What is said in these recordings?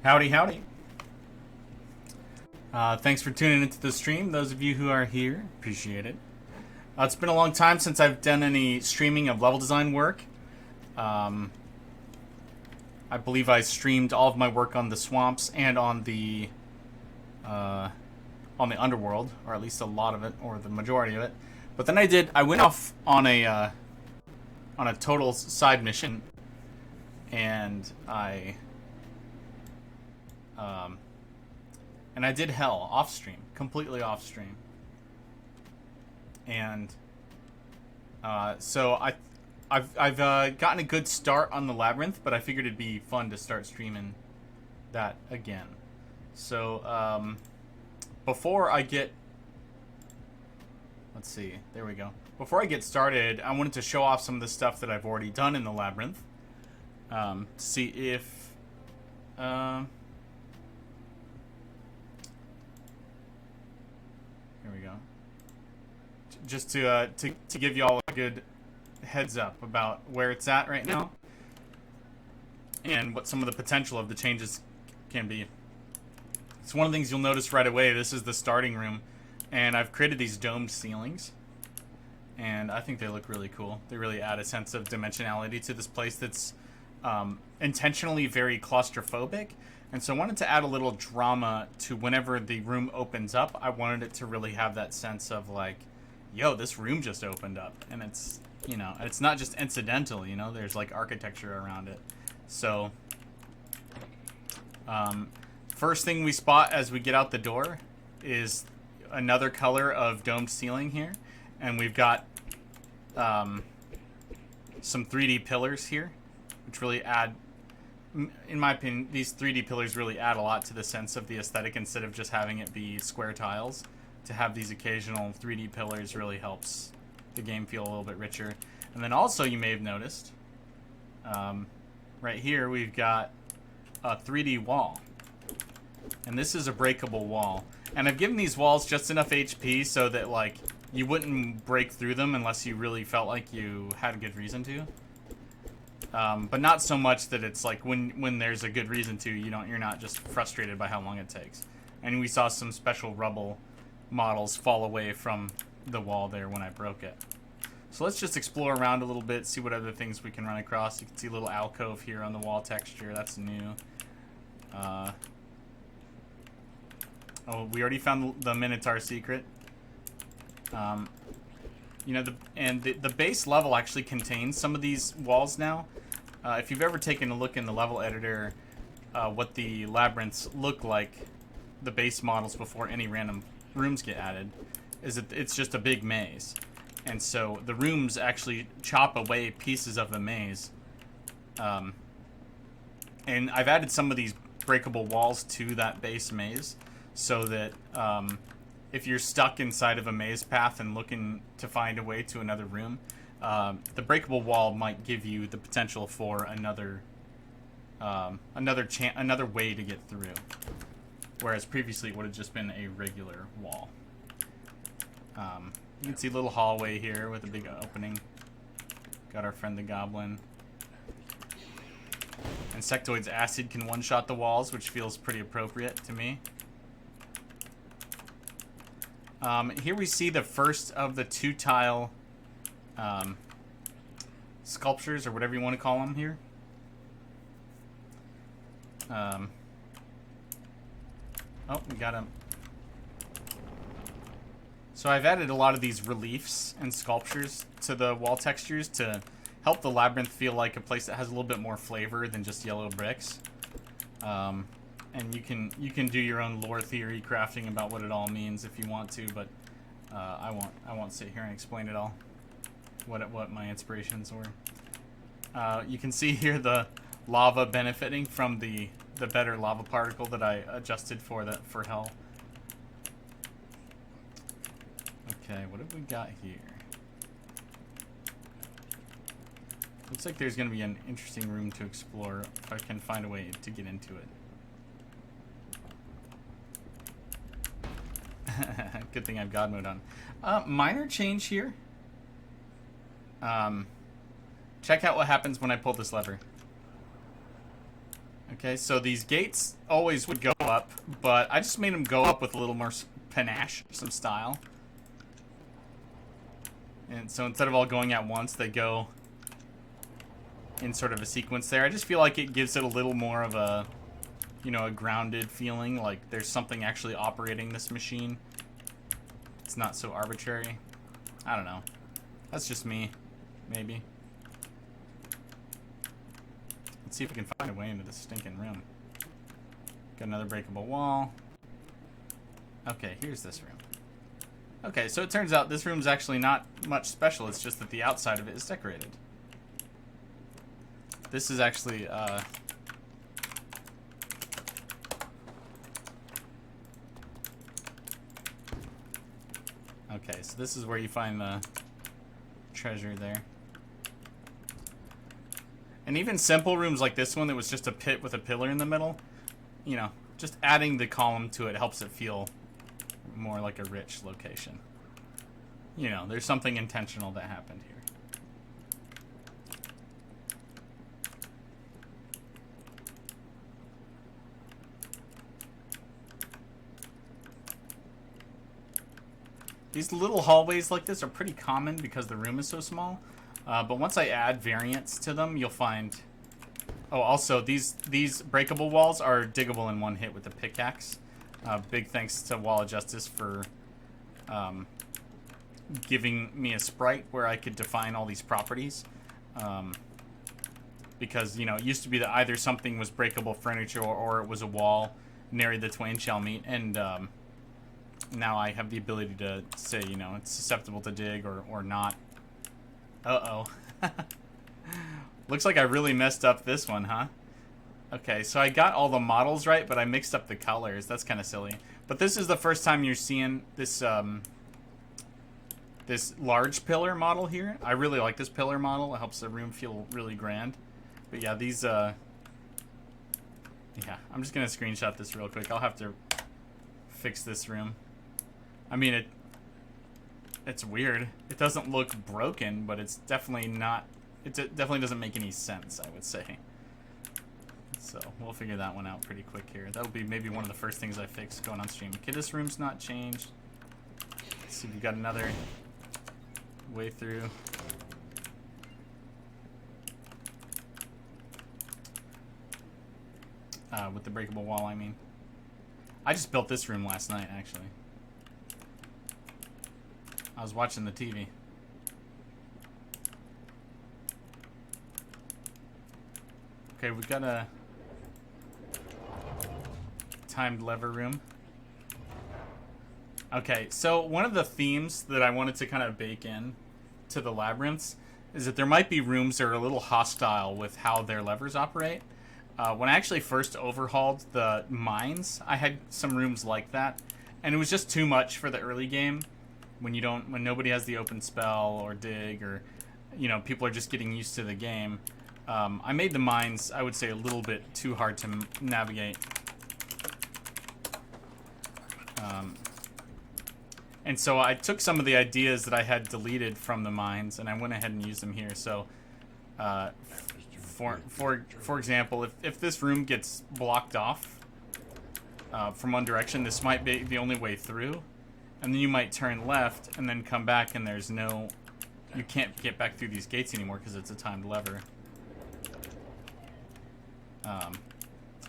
Howdy, howdy. Thanks for tuning into the stream. Those of you who are here, appreciate it. It's been a long time since I've done any streaming of level design work. I believe I streamed all of my work on the swamps and on the underworld, or at least a lot of it, or the majority of it. But then I went off on a total side mission, and I did hell off stream, completely off stream. And so I've gotten a good start on the Labyrinth, but I figured it'd be fun to start streaming that again. So before I get, let's see, there we go. Before I get started, I wanted to show off some of the stuff that I've already done in the Labyrinth. To see if here we go. Just to give you all a good heads up about where it's at right now and what some of the potential of the changes can be. So one of the things you'll notice right away, this is the starting room, and I've created these domed ceilings, and I think they look really cool. They really add a sense of dimensionality to this place that's intentionally very claustrophobic. And so I wanted to add a little drama to whenever the room opens up. I wanted it to really have that sense of like, yo, this room just opened up. And it's, you know, it's not just incidental, you know, there's like architecture around it. So first thing we spot as we get out the door is another color of domed ceiling here. And we've got some 3D pillars here, which really add, in my opinion, these 3D pillars really add a lot to the sense of the aesthetic instead of just having it be square tiles. To have these occasional 3D pillars really helps the game feel a little bit richer. And then also, you may have noticed, right here we've got a 3D wall. And this is a breakable wall. And I've given these walls just enough HP so that like you wouldn't break through them unless you really felt like you had a good reason to. But not so much that it's like when there's a good reason to, you're not just frustrated by how long it takes. And we saw some special rubble models fall away from the wall there when I broke it. So let's just explore around a little bit, see what other things we can run across. You can see a little alcove here on the wall texture. That's new. Oh, we already found the Minotaur secret. The base level actually contains some of these walls now. If you've ever taken a look in the level editor, what the labyrinths look like, the base models before any random rooms get added, is that it's just a big maze. And so the rooms actually chop away pieces of the maze. And I've added some of these breakable walls to that base maze so that if you're stuck inside of a maze path and looking to find a way to another room, the breakable wall might give you the potential for another way to get through, whereas previously it would have just been a regular wall. You can see a little hallway here with a big opening. Got our friend the goblin. Insectoid's acid can one-shot the walls, which feels pretty appropriate to me. Here we see the first of the 2-tile sculptures, or whatever you want to call them here. Oh, we got him. So I've added a lot of these reliefs and sculptures to the wall textures to help the labyrinth feel like a place that has a little bit more flavor than just yellow bricks. And you can do your own lore theory crafting about what it all means if you want to, but I won't sit here and explain it all. What my inspirations were. You can see here the lava benefiting from the better lava particle that I adjusted for hell. Okay, what have we got here? Looks like there's going to be an interesting room to explore if I can find a way to get into it. Good thing I have God mode on. Minor change here. Check out what happens when I pull this lever. Okay, so these gates always would go up, but I just made them go up with a little more panache, some style. And so instead of all going at once, they go in sort of a sequence there. I just feel like it gives it a little more of a, you know, a grounded feeling, like there's something actually operating this machine. It's not so arbitrary. I don't know. That's just me, maybe. Let's see if we can find a way into this stinking room. Got another breakable wall. Okay, here's this room. Okay, so it turns out this room's actually not much special. It's just that the outside of it is decorated. This is actually, okay, so this is where you find the treasure there. And even simple rooms like this one that was just a pit with a pillar in the middle, you know, just adding the column to it helps it feel more like a rich location. You know, there's something intentional that happened here. These little hallways like this are pretty common because the room is so small. But once I add variants to them, you'll find... Oh, also, these breakable walls are diggable in one hit with the pickaxe. Big thanks to Wall of Justice for giving me a sprite where I could define all these properties. Because, you know, it used to be that either something was breakable furniture or it was a wall, nary the twain shall meet. And now I have the ability to say, you know, it's susceptible to dig or not. Uh-oh. Looks like I really messed up this one, huh? Okay, so I got all the models right, but I mixed up the colors. That's kind of silly. But this is the first time you're seeing this this large pillar model here. I really like this pillar model. It helps the room feel really grand. But yeah, these yeah, I'm just gonna screenshot this real quick. I'll have to fix this room. I mean, it's weird. It doesn't look broken, but it's definitely not... It definitely doesn't make any sense, I would say. So, we'll figure that one out pretty quick here. That'll be maybe one of the first things I fix going on stream. Okay, this room's not changed. Let's see if we've got another way through. With the breakable wall, I mean. I just built this room last night, actually. I was watching the TV. Okay, we've got a timed lever room. Okay, so one of the themes that I wanted to kind of bake in to the labyrinths is that there might be rooms that are a little hostile with how their levers operate. When I actually first overhauled the mines, I had some rooms like that, and it was just too much for the early game. When nobody has the open spell or dig, or, you know, people are just getting used to the game. I made the mines, I would say, a little bit too hard to navigate. And so I took some of the ideas that I had deleted from the mines, and I went ahead and used them here. So, for example, if this room gets blocked off from one direction, this might be the only way through. And then you might turn left and then come back, and there's no... You can't get back through these gates anymore because it's a timed lever.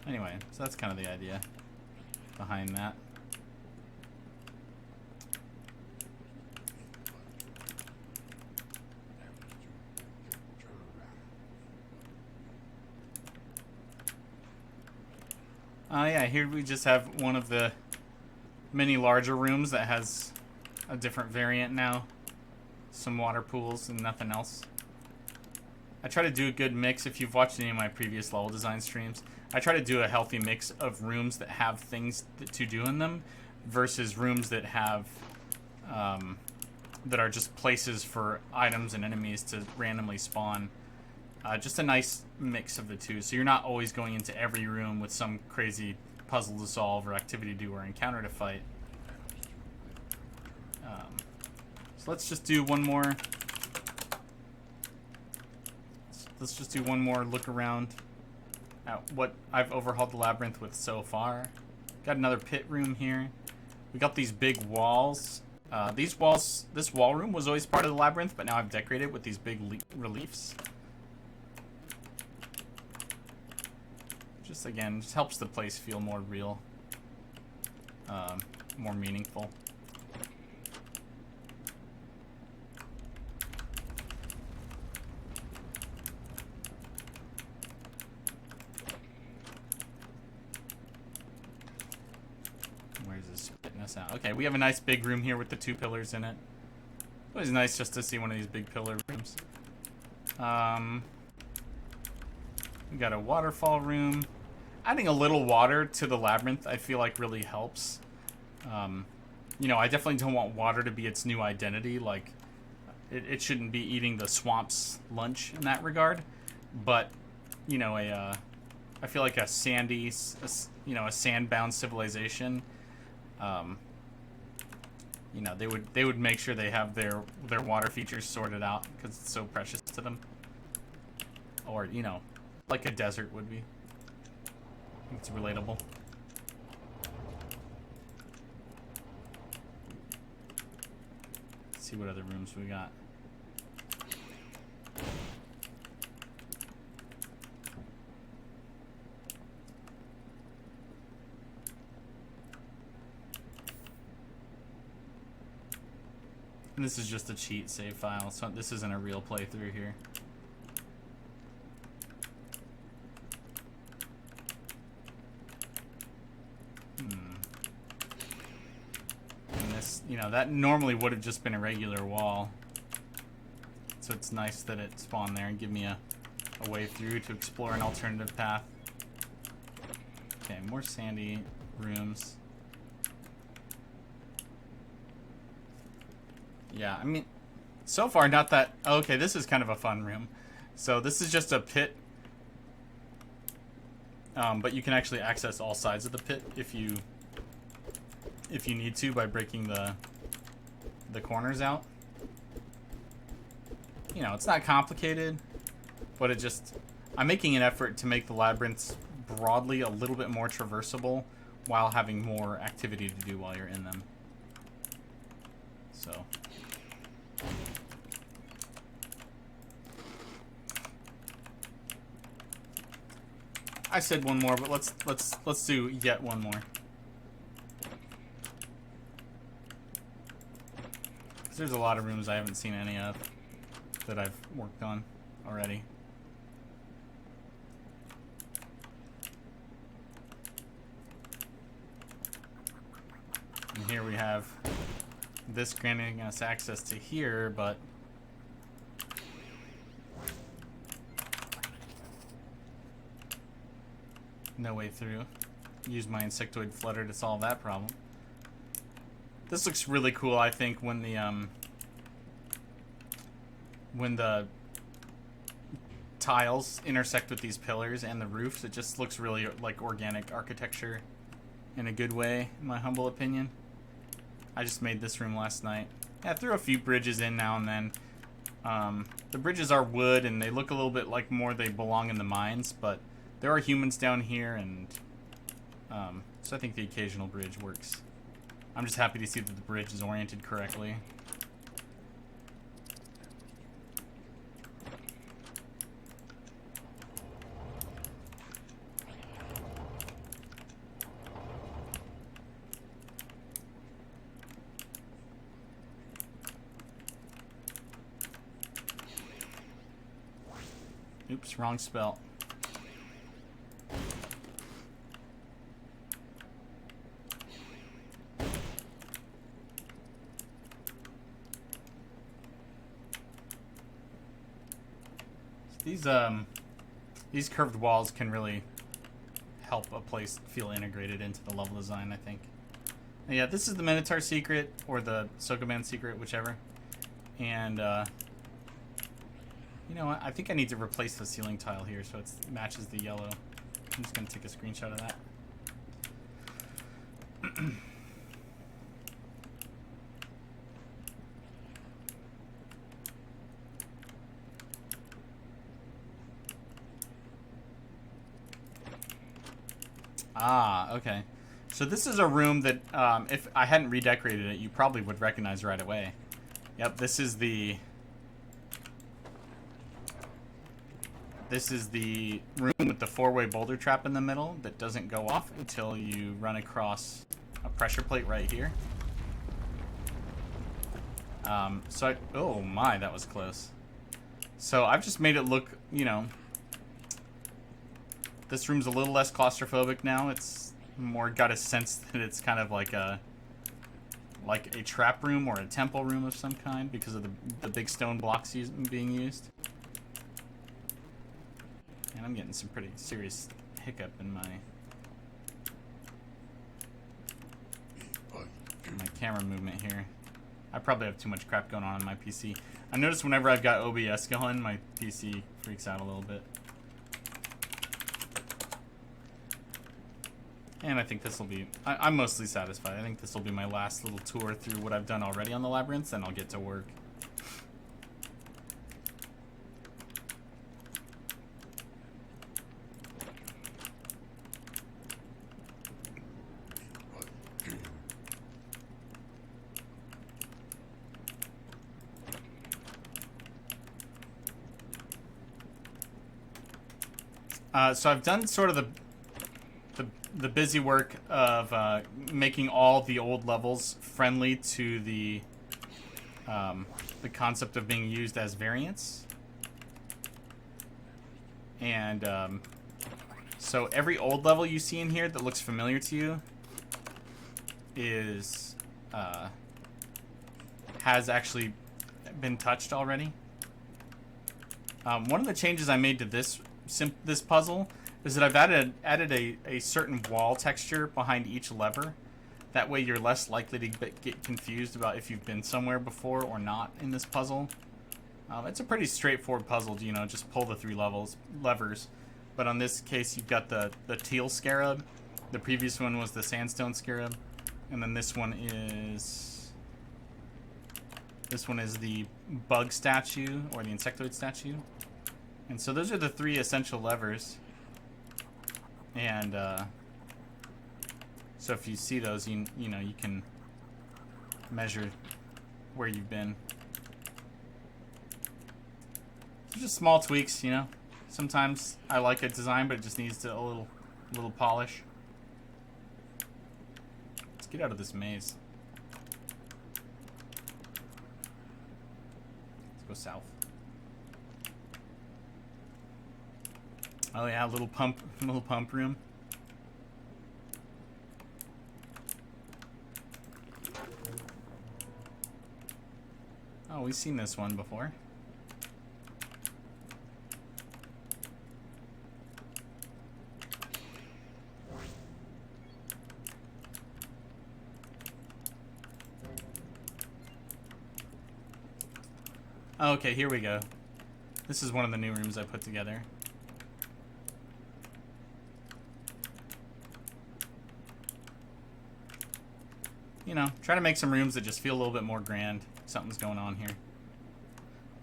Anyway, so that's kind of the idea behind that. Yeah, here we just have one of the many larger rooms that has a different variant now. Some water pools and nothing else. I try to do a good mix. If you've watched any of my previous level design streams, I try to do a healthy mix of rooms that have things to do in them versus rooms that have that are just places for items and enemies to randomly spawn. Just a nice mix of the two, so you're not always going into every room with some crazy puzzle to solve or activity to do or encounter to fight. So let's just do one more. Let's just do one more look around at what I've overhauled the labyrinth with so far. Got another pit room here. We got these big walls. This wall room was always part of the labyrinth, but now I've decorated with these big reliefs. Just again, just helps the place feel more real, more meaningful. Where's this spitting us out? Okay, we have a nice big room here with the 2 pillars in it. It was nice just to see one of these big pillar rooms. We got a waterfall room. Adding a little water to the labyrinth, I feel like really helps. You know, I definitely don't want water to be its new identity. Like, it shouldn't be eating the swamp's lunch in that regard. But, you know, I feel like a sandy, you know, a sand-bound civilization. You know, they would make sure they have their water features sorted out because it's so precious to them. Or, you know, like a desert would be. It's relatable. Let's see what other rooms we got. And this is just a cheat save file, so this isn't a real playthrough here. You know, that normally would have just been a regular wall. So it's nice that it spawned there and give me a way through to explore an alternative path. Okay, more sandy rooms. Yeah, I mean, so far not that... Okay, this is kind of a fun room. So this is just a pit. But you can actually access all sides of the pit if you need to by breaking the corners out. You know, it's not complicated, but I'm making an effort to make the labyrinths broadly a little bit more traversable while having more activity to do while you're in them. So I said one more, but let's do yet one more. There's a lot of rooms I haven't seen any of that I've worked on already. And here we have this granting us access to here, but no way through. Use my insectoid flutter to solve that problem. This looks really cool, I think, when the tiles intersect with these pillars and the roofs. It just looks really like organic architecture in a good way, in my humble opinion. I just made this room last night. I threw a few bridges in now and then. The bridges are wood and they look a little bit like more they belong in the mines, but there are humans down here, and so I think the occasional bridge works. I'm just happy to see that the bridge is oriented correctly. Oops, wrong spell. These curved walls can really help a place feel integrated into the level design, I think. And yeah, this is the Minotaur secret, or the Sokoban secret, whichever. And, you know what? I think I need to replace the ceiling tile here so it matches the yellow. I'm just going to take a screenshot of that. Ah, okay. So this is a room that, if I hadn't redecorated it, you probably would recognize right away. Yep, this is the room with the 4-way boulder trap in the middle that doesn't go off until you run across a pressure plate right here. Oh my, that was close. So I've just made it look, you know, this room's a little less claustrophobic now. It's more got a sense that it's kind of like a trap room or a temple room of some kind because of the big stone blocks being used. And I'm getting some pretty serious hiccup in my camera movement here. I probably have too much crap going on my PC. I notice whenever I've got OBS going, my PC freaks out a little bit. And I think this will be... I'm mostly satisfied. I think this will be my last little tour through what I've done already on the Labyrinth, then I'll get to work. So I've done sort of the busy work of making all the old levels friendly to the concept of being used as variants. And so every old level you see in here that looks familiar to you is has actually been touched already. One of the changes I made to this puzzle is that I've added a certain wall texture behind each lever. That way you're less likely to get confused about if you've been somewhere before or not in this puzzle. It's a pretty straightforward puzzle, you know, just pull the 3 levers. But on this case, you've got the teal scarab. The previous one was the sandstone scarab. And then this one is the bug statue, or the insectoid statue. And so those are the 3 essential levers. And so if you see those, you know, you can measure where you've been. So just small tweaks, you know. Sometimes I like a design, but it just needs a little polish. Let's get out of this maze. Let's go south. Oh yeah, little pump room. Oh, we've seen this one before. Okay, here we go. This is one of the new rooms I put together. You know, try to make some rooms that just feel a little bit more grand. Something's going on here.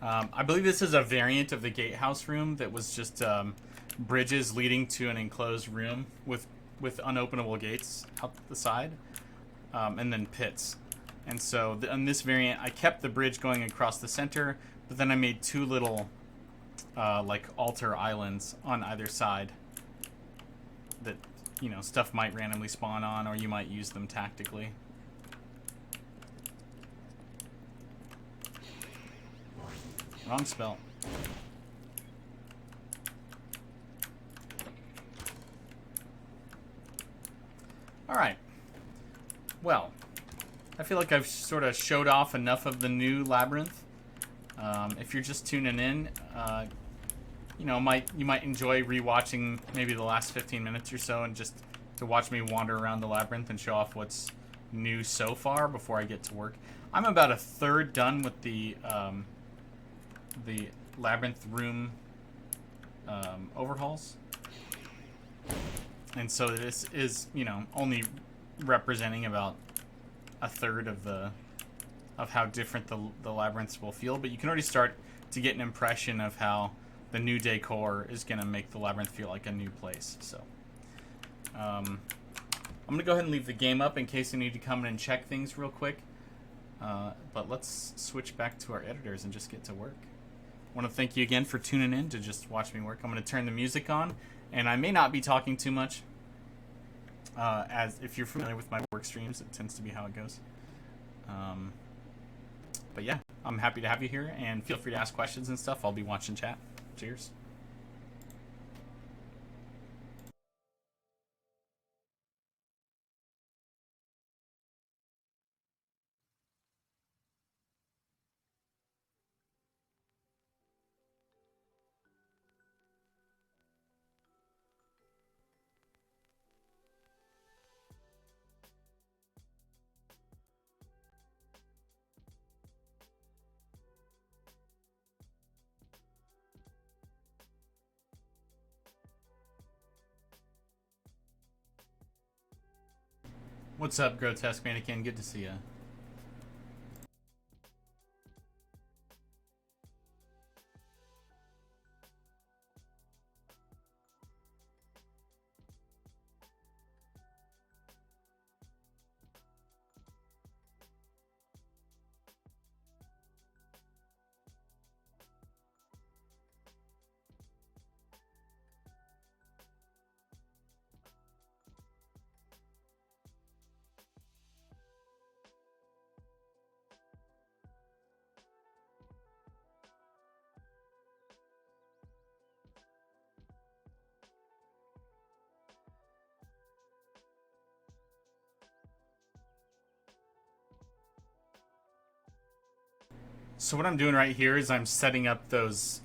I believe this is a variant of the gatehouse room that was just bridges leading to an enclosed room with unopenable gates out the side, and then pits. And so on this variant, I kept the bridge going across the center, but then I made 2 little like altar islands on either side that, you know, stuff might randomly spawn on, or you might use them tactically. Wrong spell. Alright. Well, I feel like I've sort of showed off enough of the new Labyrinth. If you're just tuning in, you know, you might enjoy rewatching maybe the last 15 minutes or so and just to watch me wander around the Labyrinth and show off what's new so far before I get to work. I'm about a third done with the Labyrinth room overhauls. And so this is, you know, only representing about a third of how different the Labyrinths will feel, but you can already start to get an impression of how the new decor is going to make the Labyrinth feel like a new place. So I'm going to go ahead and leave the game up in case you need to come in and check things real quick. But let's switch back to our editors and just get to work. I want to thank you again for tuning in to just watch me work. I'm going to turn the music on, and I may not be talking too much. As if you're familiar with my work streams, it tends to be how it goes. But yeah, I'm happy to have you here, and feel free to ask questions and stuff. I'll be watching chat. Cheers. What's up, Grotesque Mannequin? Good to see ya. So what I'm doing right here is I'm setting up those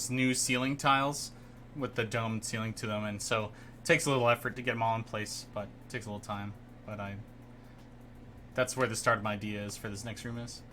new ceiling tiles with the domed ceiling to them, and so it takes a little effort to get them all in place, but it takes a little time. But that's where the start of my idea is for this next room is.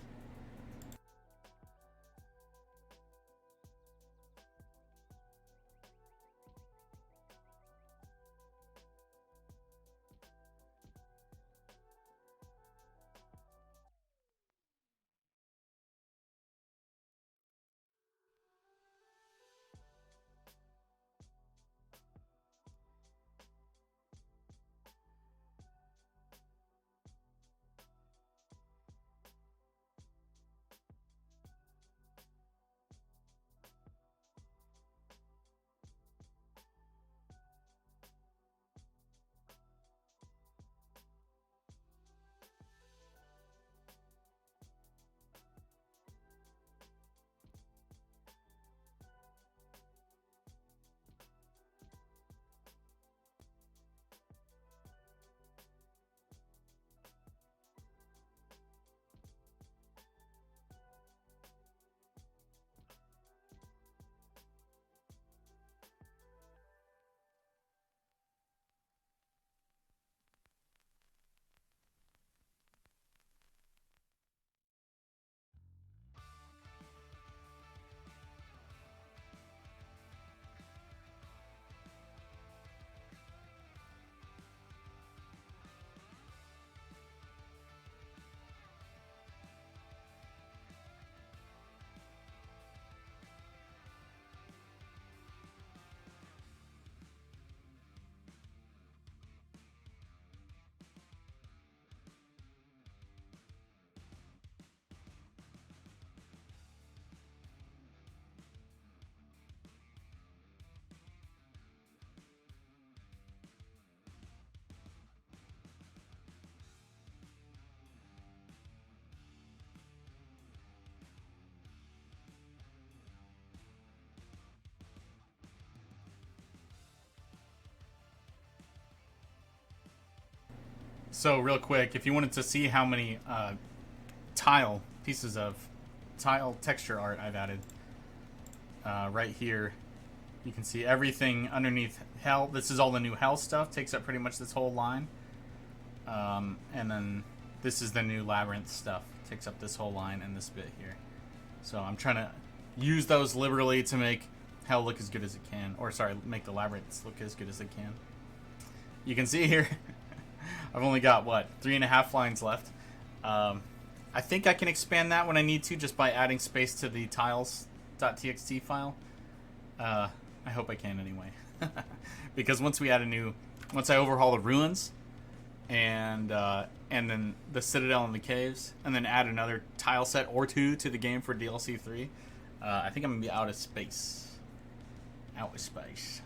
So real quick, if you wanted to see how many pieces of tile texture art I've added, right here, you can see everything underneath hell. This is all the new hell stuff. Takes up pretty much this whole line. And then this is the new labyrinth stuff. Takes up this whole line and this bit here. So I'm trying to use those liberally to make hell look as good as it can. Or sorry, make the labyrinths look as good as it can. You can see here, I've only got, what, 3.5 lines left. I think I can expand that when I need to just by adding space to the tiles.txt file. I hope I can anyway. Because once we add a new once I overhaul the ruins and then the Citadel and the caves, and then add another tile set or two to the game for DLC 3, I think I'm gonna be out of space. Out of space.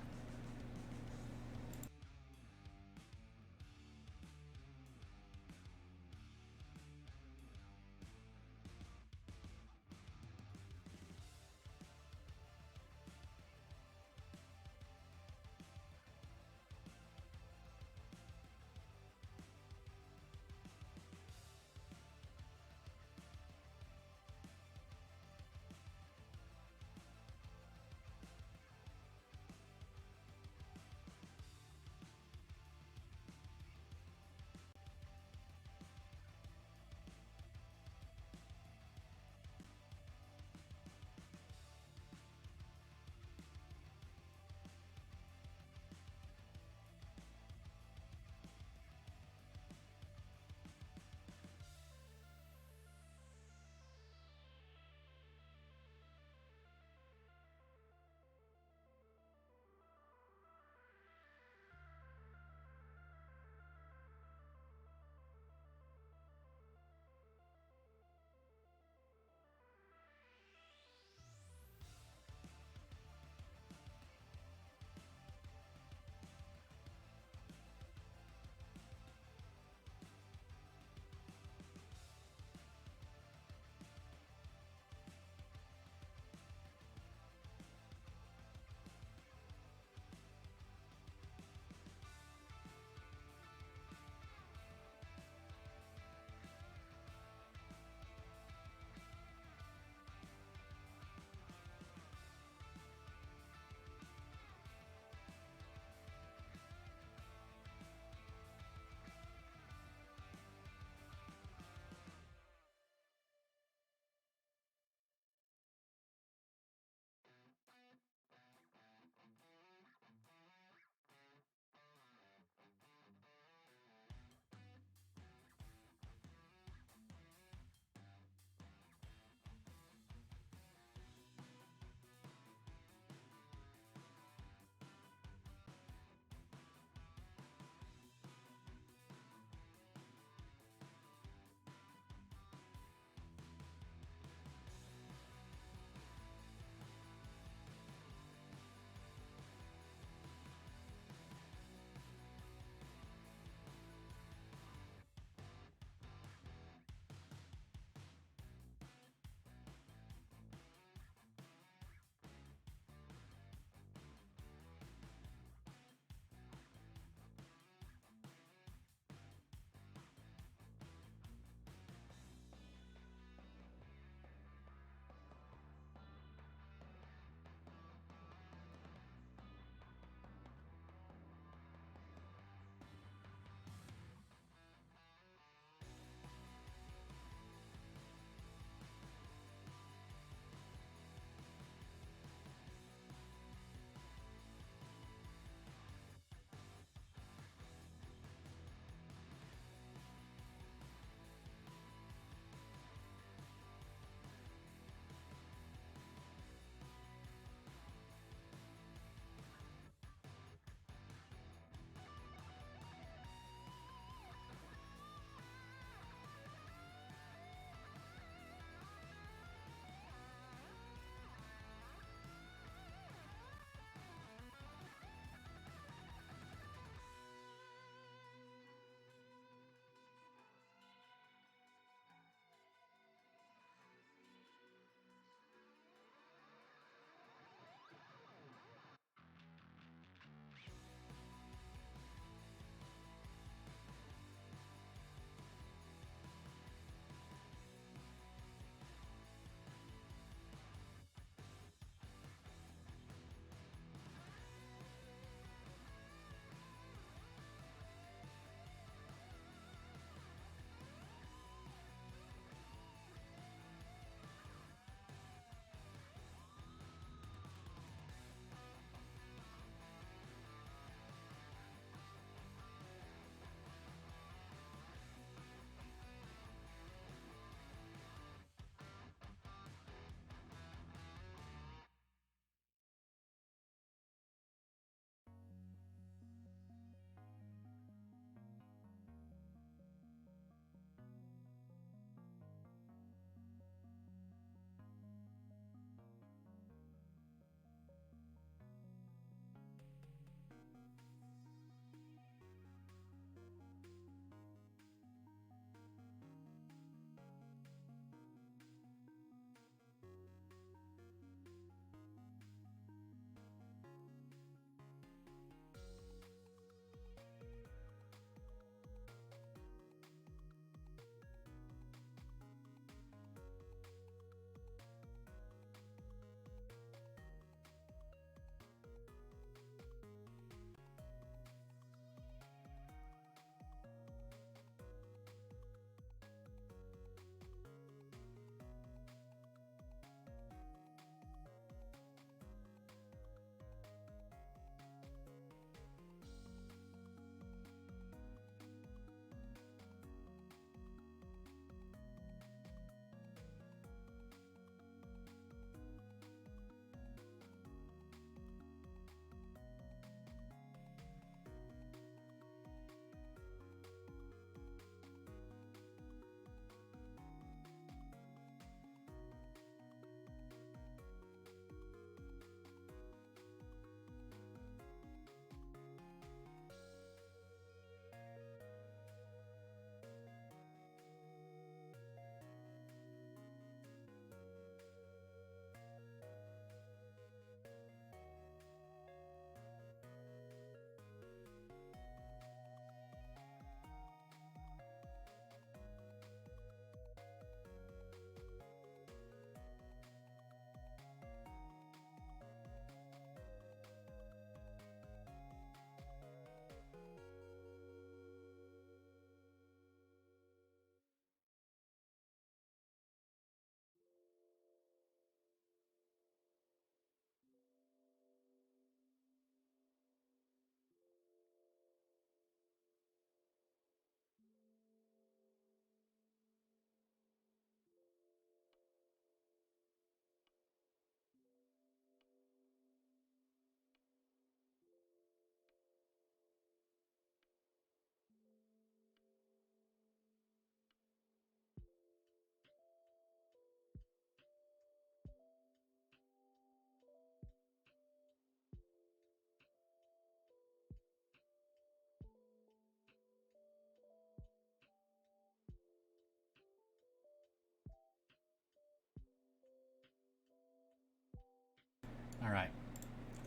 Alright.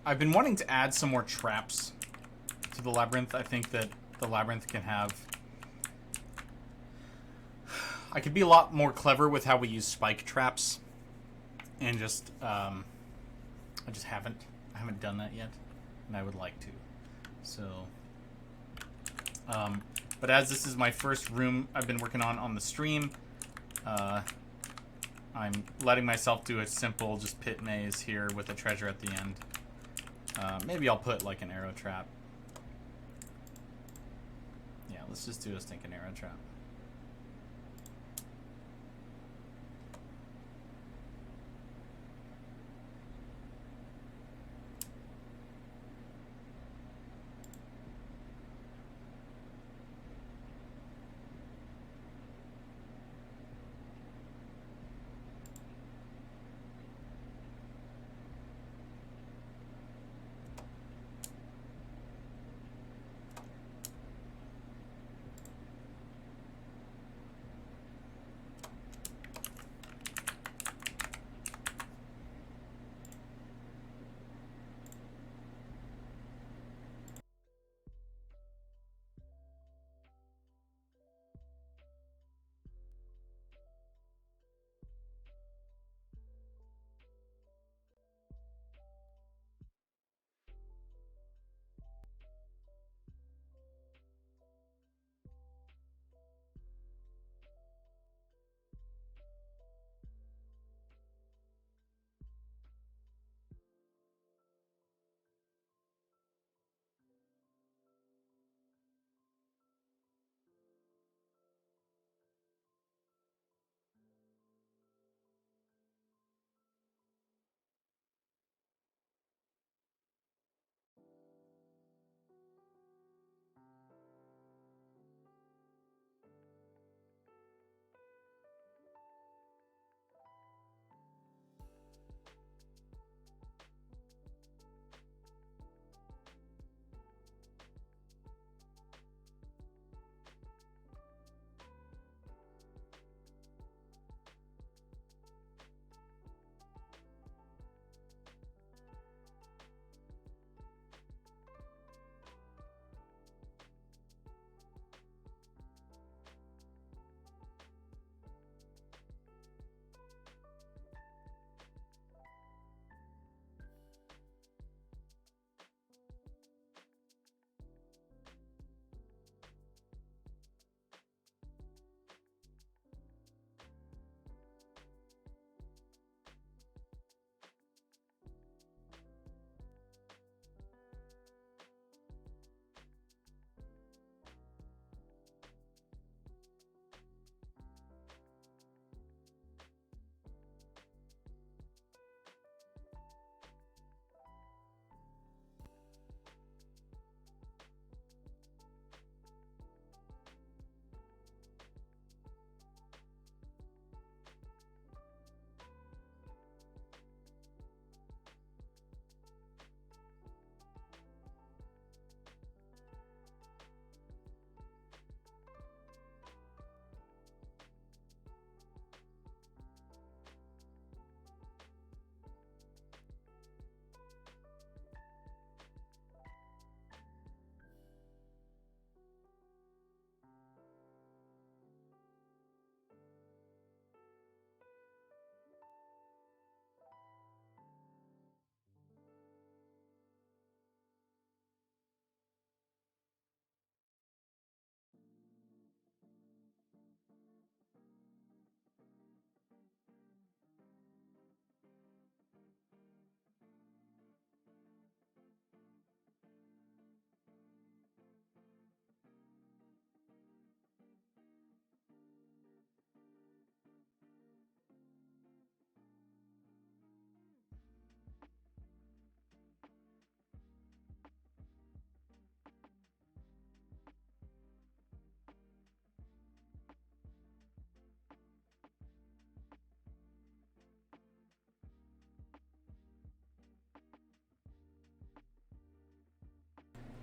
I've been wanting to add some more traps to the labyrinth. I think that the labyrinth can have... I could be a lot more clever with how we use spike traps. And just, I just haven't. I haven't done that yet. And I would like to. So... but as this is my first room I've been working on the stream, I'm letting myself do a simple just pit maze here with a treasure at the end. Maybe I'll put like an arrow trap. Yeah, let's just do a stinking arrow trap.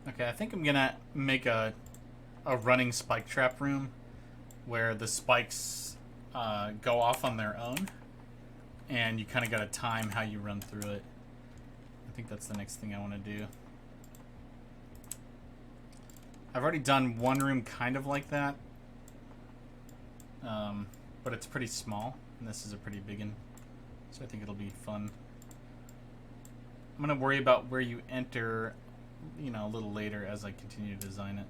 Okay, I think I'm gonna make a running spike trap room where the spikes go off on their own, and you kind of gotta time how you run through it. I think that's the next thing I want to do. I've already done one room kind of like that, but it's pretty small, and this is a pretty big one, so I think it'll be fun. I'm going to worry about where you enter, you know, a little later as I continue to design it.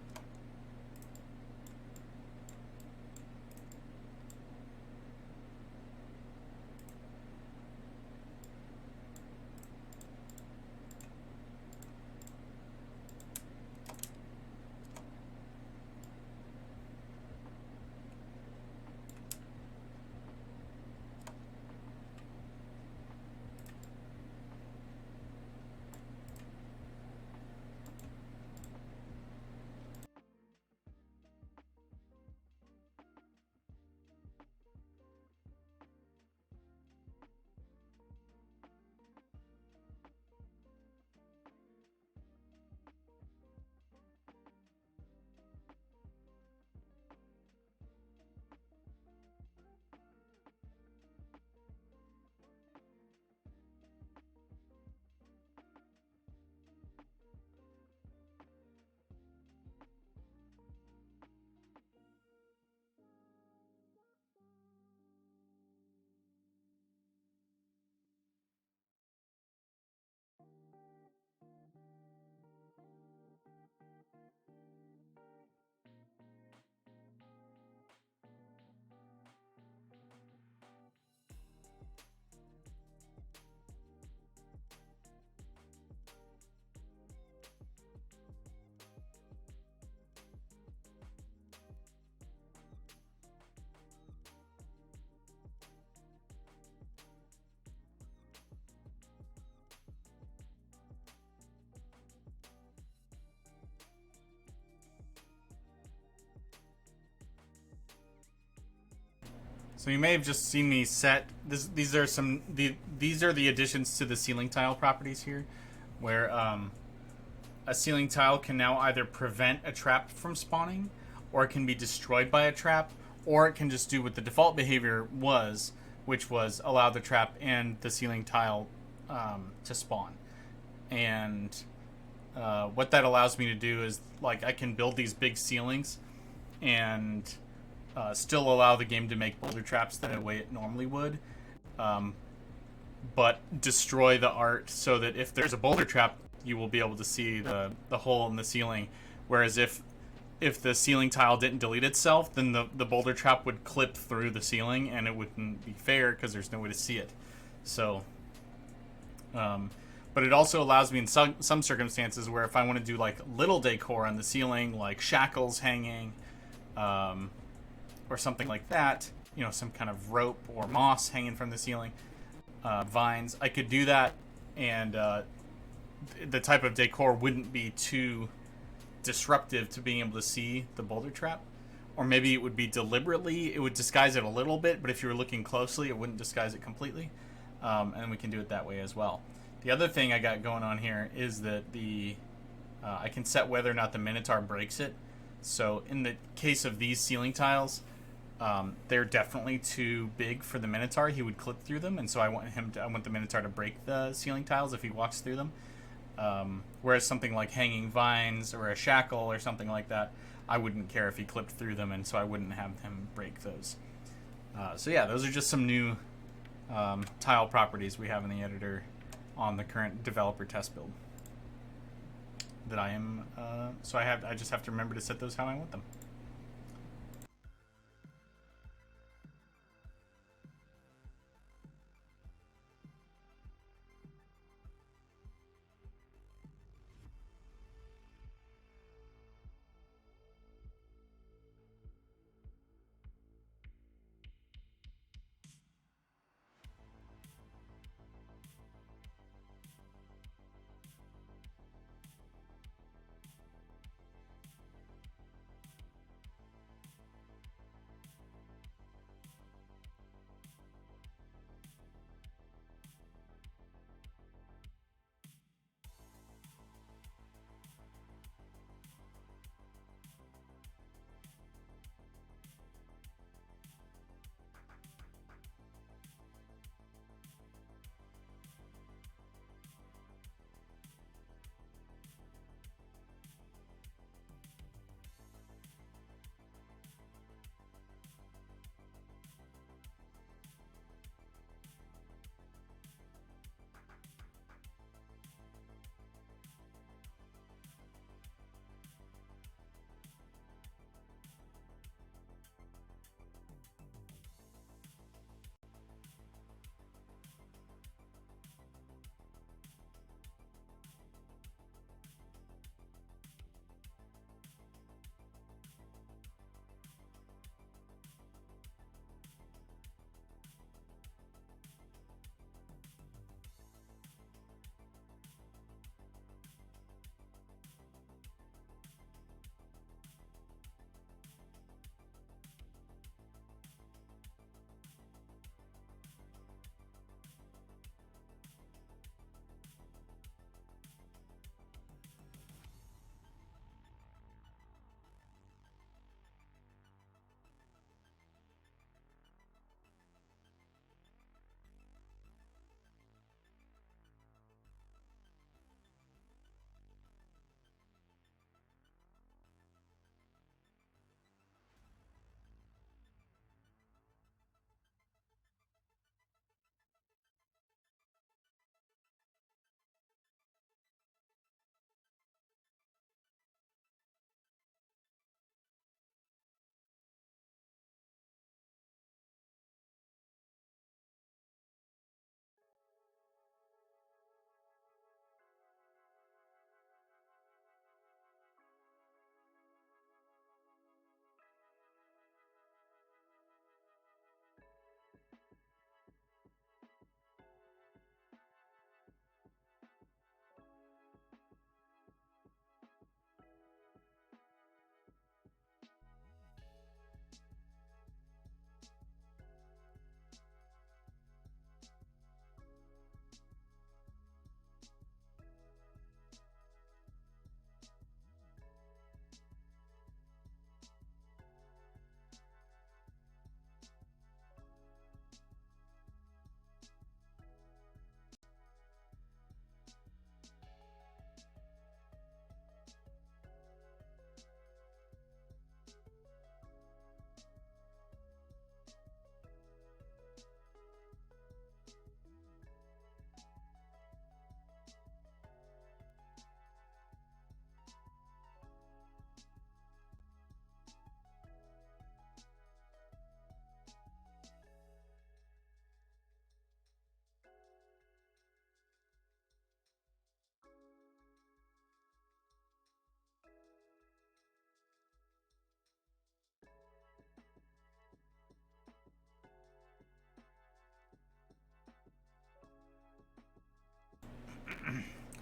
So you may have just seen me set this. These are the additions to the ceiling tile properties here, where a ceiling tile can now either prevent a trap from spawning, or it can be destroyed by a trap, or it can just do what the default behavior was, which was allow the trap and the ceiling tile to spawn. And what that allows me to do is, like, I can build these big ceilings and still allow the game to make boulder traps the way it normally would, but destroy the art so that if there's a boulder trap, you will be able to see the hole in the ceiling. Whereas if the ceiling tile didn't delete itself, then the boulder trap would clip through the ceiling, and it wouldn't be fair because there's no way to see it. So, but it also allows me in some circumstances where if I want to do like little decor on the ceiling, like shackles hanging, or something like that, you know, some kind of rope or moss hanging from the ceiling, vines, I could do that, and the type of decor wouldn't be too disruptive to being able to see the boulder trap. Or maybe it would be deliberately, it would disguise it a little bit, but if you were looking closely, it wouldn't disguise it completely. And we can do it that way as well. The other thing I got going on here is that I can set whether or not the Minotaur breaks it. So in the case of these ceiling tiles, they're definitely too big for the Minotaur. He would clip through them, and so I want the Minotaur to break the ceiling tiles if he walks through them. Whereas something like hanging vines or a shackle or something like that, I wouldn't care if he clipped through them, and so I wouldn't have him break those. So yeah, those are just some new tile properties we have in the editor on the current developer test build that I am. So I just have to remember to set those how I want them.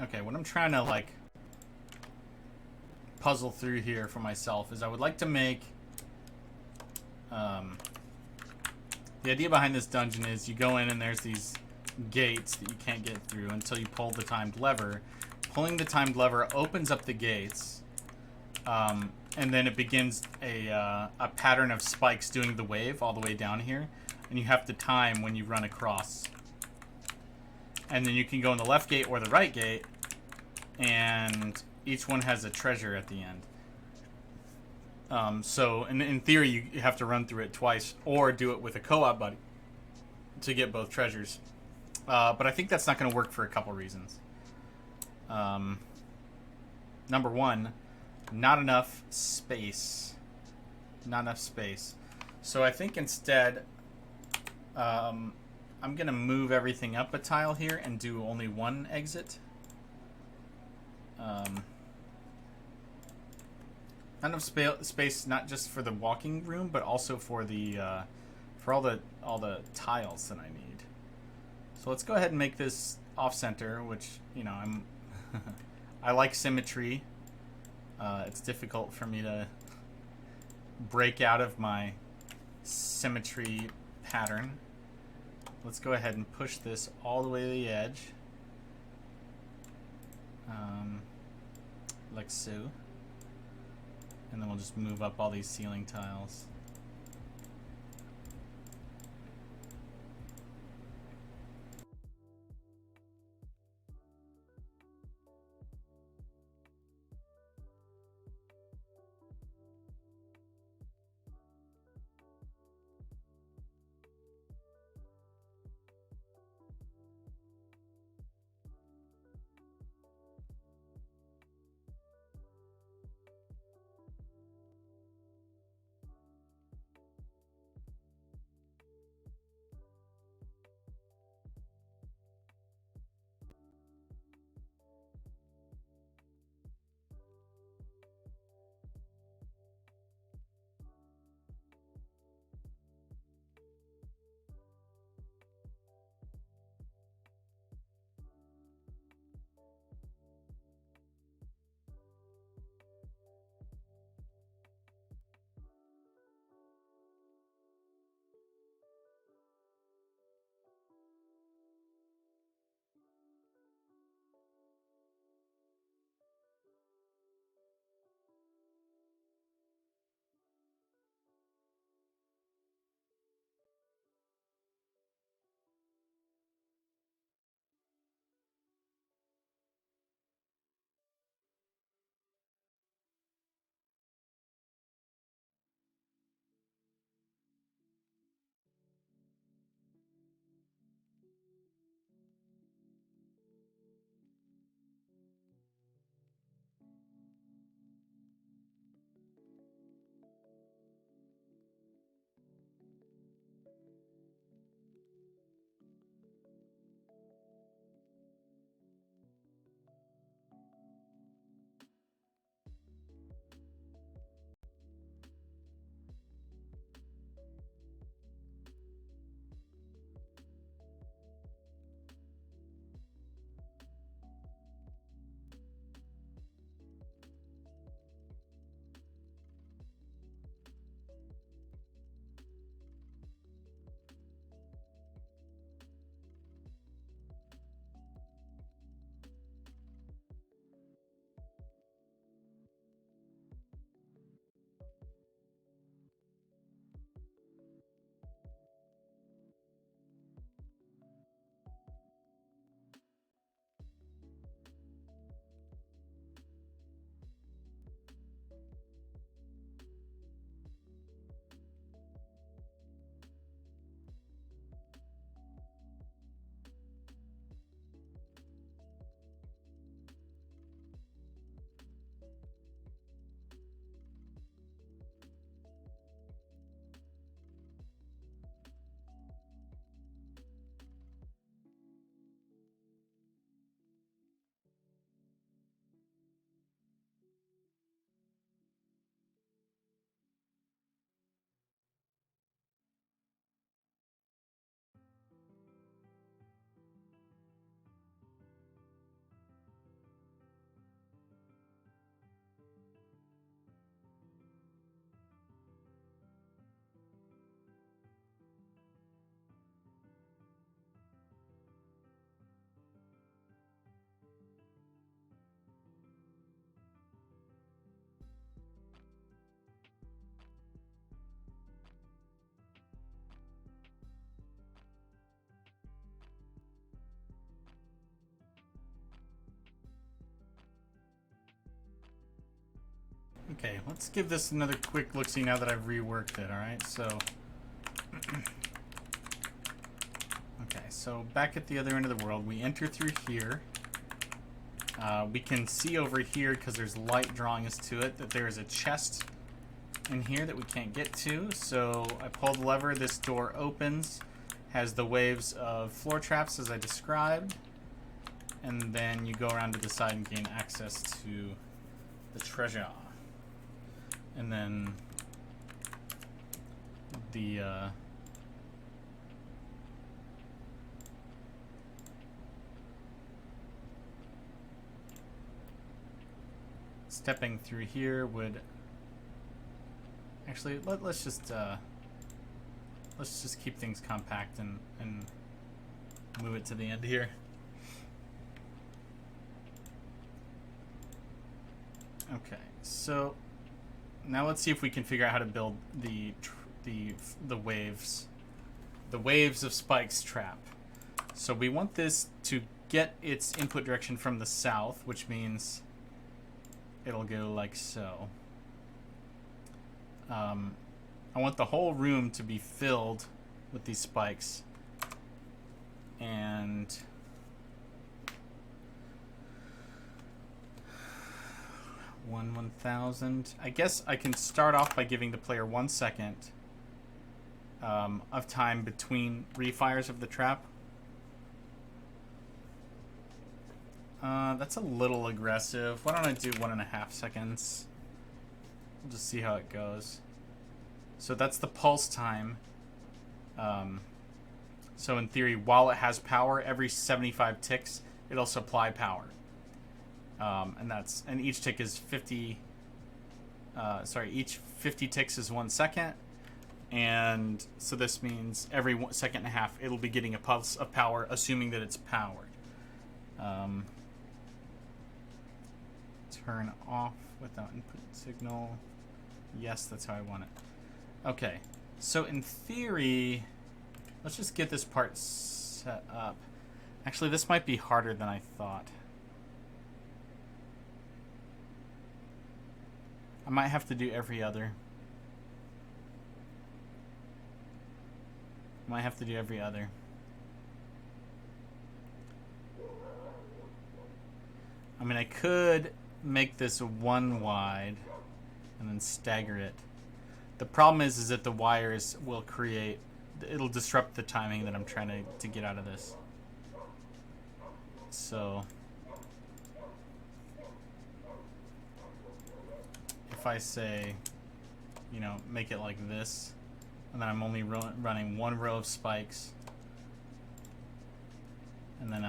Okay, what I'm trying to like puzzle through here for myself is I would like to make the idea behind this dungeon is you go in and there's these gates that you can't get through until you pull the timed lever. Pulling the timed lever opens up the gates, and then it begins a pattern of spikes doing the wave all the way down here, and you have to time when you run across. And then you can go in the left gate or the right gate, and each one has a treasure at the end. So in theory, you have to run through it twice or do it with a co-op buddy to get both treasures. But I think that's not going to work for a couple reasons. Number one, not enough space. Not enough space. So I think instead, I'm going to move everything up a tile here and do only one exit. Not enough space, not just for the walking room, but also for the for all the tiles that I need. So let's go ahead and make this off center, which I'm I like symmetry. It's difficult for me to break out of my symmetry pattern. Let's go ahead and push this all the way to the edge, like so. And then we'll just move up all these ceiling tiles. Okay, let's give this another quick look-see now that I've reworked it, alright? So, okay, so back at the other end of the world, we enter through here. We can see over here, because there's light drawing us to it, that there is a chest in here that we can't get to. So I pull the lever, this door opens, has the waves of floor traps as I described, and then you go around to the side and gain access to the treasure. And then the stepping through here would actually let's just keep things compact and move it to the end here. Okay, so now let's see if we can figure out how to build the waves of Spike's trap. So we want this to get its input direction from the south, which means it'll go like so. I want the whole room to be filled with these spikes, and one 1,000. I guess I can start off by giving the player 1 second of time between refires of the trap. That's a little aggressive. Why don't I do 1.5 seconds? We'll just see how it goes. So that's the pulse time. So in theory, while it has power, every 75 ticks, it'll supply power. And each tick is 50. Each 50 ticks is 1 second, and so this means every 1.5 seconds it'll be getting a pulse of power, assuming that it's powered. Turn off without input signal. Yes, that's how I want it. Okay, so in theory, let's just get this part set up. Actually, this might be harder than I thought. I might have to do every other. Might have to do every other. I mean, I could make this 1 wide and then stagger it. The problem is that the wires will create, it'll disrupt the timing that I'm trying to get out of this. So if I say, you know, make it like this, and then I'm only running 1 row of spikes, and then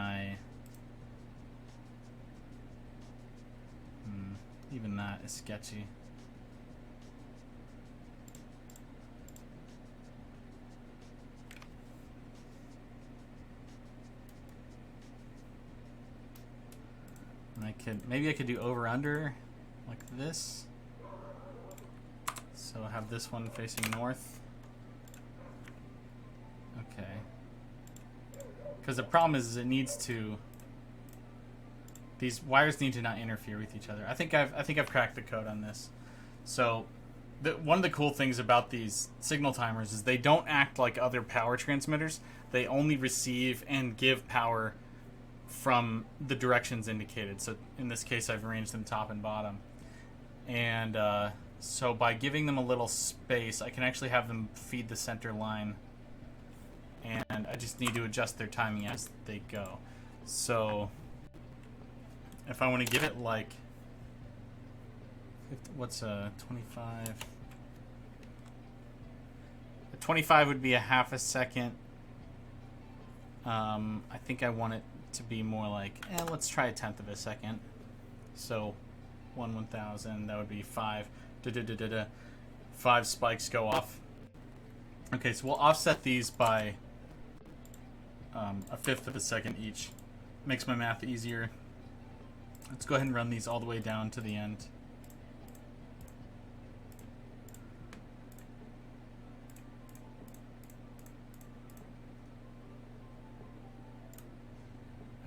even that is sketchy. And maybe I could do over under like this. So have this one facing north. Okay. Because the problem is it needs to. These wires need to not interfere with each other. I think I've cracked the code on this. So, one of the cool things about these signal timers is they don't act like other power transmitters. They only receive and give power from the directions indicated. So in this case, I've arranged them top and bottom. And so by giving them a little space, I can actually have them feed the center line. And I just need to adjust their timing as they go. So if I want to give it like, what's a 25? A 25 would be a 1/2 second. I think I want it to be more like, let's try 1/10 of a second. So 1/1000, that would be 5. 5 spikes go off. Okay, so we'll offset these by a 1/5 of a second each. Makes my math easier. Let's go ahead and run these all the way down to the end.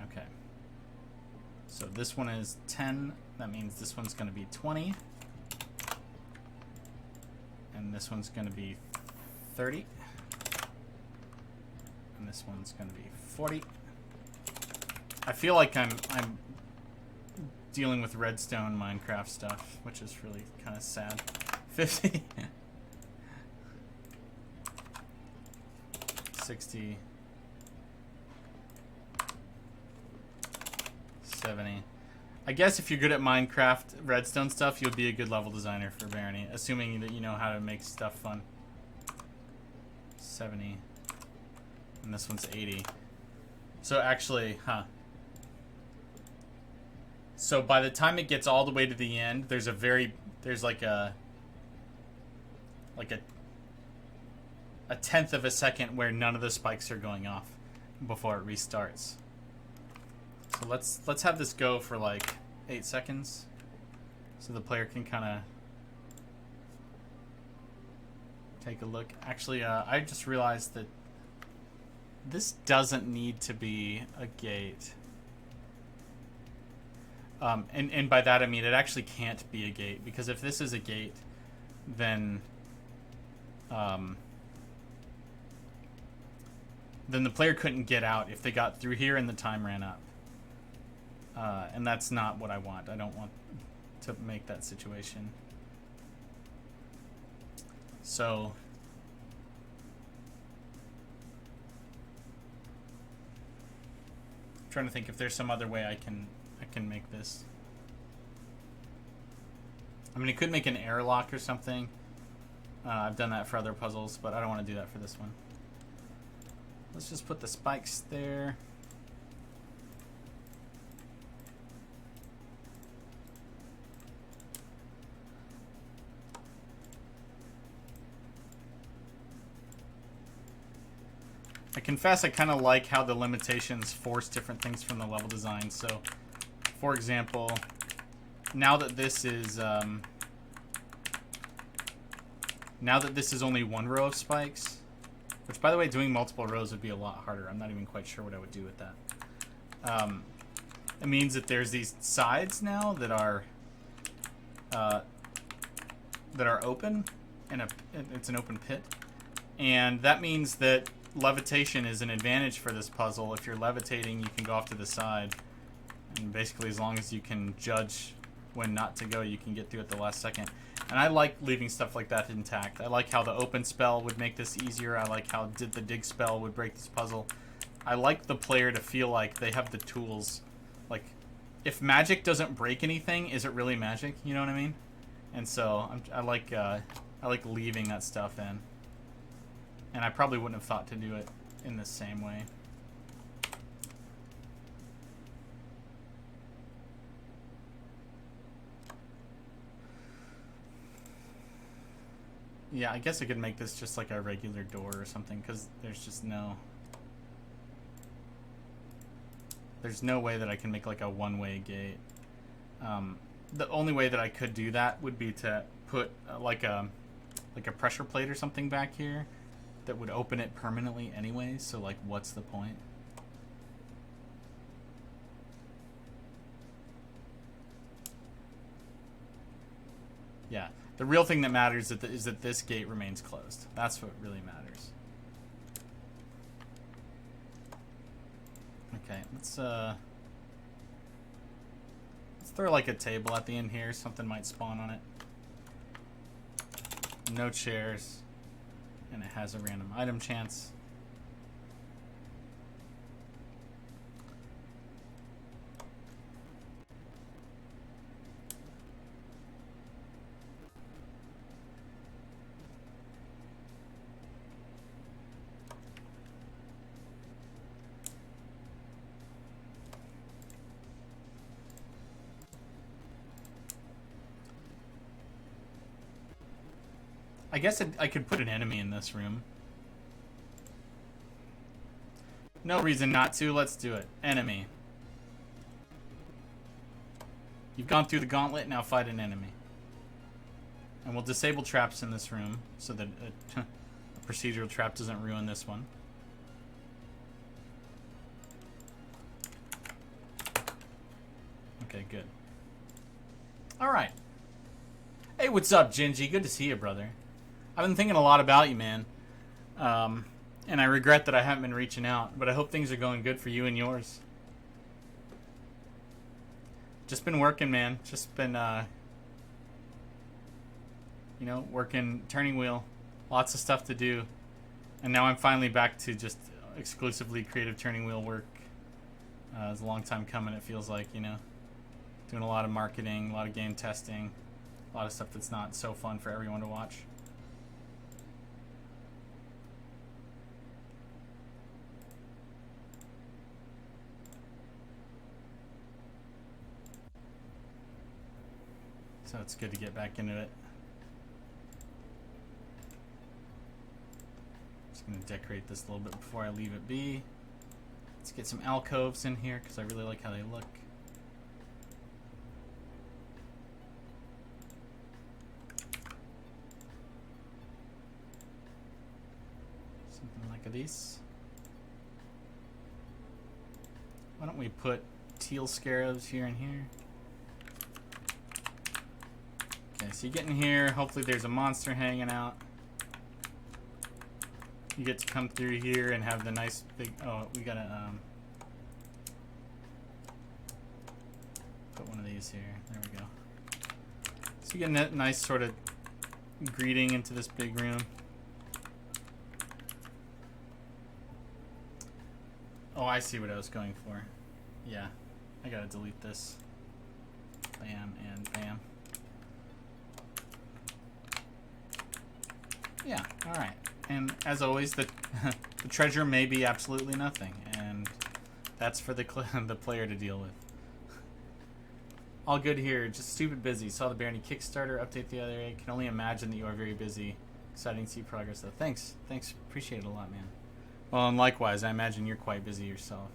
Okay. So this one is 10. That means this one's going to be 20. And this one's going to be 30. And this one's going to be 40. I feel like I'm dealing with redstone Minecraft stuff, which is really kind of sad. 50. 60. 70. I guess if you're good at Minecraft redstone stuff, you'll be a good level designer for Barony, assuming that you know how to make stuff fun. 70. And this one's 80. So actually, so by the time it gets all the way to the end, there's like a tenth of a second where none of the spikes are going off before it restarts. So let's have this go for like 8 seconds, so the player can kind of take a look. Actually, I just realized that this doesn't need to be a gate. And by that I mean it actually can't be a gate, because if this is a gate, then the player couldn't get out if they got through here and the time ran up. And that's not what I want. I don't want to make that situation. So I'm trying to think if there's some other way I can make this. I mean, it could make an airlock or something. I've done that for other puzzles, but I don't want to do that for this one. Let's just put the spikes there. I confess I kind of like how the limitations force different things from the level design. So, for example, now that this is only one row of spikes, which, by the way, doing multiple rows would be a lot harder. I'm not even quite sure what I would do with that. It means that there's these sides now that are open, and it's an open pit, and that means that levitation is an advantage for this puzzle. If you're levitating, you can go off to the side, and basically as long as you can judge when not to go, you can get through at the last second. And I like leaving stuff like that intact. I like how the open spell would make this easier. I like how the dig spell would break this puzzle. I like the player to feel like they have the tools. Like, if magic doesn't break anything, is it really magic? You know what I mean? And so I like leaving that stuff in. And I probably wouldn't have thought to do it in the same way. Yeah, I guess I could make this just like a regular door or something, because there's no way that I can make like a one-way gate. The only way that I could do that would be to put like a pressure plate or something back here that would open it permanently anyway, so like what's the point? Yeah, the real thing that matters is that this gate remains closed. That's what really matters. Okay, let's throw like a table at the end here. Something might spawn on it. No chairs. And it has a random item chance. I guess I could put an enemy in this room. No reason not to. Let's do it. Enemy. You've gone through the gauntlet, now fight an enemy. And we'll disable traps in this room so that a procedural trap doesn't ruin this one. Okay, good. Alright. Hey, what's up, Gingy? Good to see you, brother. I've been thinking a lot about you, man. And I regret that I haven't been reaching out, but I hope things are going good for you and yours. Just been working, man. Just been, working, turning wheel. Lots of stuff to do. And now I'm finally back to just exclusively creative turning wheel work. It's a long time coming, it feels like, Doing a lot of marketing, a lot of game testing, a lot of stuff that's not so fun for everyone to watch. So it's good to get back into it. Just going to decorate this a little bit before I leave it be. Let's get some alcoves in here because I really like how they look. Something like these. Why don't we put teal scarabs here and here? Okay, so you get in here, hopefully there's a monster hanging out. You get to come through here and have the nice big, oh, we gotta put one of these here. There we go. So you get that nice sort of greeting into this big room. Oh, I see what I was going for. Yeah, I gotta delete this. Bam and bam. Yeah, alright. And as always, the treasure may be absolutely nothing, and that's for the player to deal with. All good here, just stupid busy. Saw the Barony Kickstarter update the other day. Can only imagine that you are very busy. Exciting to see progress though. Thanks, appreciate it a lot, man. Well, and likewise, I imagine you're quite busy yourself.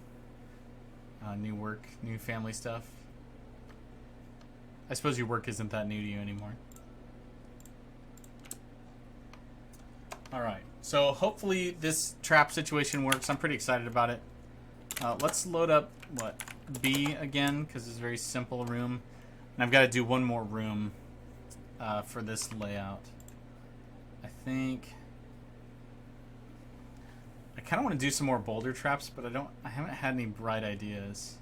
New work, new family stuff. I suppose your work isn't that new to you anymore. Alright, so hopefully this trap situation works. I'm pretty excited about it. Let's load up, B again, because it's a very simple room. And I've got to do one more room for this layout. I think... I kind of want to do some more boulder traps, but I haven't had any bright ideas.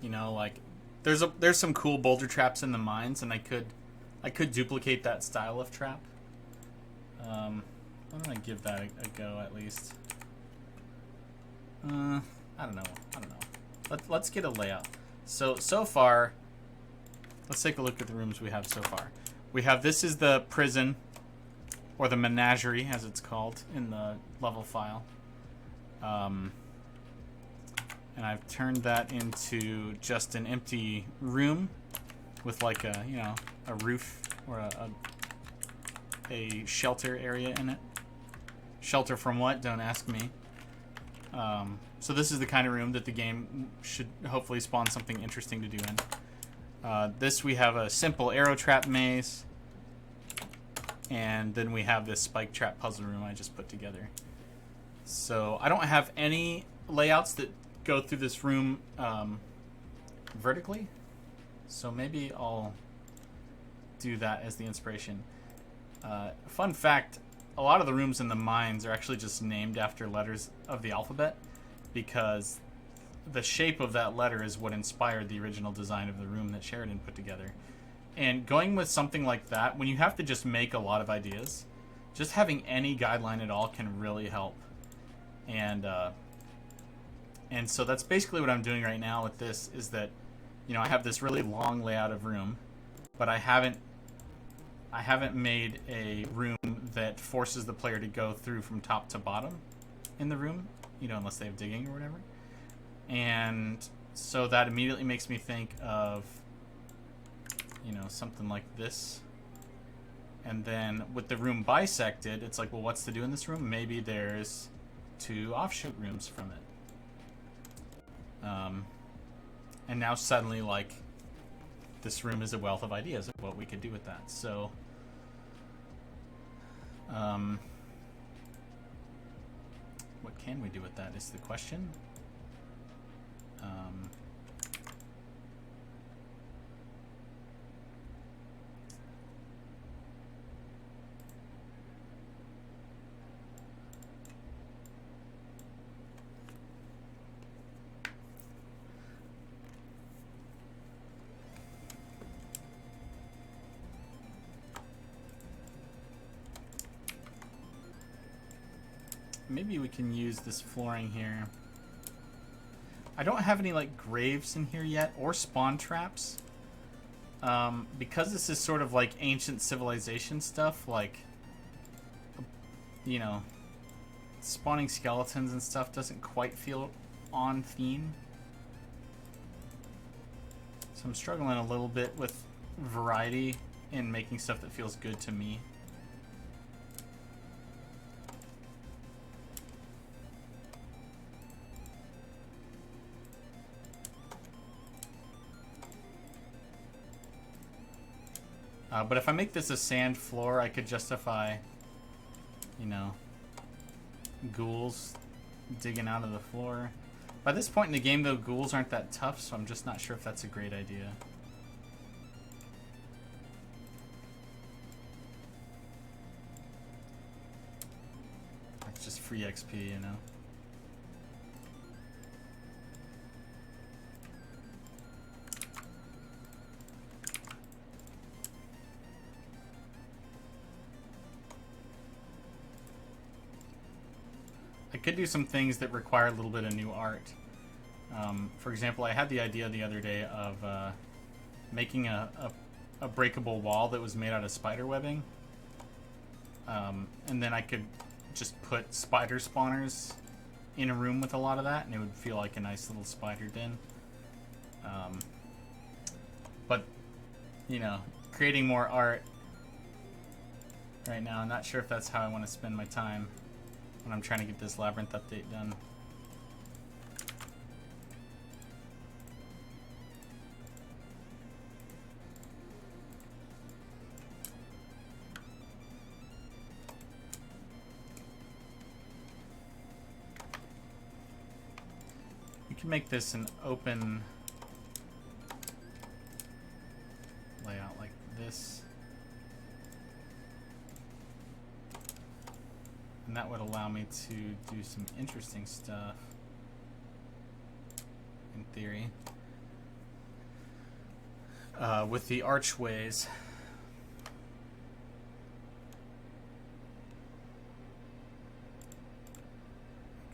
Like... There's some cool boulder traps in the mines, and I could duplicate that style of trap. Why don't I give that a go at least? I don't know. Let's get a layout. So far, let's take a look at the rooms we have so far. We have, this is the prison, or the menagerie as it's called in the level file. And I've turned that into just an empty room with like a, a roof or a shelter area in it. Shelter from what? Don't ask me. So this is the kind of room that the game should hopefully spawn something interesting to do in. This we have a simple arrow trap maze. And then we have this spike trap puzzle room I just put together. So I don't have any layouts that go through this room vertically, so maybe I'll do that as the inspiration. Fun fact, a lot of the rooms in the mines are actually just named after letters of the alphabet, because the shape of that letter is what inspired the original design of the room that Sheridan put together. And going with something like that, when you have to just make a lot of ideas, just having any guideline at all can really help. And so that's basically what I'm doing right now with this, is that, I have this really long layout of room, but I haven't made a room that forces the player to go through from top to bottom in the room, unless they have digging or whatever. And so that immediately makes me think of, something like this. And then with the room bisected, it's like, well, what's to do in this room? Maybe there's 2 offshoot rooms from it. And now suddenly, like, this room is a wealth of ideas of what we could do with that. So, what can we do with that is the question. maybe we can use this flooring here. I don't have any like graves in here yet or spawn traps. Because this is sort of like ancient civilization stuff, like, you know, spawning skeletons and stuff doesn't quite feel on theme. So I'm struggling a little bit with variety in making stuff that feels good to me. But if I make this a sand floor, I could justify, you know, ghouls digging out of the floor. By this point in the game, though, ghouls aren't that tough, so I'm just not sure if that's a great idea. It's just free XP, you know. I could do some things that require a little bit of new art. For example, I had the idea the other day of making a breakable wall that was made out of spider webbing. And then I could just put spider spawners in a room with a lot of that, and it would feel like a nice little spider den. But, you know, creating more art right now, I'm not sure if that's how I want to spend my time when I'm trying to get this Labyrinth update done. We can make this an open layout like this. And that would allow me to do some interesting stuff, in theory, with the archways.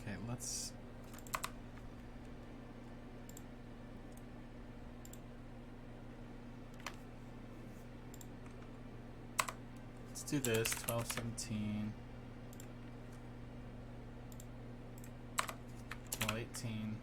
Okay, let's do this. 1217. 18.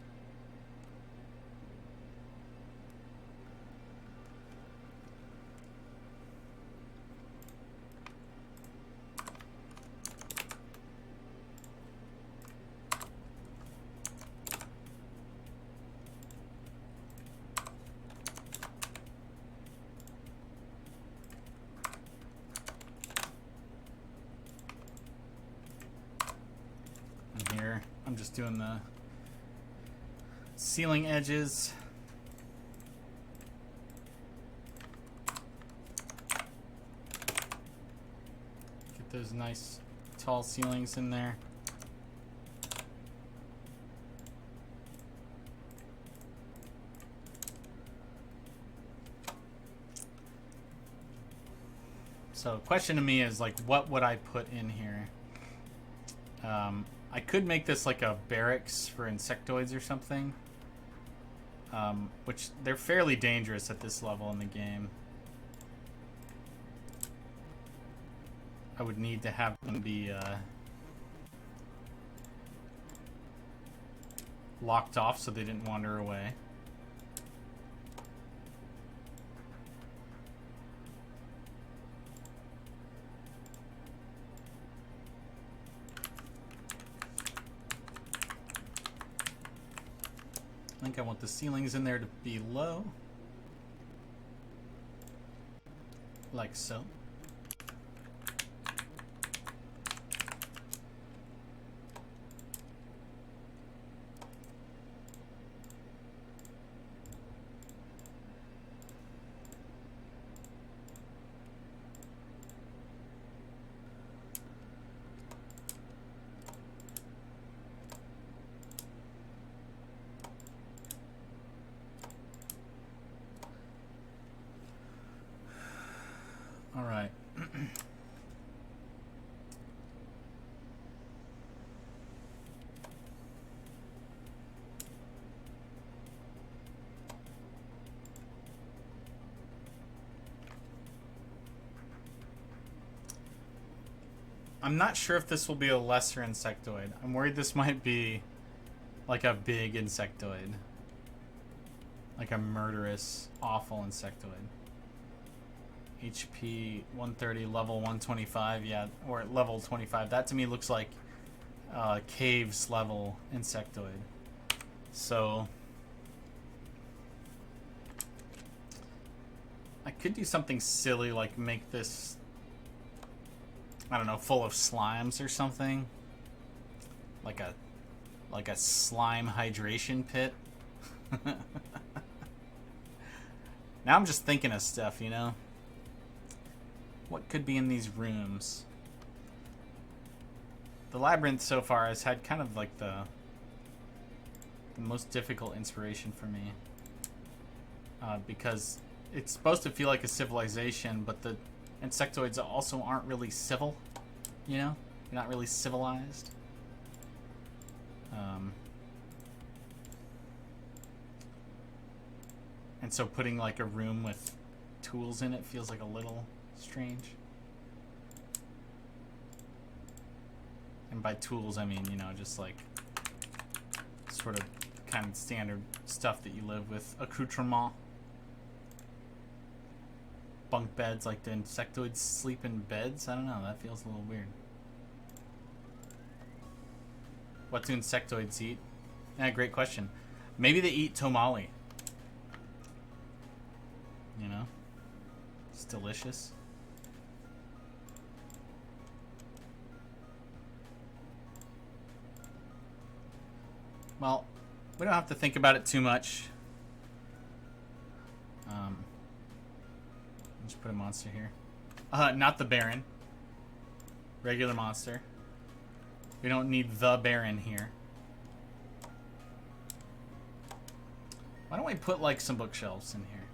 And here, I'm just doing the ceiling edges. Get those nice tall ceilings in there. So question to me is like, what would I put in here? I could make this like a barracks for insectoids or something. Which they're fairly dangerous at this level in the game. I would need to have them be locked off so they didn't wander away. I think I want the ceilings in there to be low. Like so. All right. I'm not sure if this will be a lesser insectoid. I'm worried this might be like a big insectoid. Like a murderous, awful insectoid. HP 130, level 125, yeah, or level 25. That to me looks like caves level insectoid. So I could do something silly like make this, I don't know, full of slimes or something. Like a slime hydration pit. Now I'm just thinking of stuff, you know? What could be in these rooms? The labyrinth so far has had kind of like the most difficult inspiration for me. Because it's supposed to feel like a civilization, but the insectoids also aren't really civil, you know? They're not really civilized. And so putting like a room with tools in it feels like a little strange. And by tools I mean, you know, just like sort of kind of standard stuff that you live with. Accoutrement. Bunk beds, like the insectoids sleep in beds? I don't know, that feels a little weird. What do insectoids eat? Yeah, great question. Maybe they eat tomali. You know? It's delicious. Well, we don't have to think about it too much. Just put a monster here. Not the Baron. Regular monster. We don't need the Baron here. Why don't we put like some bookshelves in here?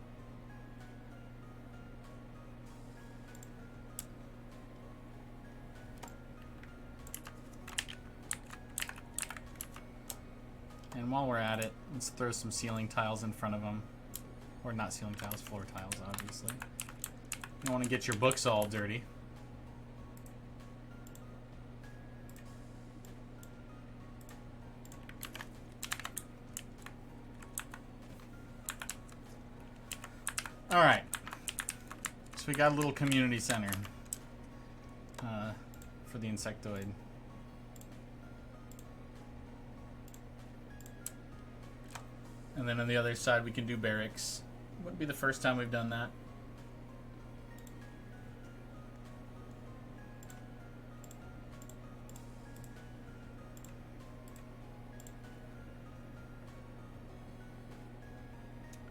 And while we're at it, let's throw some ceiling tiles in front of them. Or not ceiling tiles, floor tiles, obviously. You don't want to get your books all dirty. Alright. So we got a little community center for the insectoid. And then on the other side we can do barracks. Wouldn't be the first time we've done that.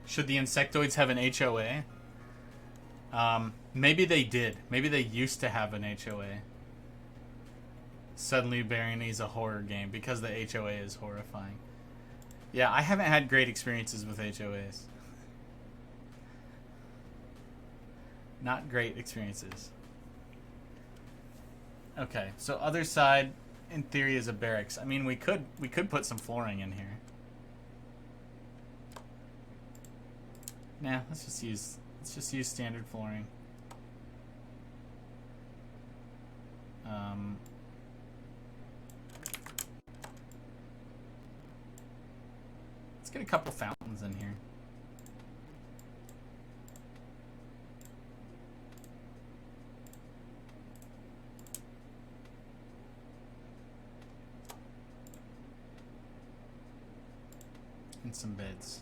Should the insectoids have an HOA? Maybe they did. Maybe they used to have an HOA. Suddenly Barony's a horror game because the HOA is horrifying. Yeah, I haven't had great experiences with HOAs. Not great experiences. Okay, so other side in theory is a barracks. I mean, we could put some flooring in here. Nah, let's just use standard flooring. Let's get a couple fountains in here. And some beds.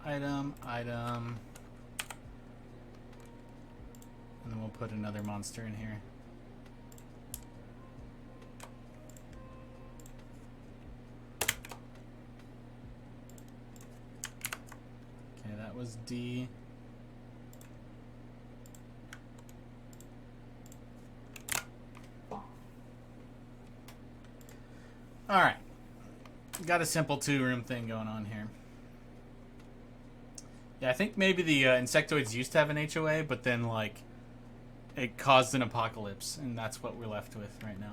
Item. And then we'll put another monster in here. Okay, that was D. Alright. Got a simple 2-room thing going on here. Yeah, I think maybe the insectoids used to have an HOA, but then, like, it caused an apocalypse, and that's what we're left with right now.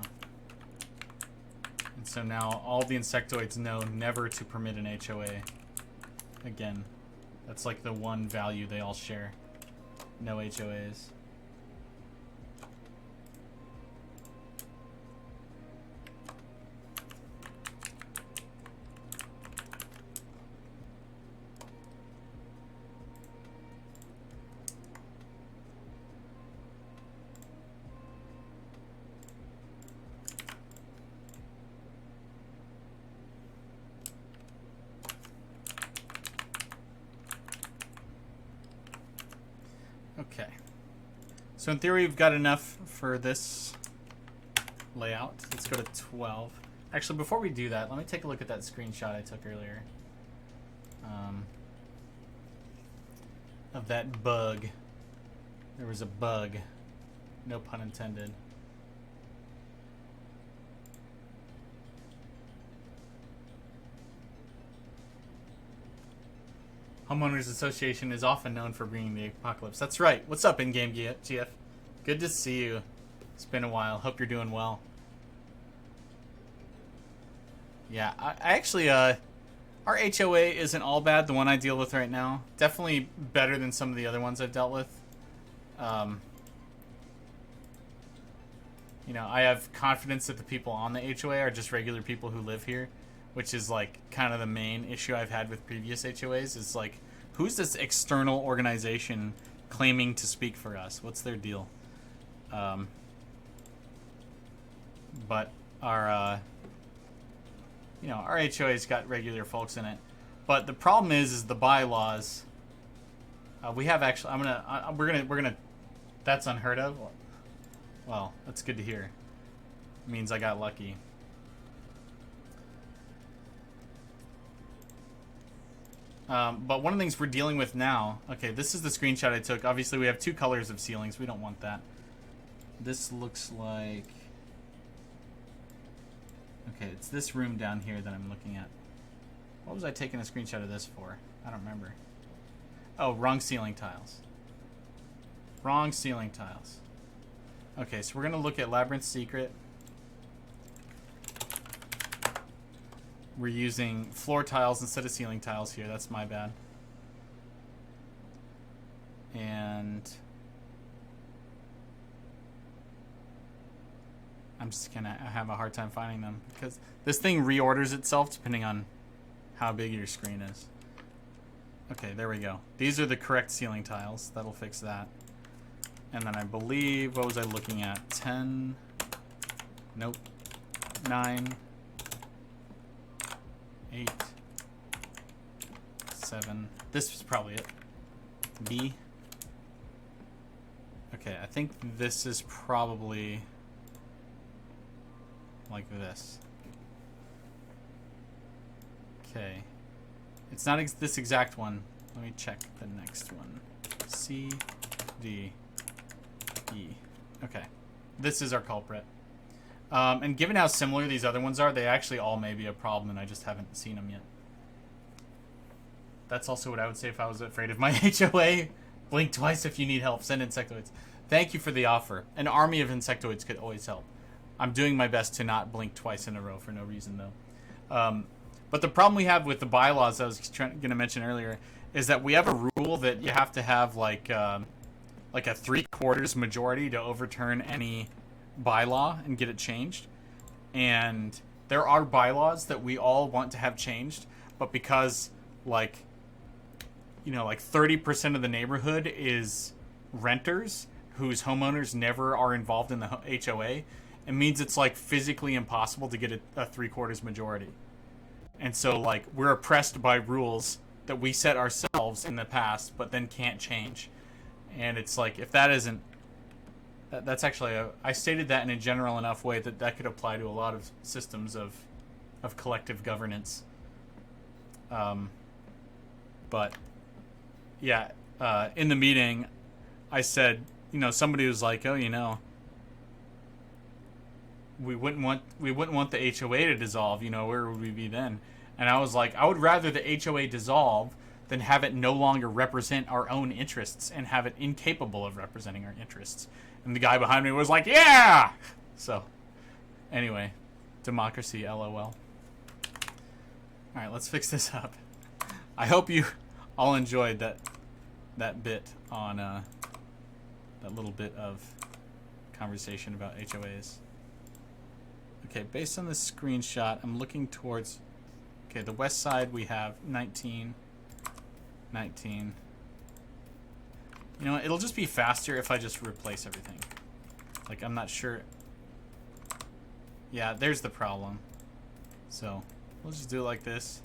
And so now all the insectoids know never to permit an HOA again. That's like the one value they all share. No HOAs. Okay. So in theory, we've got enough for this layout. Let's go to 12. Actually, before we do that, let me take a look at that screenshot I took earlier. Of that bug. There was a bug. No pun intended. Homeowners Association is often known for bringing the apocalypse. That's right. What's up, in-game GF? Good to see you. It's been a while. Hope you're doing well. Yeah, I actually, our HOA isn't all bad, the one I deal with right now. Definitely better than some of the other ones I've dealt with. You know, I have confidence that the people on the HOA are just regular people who live here, which is like kind of the main issue I've had with previous HOAs. Is like, who's this external organization claiming to speak for us? What's their deal? But our you know, our HOA's got regular folks in it, but the problem is the bylaws. We have actually. We're gonna. That's unheard of. Well, that's good to hear. It means I got lucky. But one of the things we're dealing with now. Okay, this is the screenshot I took. Obviously, we have two colors of ceilings. We don't want that. This looks like. Okay, it's this room down here that I'm looking at. What was I taking a screenshot of this for? I don't remember. Oh, wrong ceiling tiles. Wrong ceiling tiles. Okay, so we're going to look at Labyrinth Secret. We're using floor tiles instead of ceiling tiles here. That's my bad. And I'm just going to have a hard time finding them because this thing reorders itself depending on how big your screen is. Okay, there we go. These are the correct ceiling tiles. That'll fix that. And then I believe, what was I looking at? 10. Nope. 9. 8. 7. This is probably it. B. Okay, I think this is probably like this. Okay. It's not this exact one. Let me check the next one. C, D, E. Okay. This is our culprit. And given how similar these other ones are, they actually all may be a problem, and I just haven't seen them yet. That's also what I would say if I was afraid of my HOA. Blink twice if you need help. Send insectoids. Thank you for the offer. An army of insectoids could always help. I'm doing my best to not blink twice in a row for no reason, though. But the problem we have with the bylaws I was going to mention earlier is that we have a rule that you have to have like a 3/4 majority to overturn any bylaw and get it changed. And there are bylaws that we all want to have changed, but because like 30% of the neighborhood is renters whose homeowners never are involved in the HOA, it means it's like physically impossible to get a 3/4 majority. And so like we're oppressed by rules that we set ourselves in the past but then can't change. And it's like, if that isn't that's actually I stated that in a general enough way that could apply to a lot of systems of collective governance. But yeah, in the meeting I said, somebody was like, oh, we wouldn't want the HOA to dissolve, where would we be then? And I was like, I would rather the HOA dissolve than have it no longer represent our own interests and have it incapable of representing our interests. And the guy behind me was like, yeah! So, anyway, Democracy, LOL. Alright, let's fix this up. I hope you all enjoyed that bit on that little bit of conversation about HOAs. Okay, based on this screenshot, I'm looking towards... Okay, the west side we have 19. 19. You know, it'll just be faster if I just replace everything. Like, I'm not sure... Yeah, there's the problem. So, we'll just do it like this.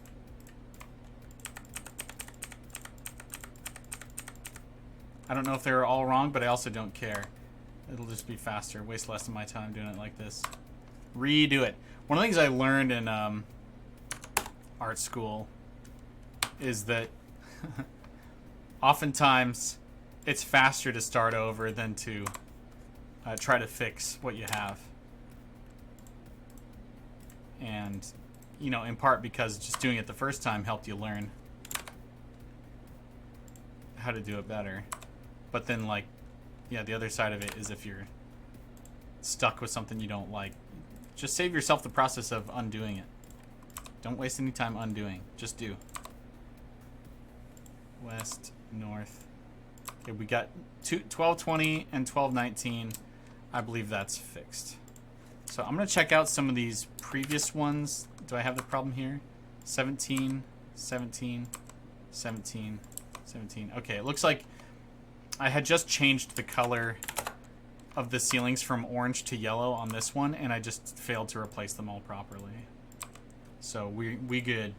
I don't know if they're all wrong, but I also don't care. It'll just be faster. Waste less of my time doing it like this. Redo it. One of the things I learned in art school is that oftentimes it's faster to start over than to try to fix what you have. And, you know, in part because just doing it the first time helped you learn how to do it better. But then, like, yeah, the other side of it is if you're stuck with something you don't like, just save yourself the process of undoing it. Don't waste any time undoing. Just do. West, north. Okay, we got 1220 and 1219. I believe that's fixed. So I'm going to check out some of these previous ones. Do I have the problem here? 17, 17, 17, 17. Okay, it looks like I had just changed the color of the ceilings from orange to yellow on this one, and I just failed to replace them all properly. So we good.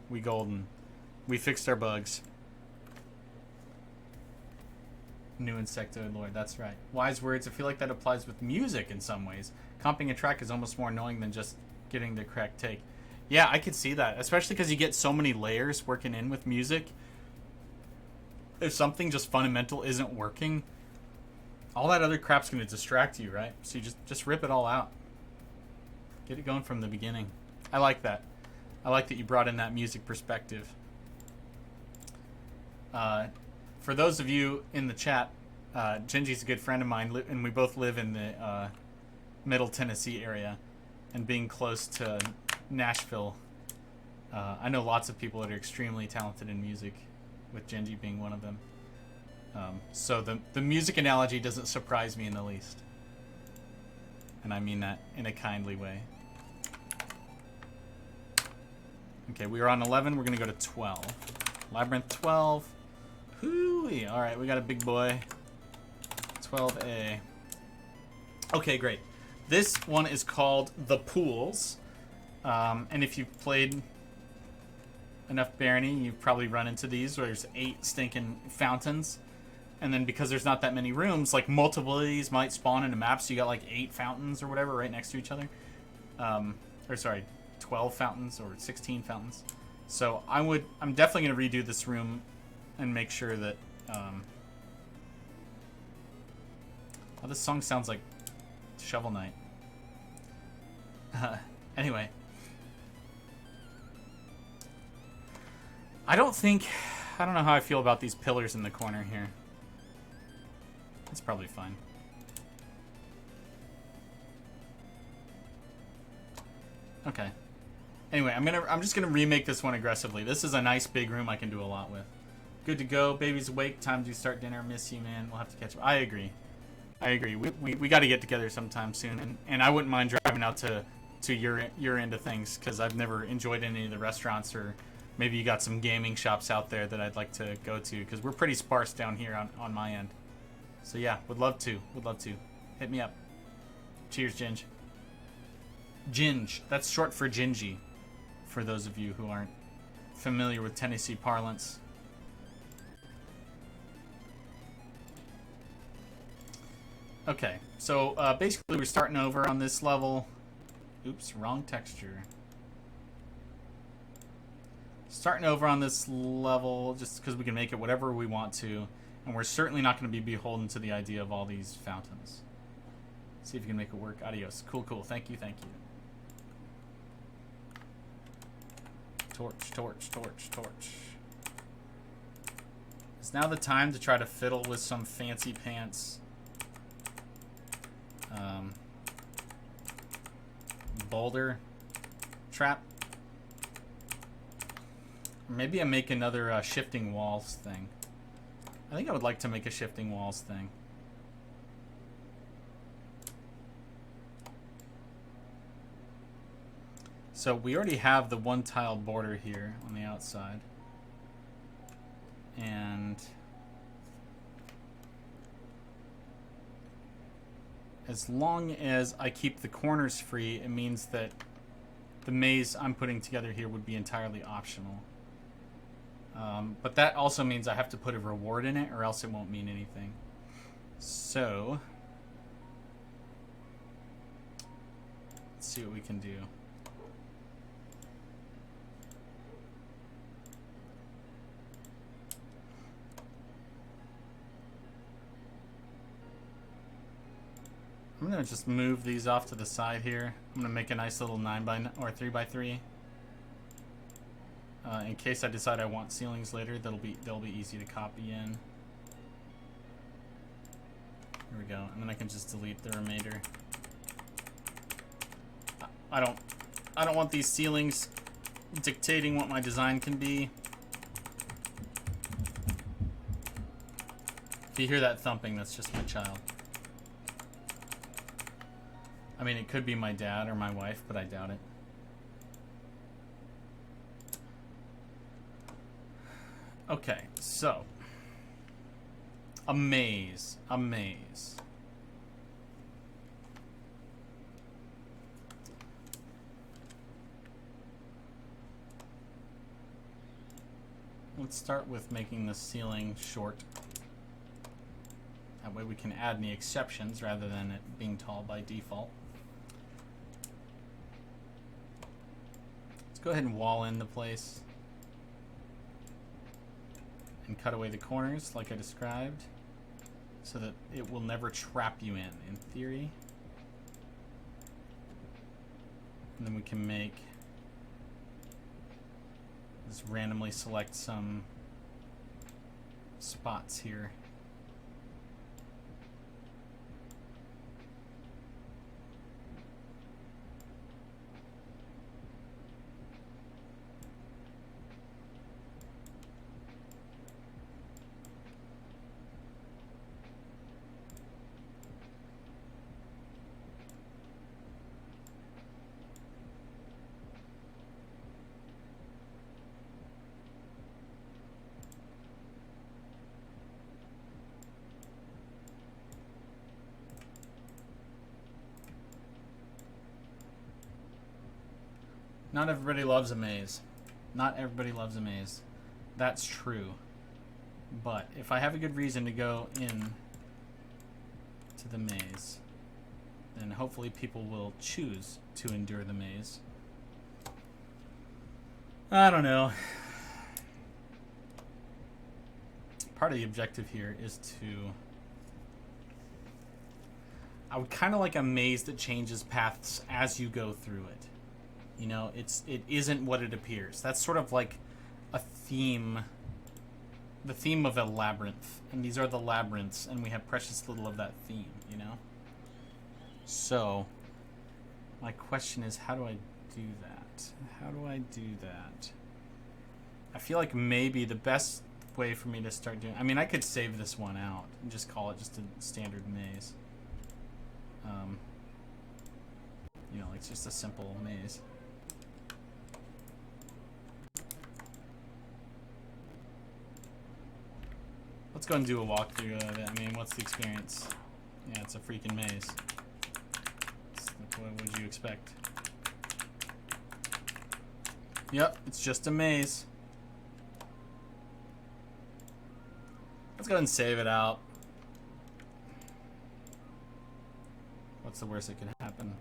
We golden. We fixed our bugs. New insectoid lord, that's right. Wise words. I feel like that applies with music in some ways. Comping a track is almost more annoying than just getting the correct take. Yeah, I could see that, especially because you get so many layers working in with music. If something just fundamental isn't working, all that other crap's going to distract you, right? So you just rip it all out. Get it going from the beginning. I like that. I like that you brought in that music perspective. For those of you in the chat, Genji's a good friend of mine, and we both live in the Middle Tennessee area. And being close to Nashville, I know lots of people that are extremely talented in music, with Genji being one of them. So the music analogy doesn't surprise me in the least. And I mean that in a kindly way. Okay, we are on 11. We're going to go to 12. Labyrinth 12. Hooey. All right, we got a big boy. 12A. Okay, great. This one is called The Pools. And if you've played enough Barony, you've probably run into these where there's 8 stinking fountains. And then because there's not that many rooms, like multiple of these might spawn in a map, so you got like 8 fountains or whatever right next to each other. Or sorry, 12 fountains or 16 fountains. So I'm definitely going to redo this room and make sure that oh, this song sounds like Shovel Knight. Anyway, I don't know how I feel about these pillars in the corner here. It's probably fine. Okay. Anyway, I'm just gonna remake this one aggressively. This is a nice big room I can do a lot with. Good to go. Baby's awake. Time to start dinner. Miss you, man. We'll have to catch up. I agree. We got to get together sometime soon, and I wouldn't mind driving out to your end of things, because I've never enjoyed any of the restaurants, or maybe you got some gaming shops out there that I'd like to go to, because we're pretty sparse down here on my end. So yeah, would love to. Hit me up. Cheers, Ginge. Ginge. That's short for Gingy, for those of you who aren't familiar with Tennessee parlance. Okay, so basically we're starting over on this level. Oops, wrong texture. Starting over on this level just because we can make it whatever we want to, and we're certainly not going to be beholden to the idea of all these fountains. See if you can make it work. Adios. Cool. Thank you. Torch. Is now the time to try to fiddle with some fancy pants boulder trap. Or maybe I make another shifting walls thing. I think I would like to make a shifting walls thing. So we already have the one tile border here on the outside. And as long as I keep the corners free, it means that the maze I'm putting together here would be entirely optional. But that also means I have to put a reward in it, or else it won't mean anything. So let's see what we can do. I'm gonna just move these off to the side here. I'm gonna make a nice little 9x or 3x3. In case I decide I want ceilings later, they'll be easy to copy in. Here we go, and then I can just delete the remainder. I don't want these ceilings dictating what my design can be. If you hear that thumping, that's just my child. I mean, it could be my dad or my wife, but I doubt it. Okay, so a maze, a maze. Let's start with making the ceiling short. That way we can add any exceptions rather than it being tall by default. Let's go ahead and wall in the place. And cut away the corners like I described, so that it will never trap you in theory. And then we can just randomly select some spots here. Not everybody loves a maze. Not everybody loves a maze. That's true. But if I have a good reason to go in to the maze, then hopefully people will choose to endure the maze. I don't know. Part of the objective here is to... I would kind of like a maze that changes paths as you go through it. You know, it isn't what it appears. That's sort of like a theme, the theme of a labyrinth. And these are the labyrinths, and we have precious little of that theme, you know? So, my question is, how do I do that? How do I do that? I feel like maybe the best way for me to start doing... I mean, I could save this one out and just call it just a standard maze. You know, it's just a simple maze. Let's go and do a walkthrough of it. I mean, what's the experience? Yeah, it's a freaking maze. What would you expect? Yep, it's just a maze. Let's go ahead and save it out. What's the worst that could happen?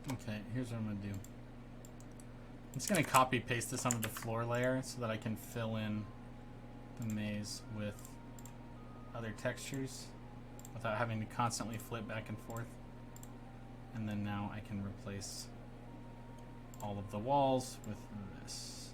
Okay, here's what I'm going to do. I'm just going to copy paste this onto the floor layer so that I can fill in the maze with other textures without having to constantly flip back and forth. And then now I can replace all of the walls with this.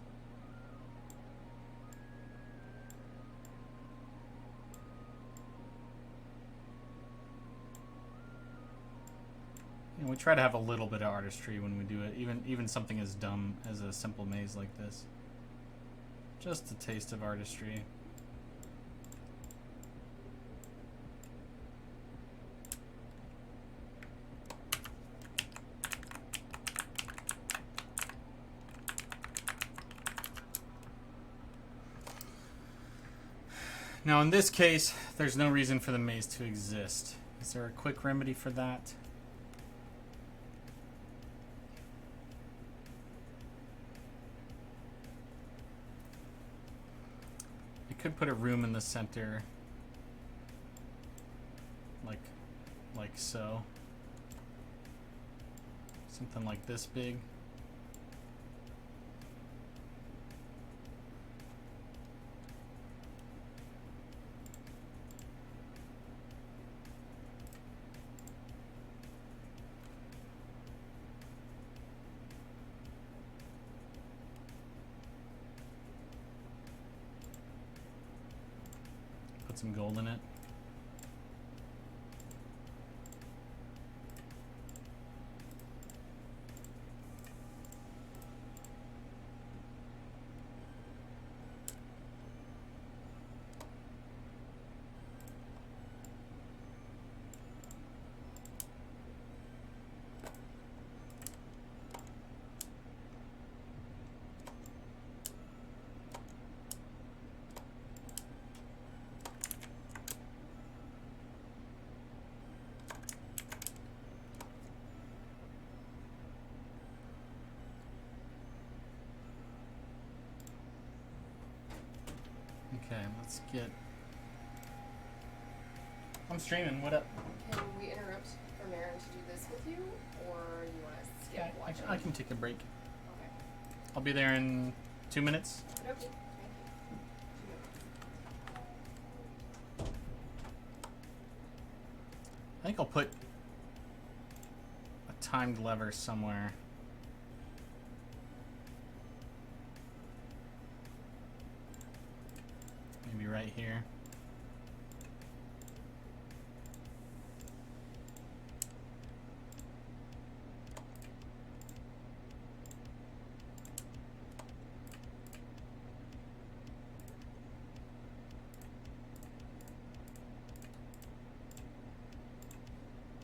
And we try to have a little bit of artistry when we do it, even something as dumb as a simple maze like this. Just a taste of artistry. Now in this case, there's no reason for the maze to exist. Is there a quick remedy for that? You could put a room in the center, like so. Something like this big. Put some gold in it. Okay, let's get... I'm streaming, what up? Can we interrupt for Marin to do this with you, or you want to skip watching? I can take a break. Okay. I'll be there in 2 minutes. Okay, thank you. 2 minutes. I think I'll put a timed lever somewhere. Maybe right here.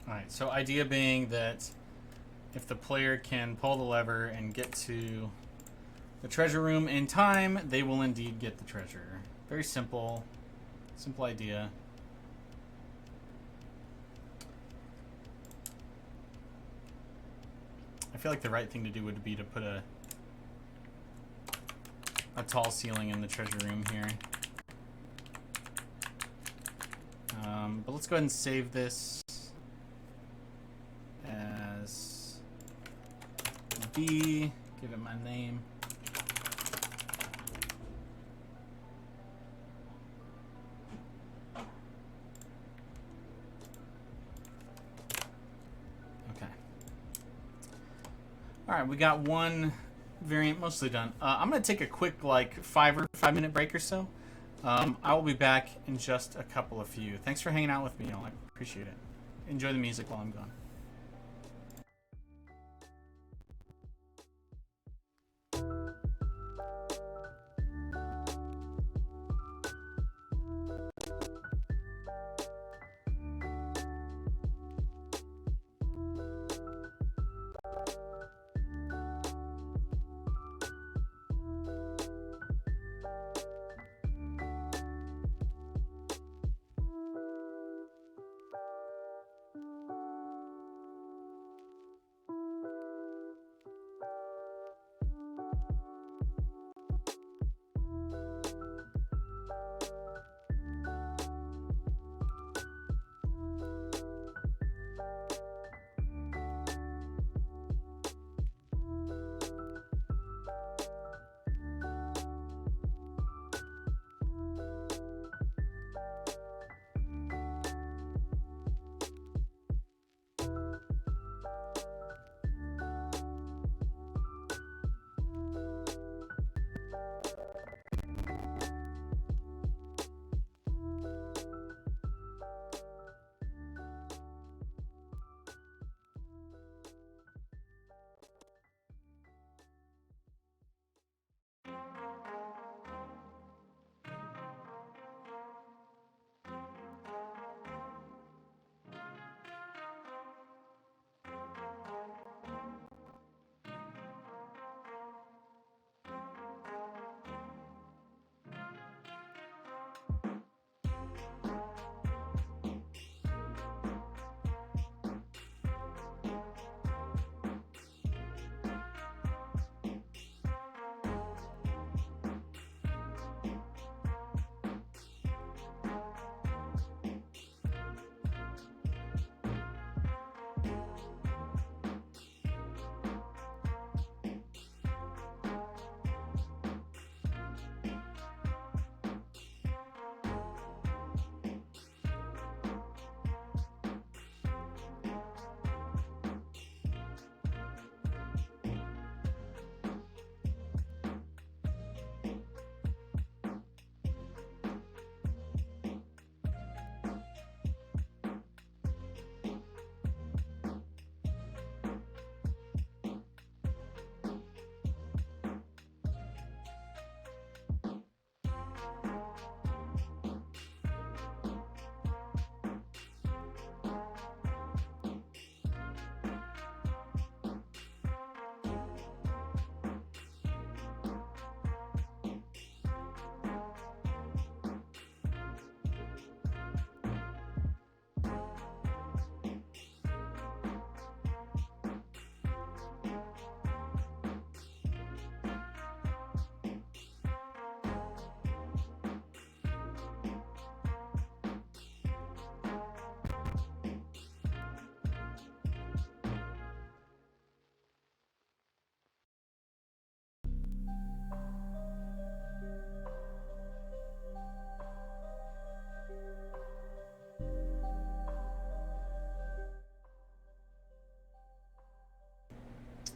Alright, so idea being that if the player can pull the lever and get to the treasure room in time, they will indeed get the treasure. Very simple idea. I feel like the right thing to do would be to put a tall ceiling in the treasure room here. But let's go ahead and save this as B, give it my name. Okay. All right, we got one variant mostly done. I'm gonna take a quick like 5-minute break or so. I will be back in just a couple of few. Thanks for hanging out with me, y'all. I appreciate it. Enjoy the music while I'm gone.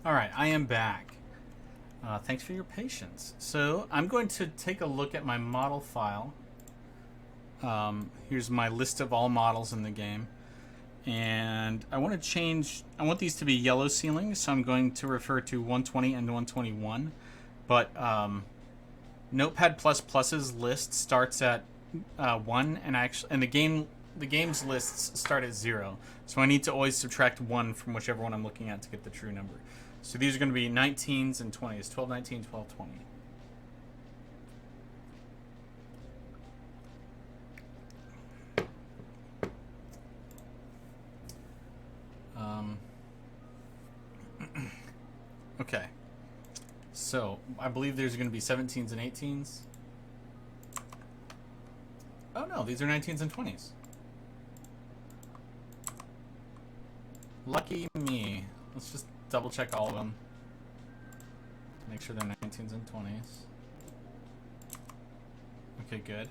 Alright, I am back. Thanks for your patience. So, I'm going to take a look at my model file. Here's my list of all models in the game. And I want these to be yellow ceilings, so I'm going to refer to 120 and 121. But Notepad++'s list starts at 1, and the game's lists start at 0. So I need to always subtract 1 from whichever one I'm looking at to get the true number. So these are going to be 19s and 20s. 12, 19, 12, 20. Okay. So, I believe there's going to be 17s and 18s. Oh no, these are 19s and 20s. Lucky me. Let's just double check all of them. Make sure they're 19s and 20s. Okay, good.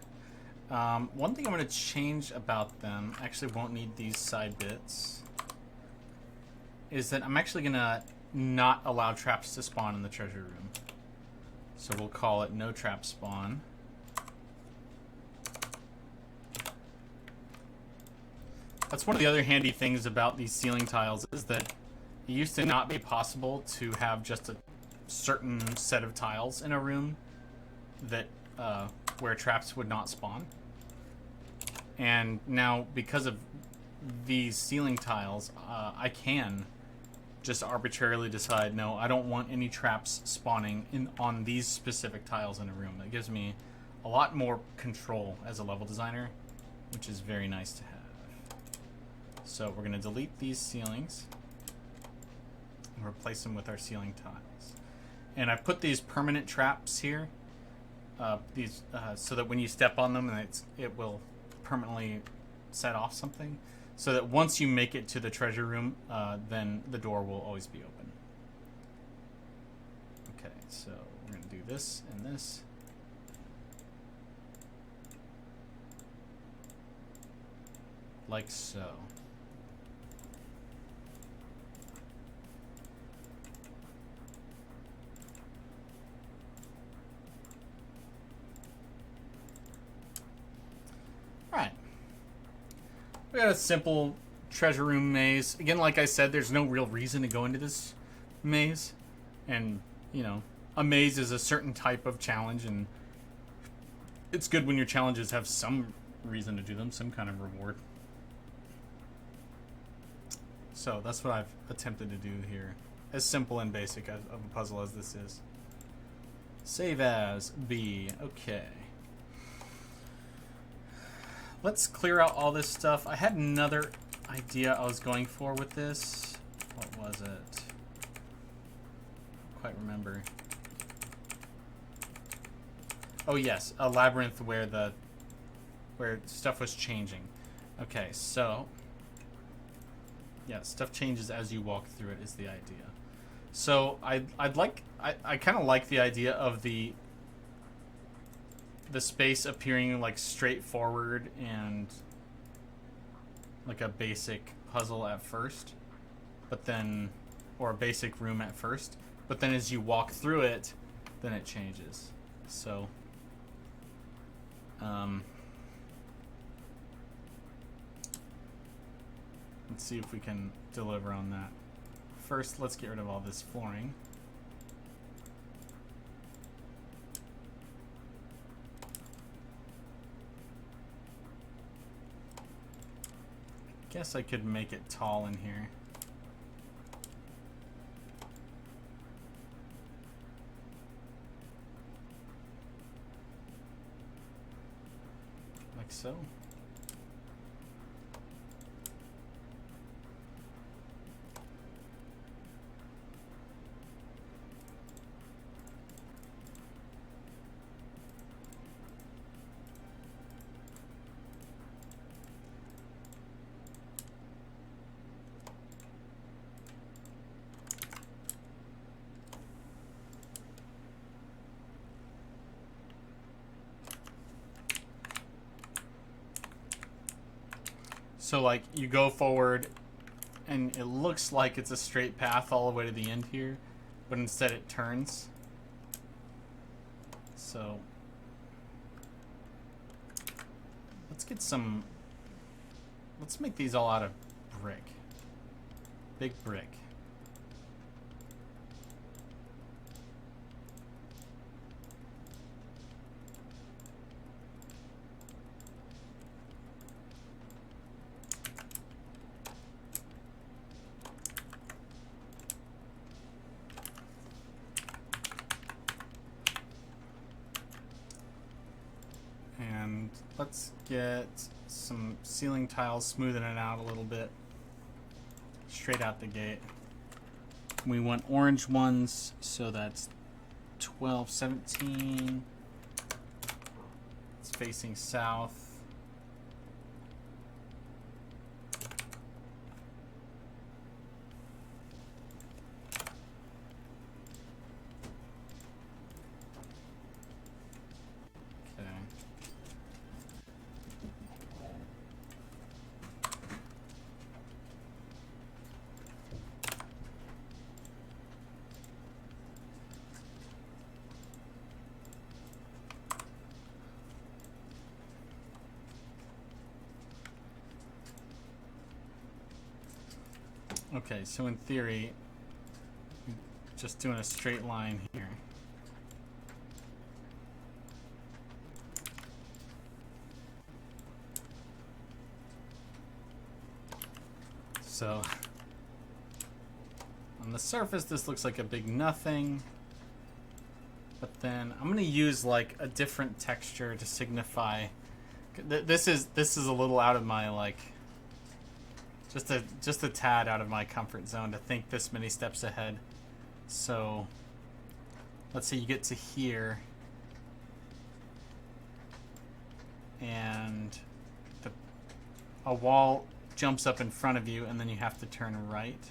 One thing I'm going to change about them, actually won't need these side bits, is that I'm actually going to not allow traps to spawn in the treasure room. So we'll call it no trap spawn. That's one of the other handy things about these ceiling tiles, is that it used to not be possible to have just a certain set of tiles in a room that where traps would not spawn. And now, because of these ceiling tiles, I can just arbitrarily decide, no, I don't want any traps spawning on these specific tiles in a room. That gives me a lot more control as a level designer, which is very nice to have. So we're going to delete these ceilings and replace them with our ceiling tiles. And I put these permanent traps here, so that when you step on them, it will permanently set off something. So that once you make it to the treasure room, then the door will always be open. Okay, so we're going to do this and this. Like so. Alright. We got a simple treasure room maze. Again, like I said, there's no real reason to go into this maze. And, you know, a maze is a certain type of challenge, and it's good when your challenges have some reason to do them, some kind of reward. So that's what I've attempted to do here. As simple and basic of a puzzle as this is. Save as B. Okay. Let's clear out all this stuff. I had another idea I was going for with this. What was it? Quite remember. Oh yes, a labyrinth where stuff was changing. Okay, so yeah, stuff changes as you walk through it is the idea. So I kind of like the idea of the space appearing like straightforward and like a basic puzzle at first, but then, or a basic room at first, but then as you walk through it, then it changes. So let's see if we can deliver on that. First, let's get rid of all this flooring. Guess I could make it tall in here. Like so. So like you go forward and it looks like it's a straight path all the way to the end here, but instead it turns. So let's get some, let's make these all out of brick. Big brick. And let's get some ceiling tiles, smoothing it out a little bit. Straight out the gate. We want orange ones, so that's 12, 17. It's facing south. Okay, so in theory, just doing a straight line here. So, on the surface, this looks like a big nothing. But then I'm gonna use like a different texture to signify. This is a little out of my like. Just a tad out of my comfort zone to think this many steps ahead. So let's say you get to here and a wall jumps up in front of you and then you have to turn right.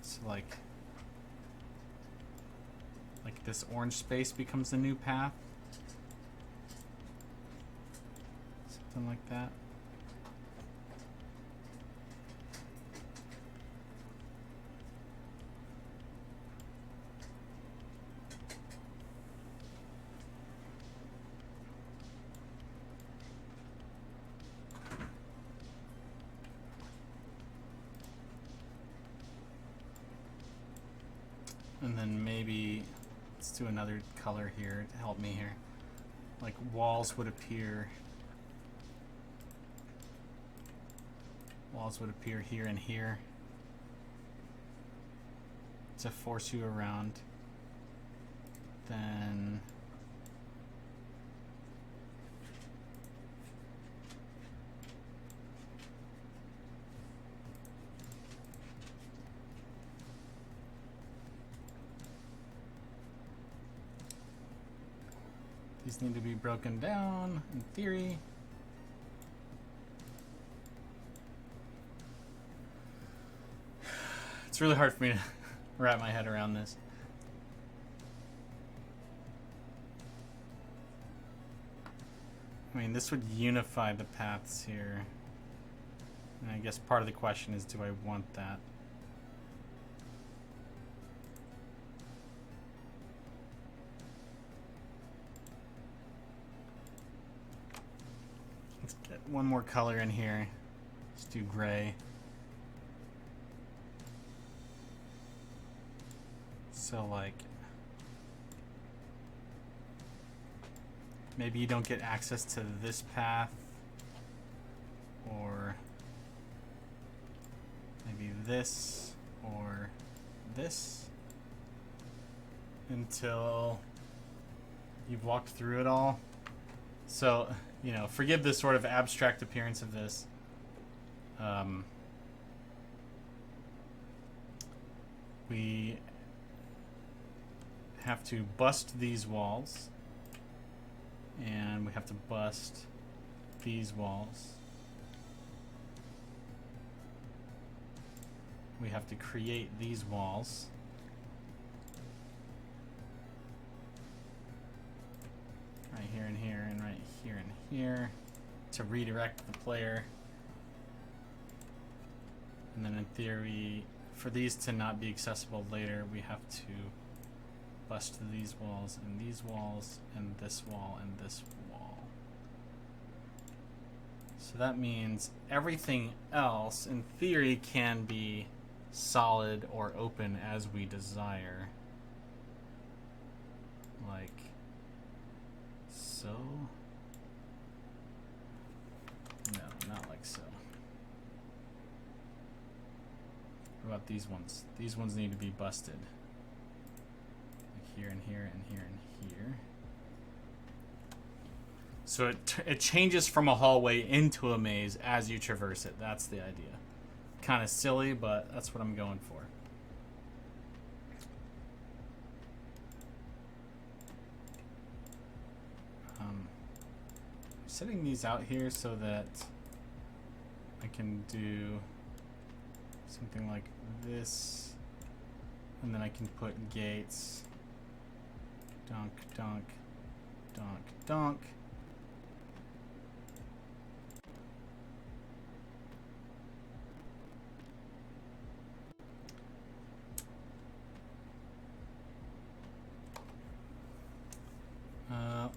So like this orange space becomes the new path. Something like that. And then maybe let's do another color here to help me here. Like walls would appear. Walls would appear here and here to force you around. Then these need to be broken down in theory. It's really hard for me to wrap my head around this. I mean, this would unify the paths here. And I guess part of the question is, do I want that? Let's get one more color in here. Let's do gray. So like, maybe you don't get access to this path, or maybe this, or this, until you've walked through it all. So, you know, forgive the sort of abstract appearance of this. We have to bust these walls, and we have to bust these walls. We have to create these walls. Right here and here and right here and here to redirect the player And then in theory, for these to not be accessible later, we have to bust these walls, and this wall, and this wall. So that means everything else, in theory, can be solid or open as we desire. Like so. No, not like so. What about these ones? These ones need to be busted. Like here and here and here and here. So it changes from a hallway into a maze as you traverse it. That's the idea. Kind of silly, but that's what I'm going for. Setting these out here so that I can do something like this, and then I can put gates. Donk, donk, donk, donk.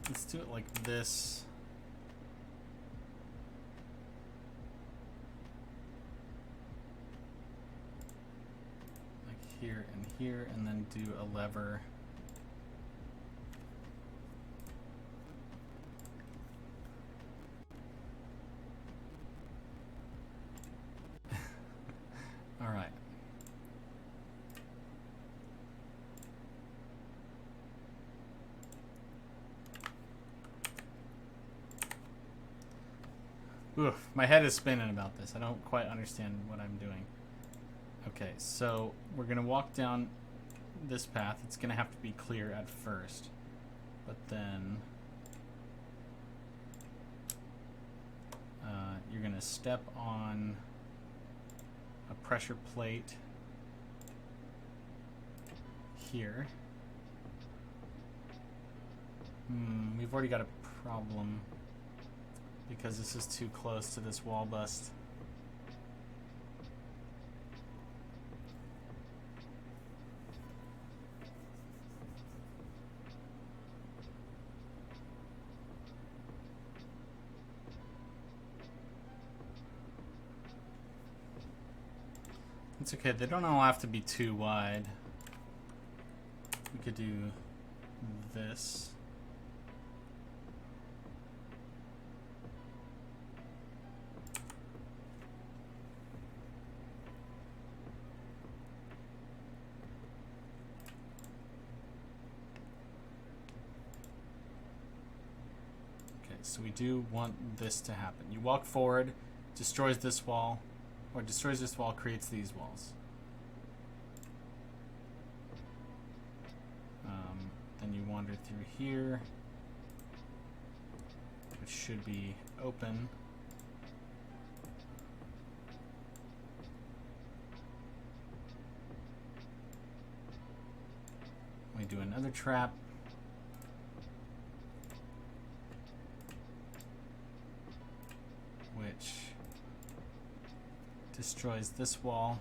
Let's do it like this. Like here, and then do a lever. All right. Oof, my head is spinning about this. I don't quite understand what I'm doing. Okay, so we're going to walk down this path. It's going to have to be clear at first. But then you're going to step on a pressure plate here. We've already got a problem because this is too close to this wall bust. It's okay, they don't all have to be too wide. We could do this. Okay, so we do want this to happen. You walk forward, destroys this wall, or destroys this wall, creates these walls. Then you wander through here, which should be open. We do another trap. Which destroys this wall.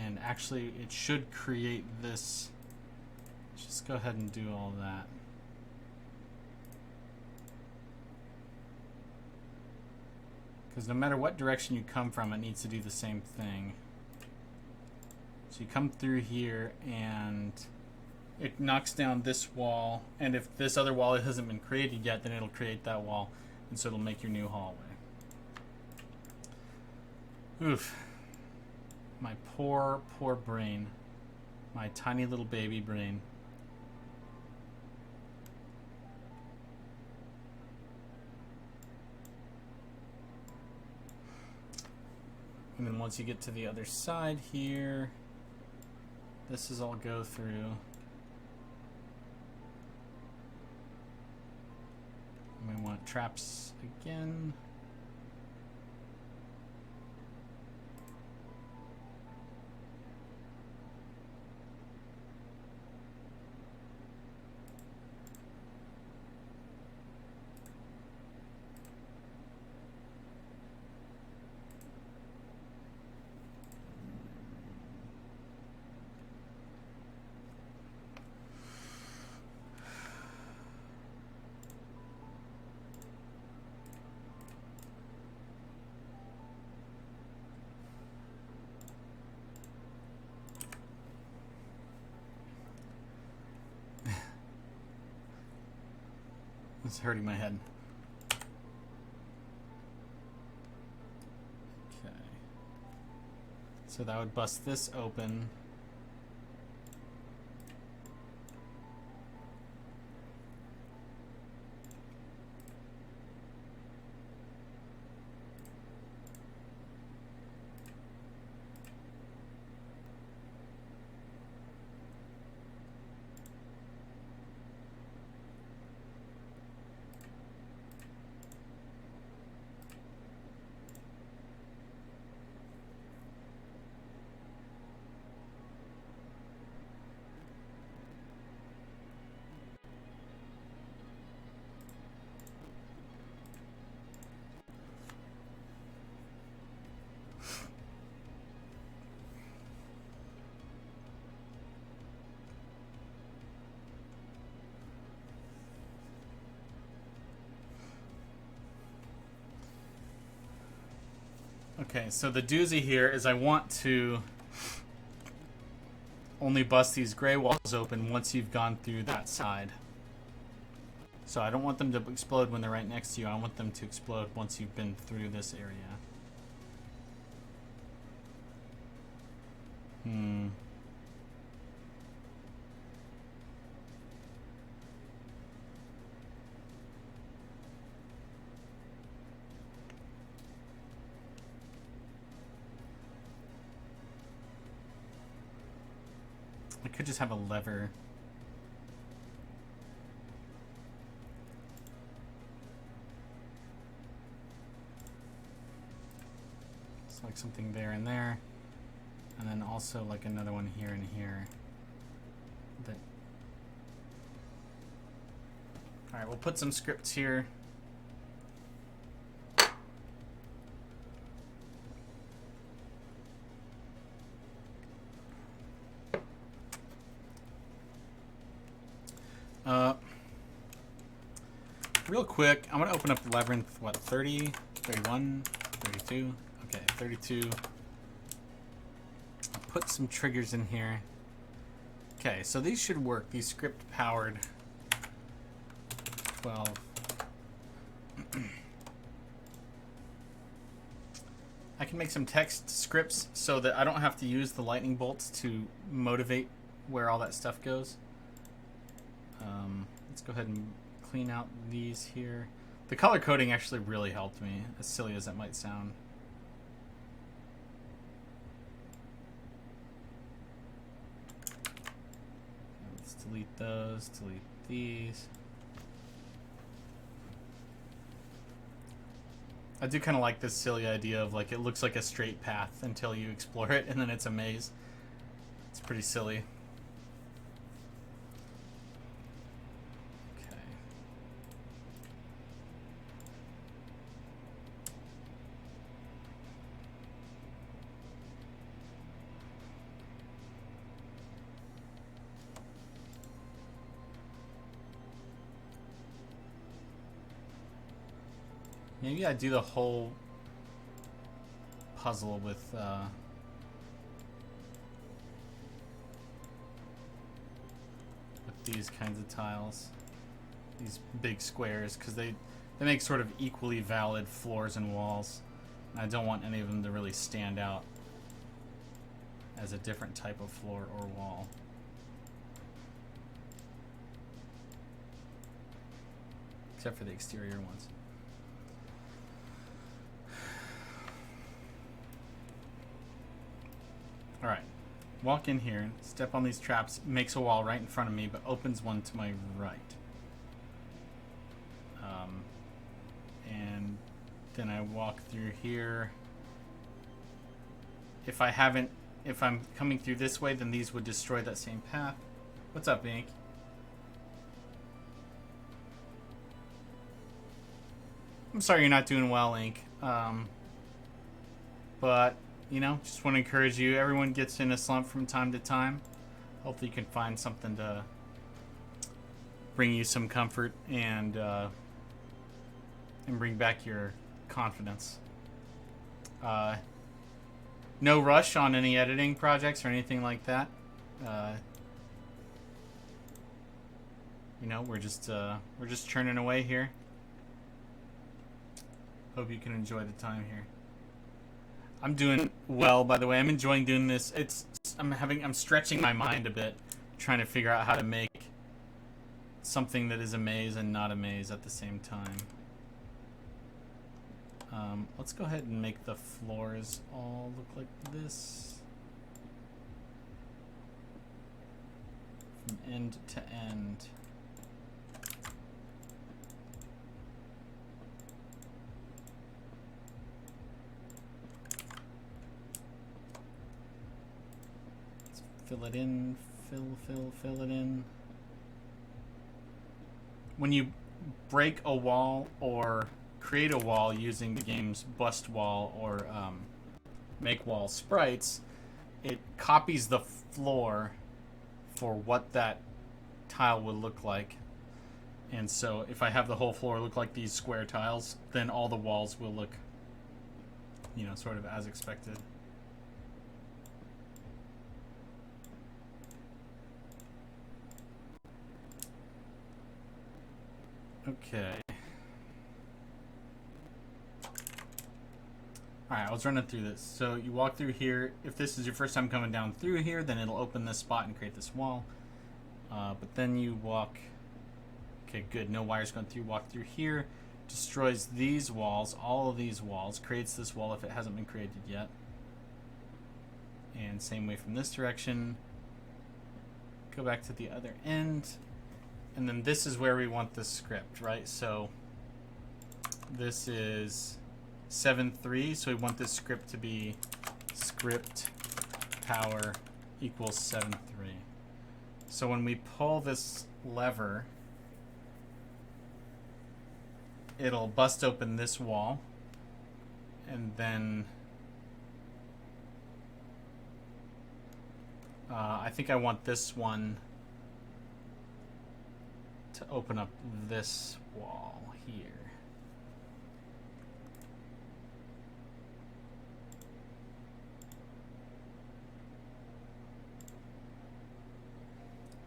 And actually, it should create this. Let's just go ahead and do all that. Because no matter what direction you come from, it needs to do the same thing. So you come through here and it knocks down this wall, and if this other wall hasn't been created yet, then it'll create that wall, and so it'll make your new hallway. Oof. My poor, poor brain. My tiny little baby brain. And then once you get to the other side here, this is all go through. And we want traps again. It's hurting my head. Okay. So that would bust this open. Okay, so the doozy here is I want to only bust these gray walls open once you've gone through that side. So I don't want them to explode when they're right next to you. I want them to explode once you've been through this area. I could just have a lever. It's like something there and there. And then also like another one here and here. That... Alright, we'll put some scripts here. Real quick, I'm going to open up Labyrinth, what, 30, 31, 32? Okay, 32. I'll put some triggers in here. Okay, so these should work. These script-powered 12. I can make some text scripts so that I don't have to use the lightning bolts to motivate where all that stuff goes. Let's go ahead and clean out these here. The color coding actually really helped me, as silly as that might sound. Let's delete those, delete these. I do kind of like this silly idea of like it looks like a straight path until you explore it and then it's a maze. It's pretty silly. Maybe I do the whole puzzle with these kinds of tiles, these big squares, because they make sort of equally valid floors and walls. And I don't want any of them to really stand out as a different type of floor or wall. Except for the exterior ones. Alright, walk in here, step on these traps, makes a wall right in front of me, but opens one to my right. And then I walk through here. If I'm coming through this way, then these would destroy that same path. What's up, Ink? I'm sorry you're not doing well, Ink. But... you know, just want to encourage you. Everyone gets in a slump from time to time. Hopefully you can find something to bring you some comfort and bring back your confidence. No rush on any editing projects or anything like that. you know, we're just churning away here. Hope you can enjoy the time here. I'm doing well, by the way. I'm enjoying doing this. I'm stretching my mind a bit, trying to figure out how to make something that is a maze and not a maze at the same time. Let's go ahead and make the floors all look like this. From end to end. Let's fill it in, fill it in. When you break a wall or create a wall using the game's bust wall or make wall sprites, it copies the floor for what that tile would look like. And so if I have the whole floor look like these square tiles, then all the walls will look, you know, sort of as expected. Okay. Alright, I was running through this. So you walk through here. If this is your first time coming down through here, then it'll open this spot and create this wall. But then you walk... Okay, good. No wires going through. Walk through here. Destroys these walls, all of these walls. Creates this wall if it hasn't been created yet. And same way from this direction. Go back to the other end. And then this is where we want the script, right? So this is 7.3, so we want this script to be script power equals 7.3. So when we pull this lever, it'll bust open this wall, and then I think I want this one to open up this wall here.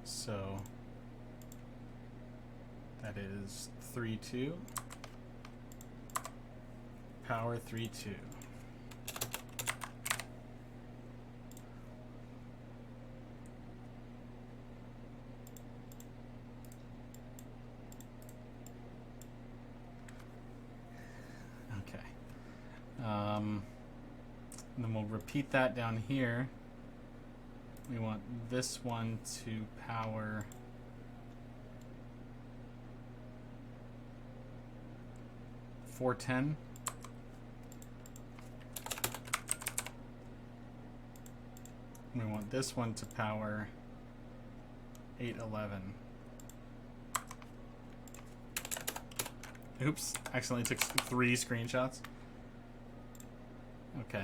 So that is 3.2 power 3.2. Okay. And then we'll repeat that down here. We want this one to power 410. We want this one to power 811. Oops, accidentally took 3 screenshots. Okay.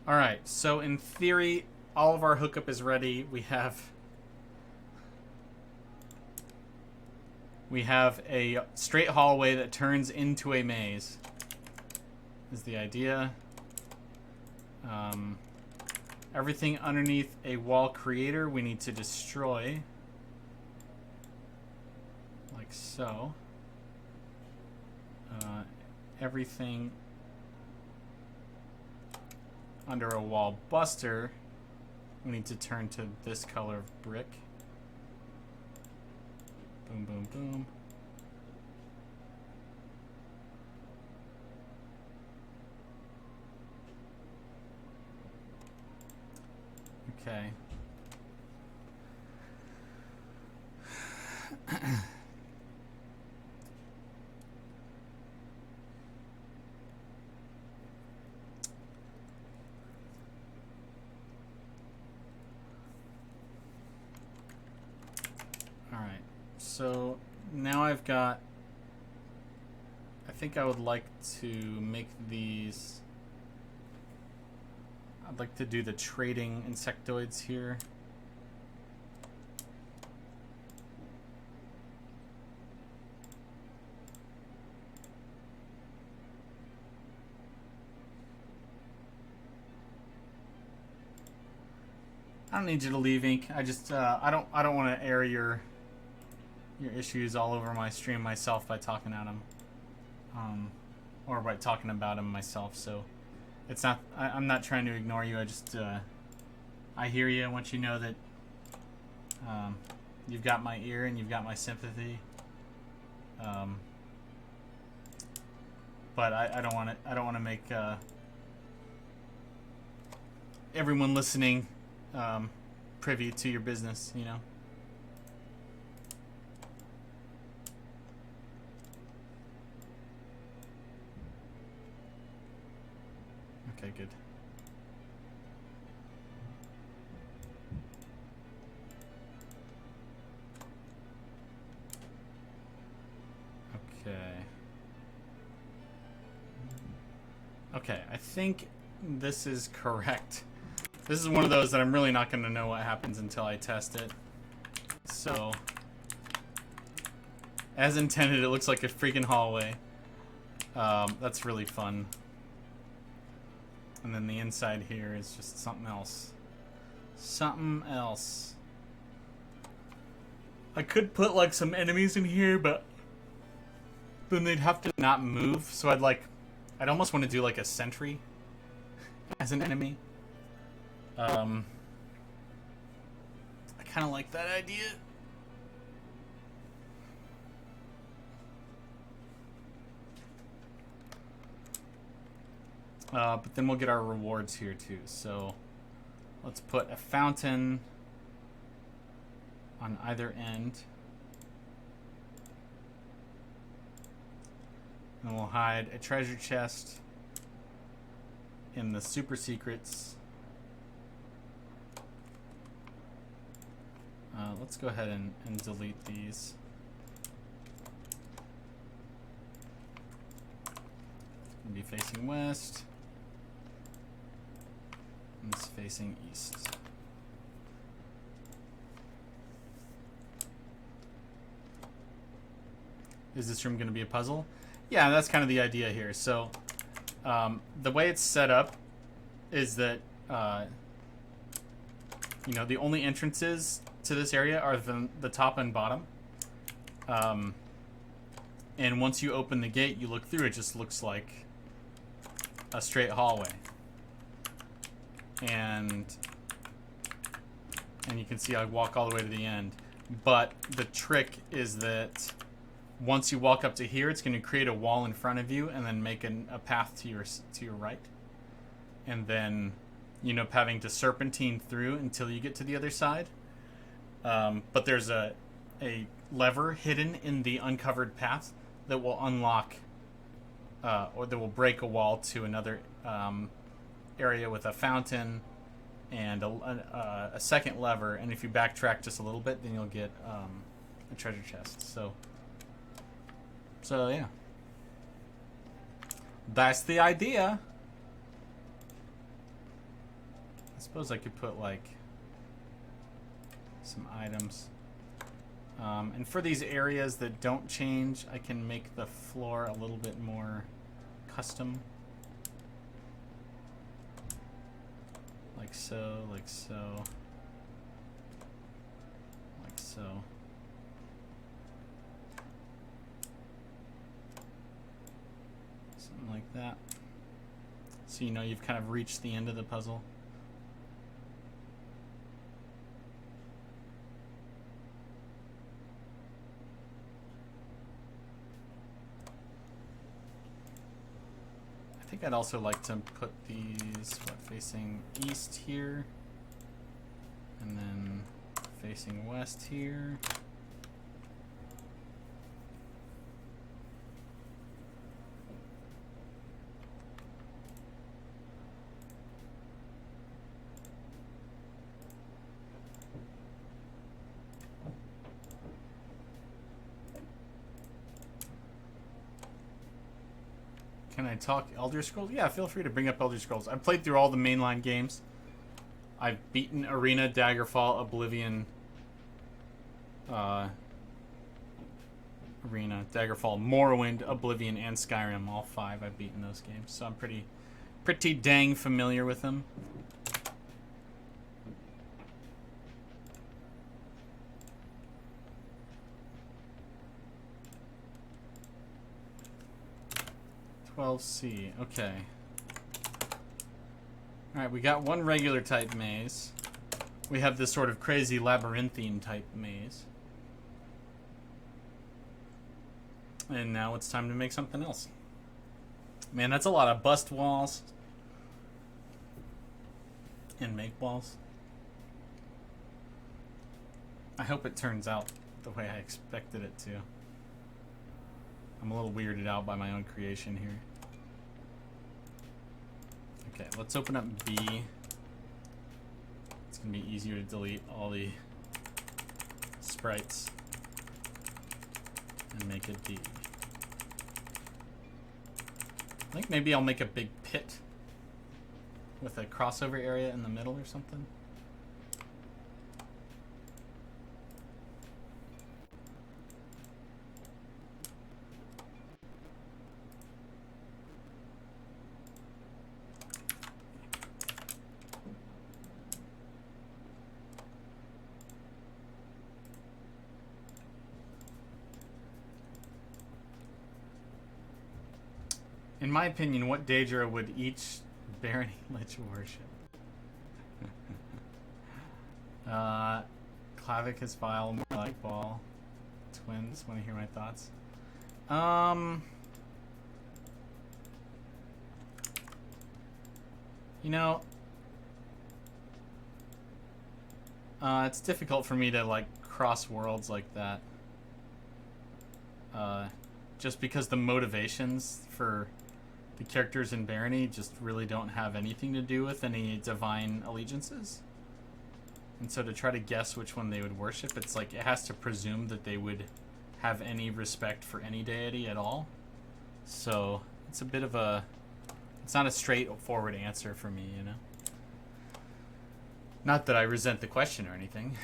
All right, so in theory, all of our hookup is ready. We have a straight hallway that turns into a maze, is the idea. Everything underneath a wall creator we need to destroy, like so. Everything under a wall buster we need to turn to this color of brick. Boom, boom, boom. Okay. Alright, so now I've got, I think I would like to make these, I'd like to do the trading insectoids here. I don't need you to leave ink. I just I don't want to air your your issues all over my stream myself by talking at him, or by talking about him myself. So it's not. I'm not trying to ignore you. I just I hear you. I want you to know that you've got my ear and you've got my sympathy. But I don't want to. I don't want to make everyone listening privy to your business. You know. Okay, good. Okay. Okay, I think this is correct. This is one of those that I'm really not going to know what happens until I test it. So, as intended, it looks like a freaking hallway. That's really fun. And then the inside here is just something else. Something else. I could put like some enemies in here, but then they'd have to not move. So I'd almost want to do like a sentry as an enemy. I kind of like that idea. But then we'll get our rewards here too. So let's put a fountain on either end. And we'll hide a treasure chest in the super secrets. Let's go ahead and delete these. It'll be facing west. And it's facing east. Is this room going to be a puzzle? Yeah, that's kind of the idea here. So the way it's set up is that you know, the only entrances to this area are the top and bottom. And once you open the gate, you look through, it just looks like a straight hallway. And you can see I walk all the way to the end. But the trick is that once you walk up to here, it's going to create a wall in front of you and then make a path to your right. And then you end up having to serpentine through until you get to the other side. But there's a lever hidden in the uncovered path that will unlock or that will break a wall to another area with a fountain and a second lever. And if you backtrack just a little bit, then you'll get a treasure chest. So yeah, that's the idea. I suppose I could put like some items. And for these areas that don't change, I can make the floor a little bit more custom. Like so, like so, like so. Something like that. So you know you've kind of reached the end of the puzzle. I think I'd also like to put these facing east here, and then facing west here. Can I talk Elder Scrolls? Yeah, feel free to bring up Elder Scrolls. I've played through all the mainline games. I've beaten Arena, Daggerfall, Oblivion, Arena, Daggerfall, Morrowind, Oblivion, and Skyrim. All 5 I've beaten those games, so I'm pretty dang familiar with them. 12C. Okay. Alright, we got one regular type maze. We have this sort of crazy labyrinthine type maze. And now it's time to make something else. Man, that's a lot of bust walls. And make walls. I hope it turns out the way I expected it to. I'm a little weirded out by my own creation here. Okay, let's open up B. It's gonna be easier to delete all the sprites and make it D. I think maybe I'll make a big pit with a crossover area in the middle or something. In my opinion, what Daedra would each Barony Lich worship? Clavicus Vile, more like Ball. Twins, want to hear my thoughts? You know, it's difficult for me to like cross worlds like that. Just because the motivations for the characters in Barony just really don't have anything to do with any divine allegiances. And so to try to guess which one they would worship, it's like it has to presume that they would have any respect for any deity at all. So it's a bit of a... It's not a straightforward answer for me, you know? Not that I resent the question or anything.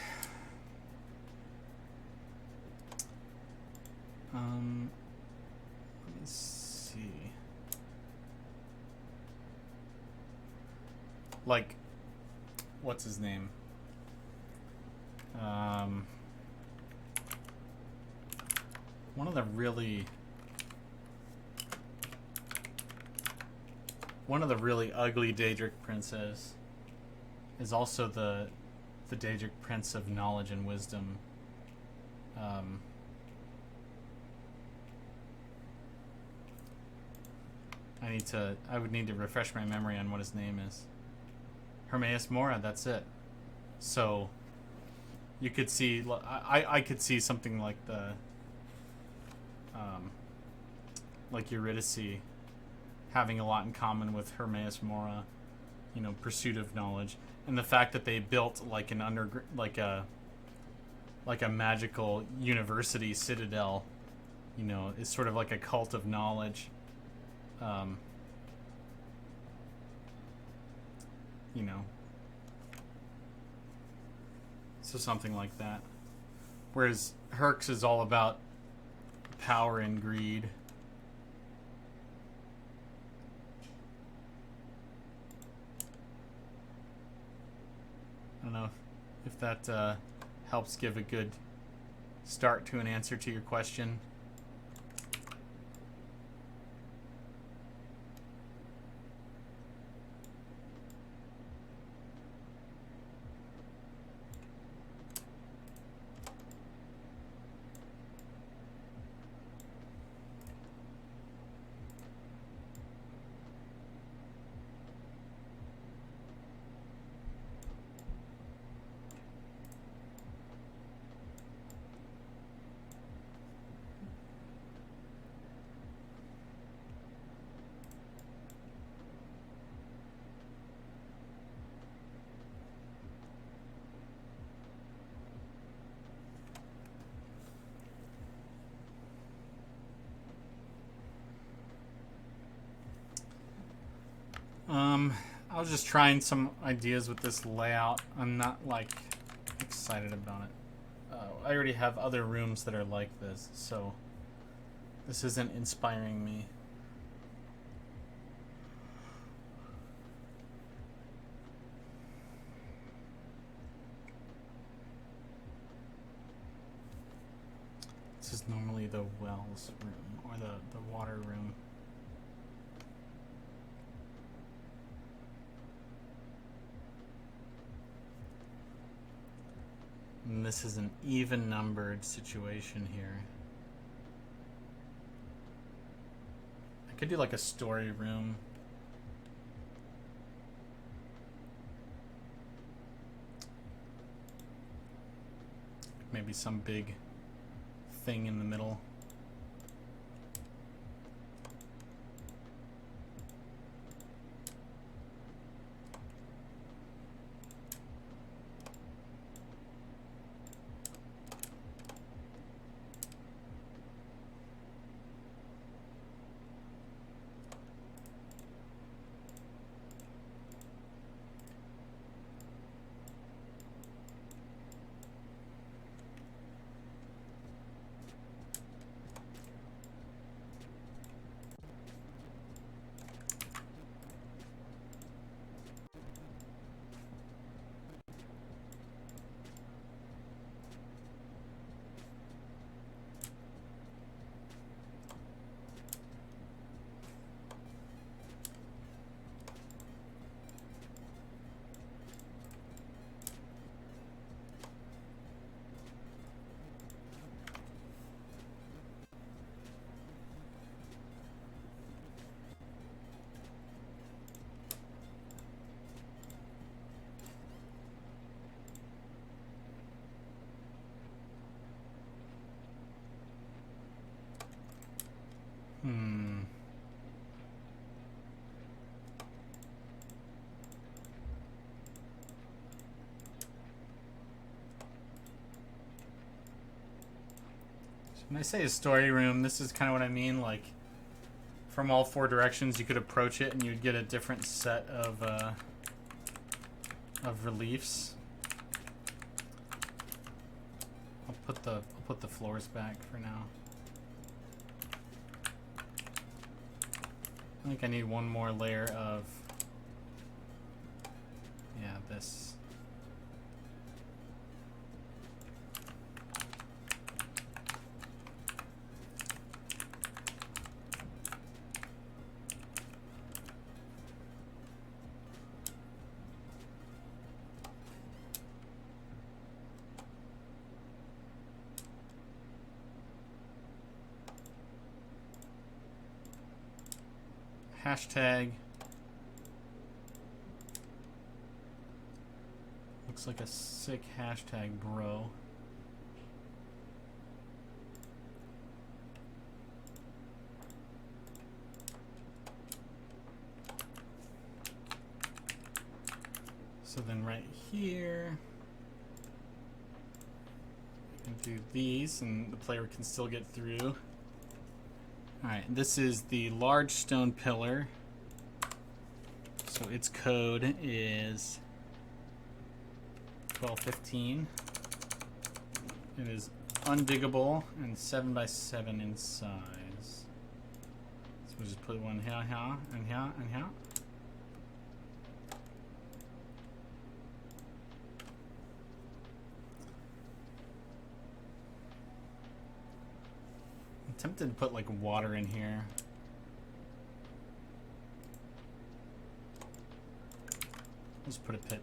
Let me see. Like, what's his name? One of the really ugly Daedric princes is also the Daedric Prince of Knowledge and Wisdom. I would need to refresh my memory on what his name is. Hermaeus Mora, that's it. So you could see, I could see something like like Eurydice having a lot in common with Hermaeus Mora, you know, pursuit of knowledge, and the fact that they built like an like a magical university citadel, you know, is sort of like a cult of knowledge. You know, so something like that. Whereas Herx is all about power and greed. I don't know if that helps give a good start to an answer to your question. I was just trying some ideas with this layout. I'm not like excited about it. I already have other rooms that are like this, so this isn't inspiring me. This is normally the wells room, or the water room. And this is an even numbered situation here. I could do like a story room. Maybe some big thing in the middle. When I say a story room, this is kind of what I mean. Like, from all four directions, you could approach it, and you'd get a different set of reliefs. I'll put the floors back for now. I think I need one more layer of, yeah, this. Hashtag. Looks like a sick hashtag, bro. So then right here, I can do these and the player can still get through. Alright, this is the large stone pillar. So its code is 1215. It is undiggable and 7 by 7 in size. So we'll just put one here, here, and here, and here. I'm tempted to put like water in here. Let's put a pit.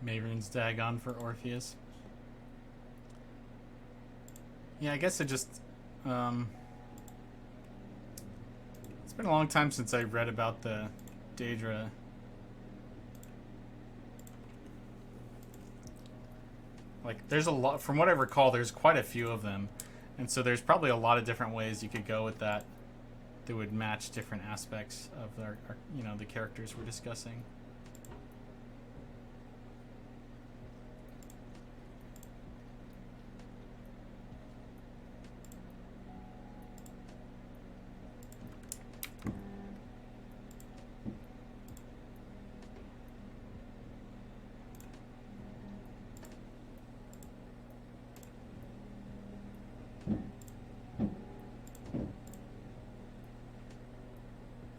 Mayrune's Dagon for Orpheus. Yeah, I guess it just... it's been a long time since I read about the Daedra. Like, there's a lot... From what I recall, there's quite a few of them. And so there's probably a lot of different ways you could go with that would match different aspects of our the characters we're discussing.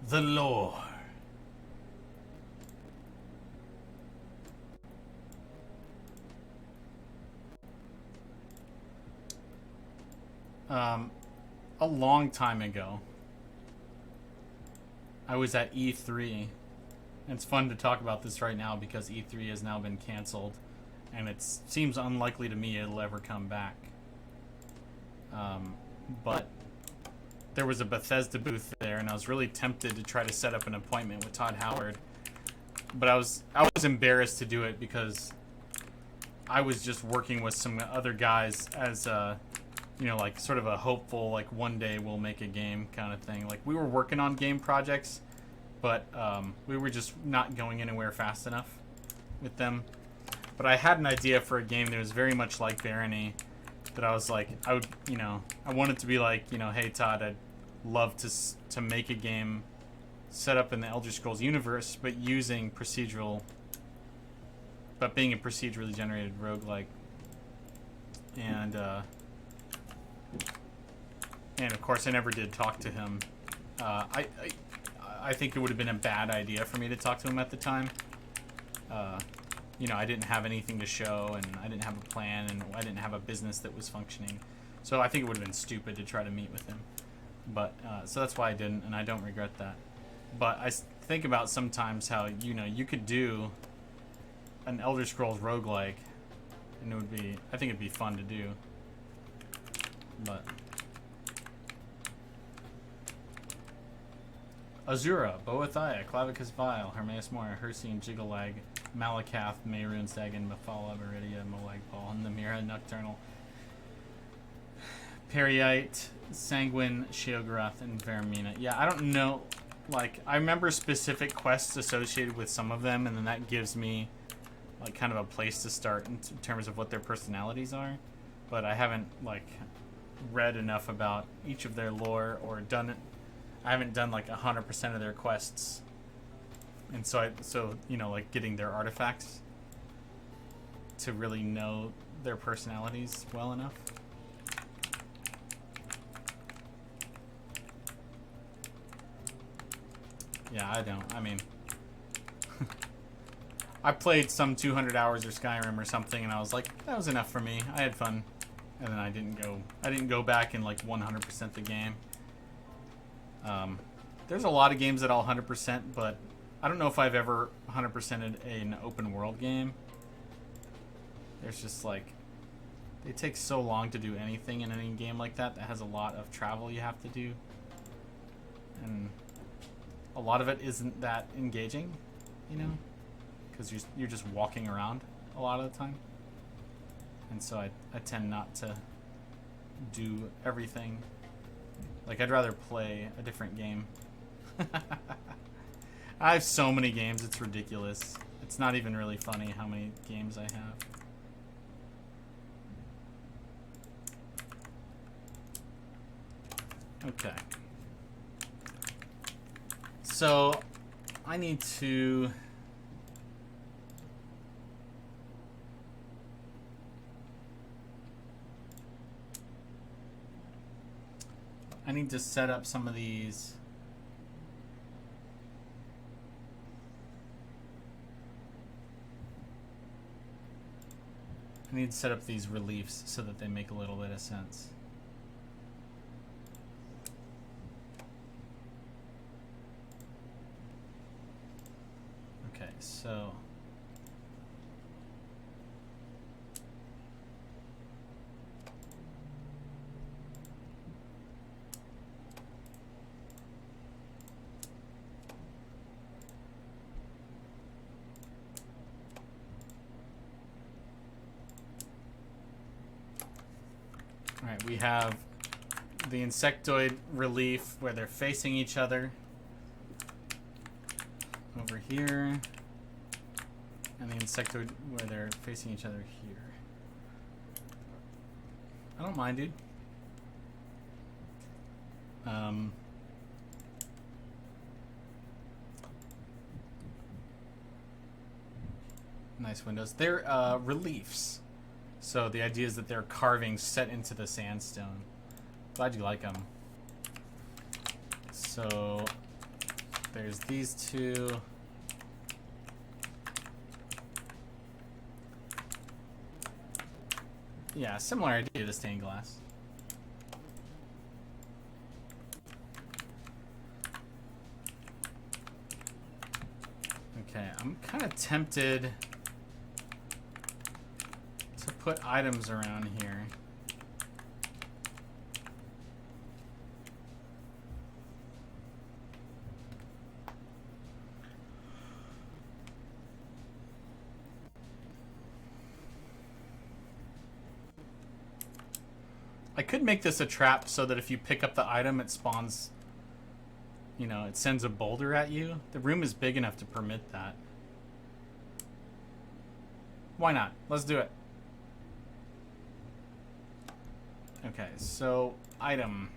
The lore. A long time ago, I was at E3. And it's fun to talk about this right now because E3 has now been canceled, and it seems unlikely to me it'll ever come back. But there was a Bethesda booth there, and I was really tempted to try to set up an appointment with Todd Howard. But I was embarrassed to do it because I was just working with some other guys as like sort of a hopeful, like, one day we'll make a game kind of thing. Like, we were working on game projects, but we were just not going anywhere fast enough with them. But I had an idea for a game that was very much like Barony, that I was like, I wanted to be like, hey Todd, I'd love to make a game set up in the Elder Scrolls universe, but being a procedurally generated roguelike. And of course I never did talk to him. I think it would have been a bad idea for me to talk to him at the time. I didn't have anything to show, and I didn't have a plan, and I didn't have a business that was functioning. So I think it would have been stupid to try to meet with him. But so that's why I didn't, and I don't regret that. But I think about sometimes how, you could do an Elder Scrolls roguelike, and I think it'd be fun to do. But Azura, Boethia, Clavicus Vile, Hermaeus Mora, Hircine, Jiggalag, Malakath, Mayrune's Dagon, Mephala, Meridia, Moagpal, Namira, Nocturnal, Periite, Sanguine, Sheogorath, and Vermina. Yeah, I don't know. Like, I remember specific quests associated with some of them, and then that gives me, like, kind of a place to start in terms of what their personalities are. But I haven't, like, read enough about each of their lore or done it. I haven't done, like, 100% of their quests. And so, like, getting their artifacts to really know their personalities well enough. Yeah, I don't. I mean, I played some 200 hours of Skyrim or something, and I was like, that was enough for me. I had fun, and then I didn't go back and, like, 100% the game. There's a lot of games that I'll 100%, but I don't know if I've ever 100%ed an open world game. There's just, like, it takes so long to do anything in any game like that has a lot of travel you have to do, and a lot of it isn't that engaging, because you're just walking around a lot of the time. And so I tend not to do everything. Like, I'd rather play a different game. I have so many games, it's ridiculous. It's not even really funny how many games I have. Okay. So, I need to... set up some of these. I need to set up these reliefs so that they make a little bit of sense. Okay, so we have the insectoid relief where they're facing each other over here, and the insectoid where they're facing each other here. I don't mind, dude. Nice windows. They're reliefs. So the idea is that they're carvings set into the sandstone. Glad you like them. So there's these two. Yeah, similar idea to stained glass. Okay, I'm kind of tempted to put items around here. I could make this a trap so that if you pick up the item, it spawns, you know, it sends a boulder at you. The room is big enough to permit that. Why not? Let's do it. Okay, so item.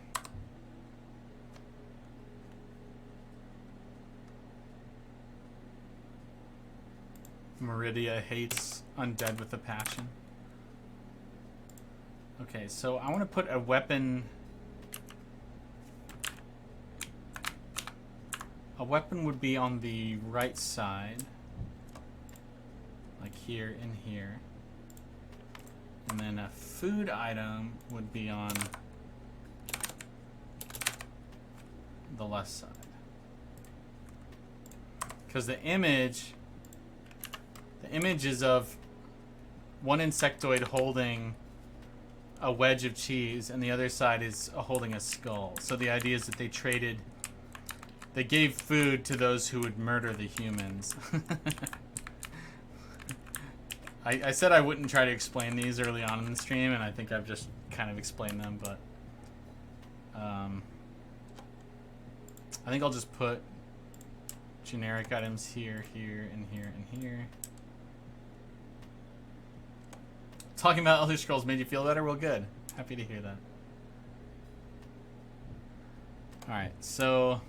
Meridia hates undead with a passion. Okay, so I want to put a weapon. A weapon would be on the right side, like here and here. And then a food item would be on the left side. Because the image is of one insectoid holding a wedge of cheese, and the other side is holding a skull. So the idea is that they gave food to those who would murder the humans. I said I wouldn't try to explain these early on in the stream, and I think I've just kind of explained them, but I think I'll just put generic items here, here, and here, and here. Talking about Elder Scrolls made you feel better? Well, good. Happy to hear that. Alright, so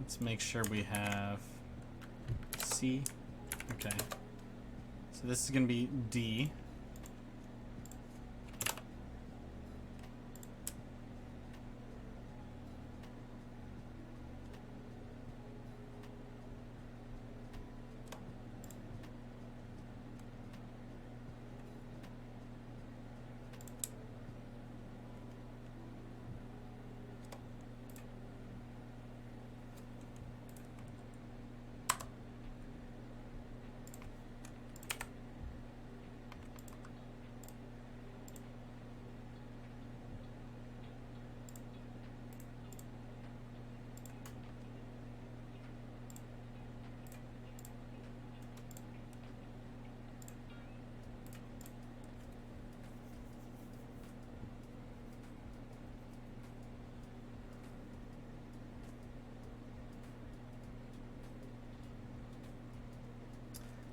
let's make sure we have C. Okay. So this is going to be D.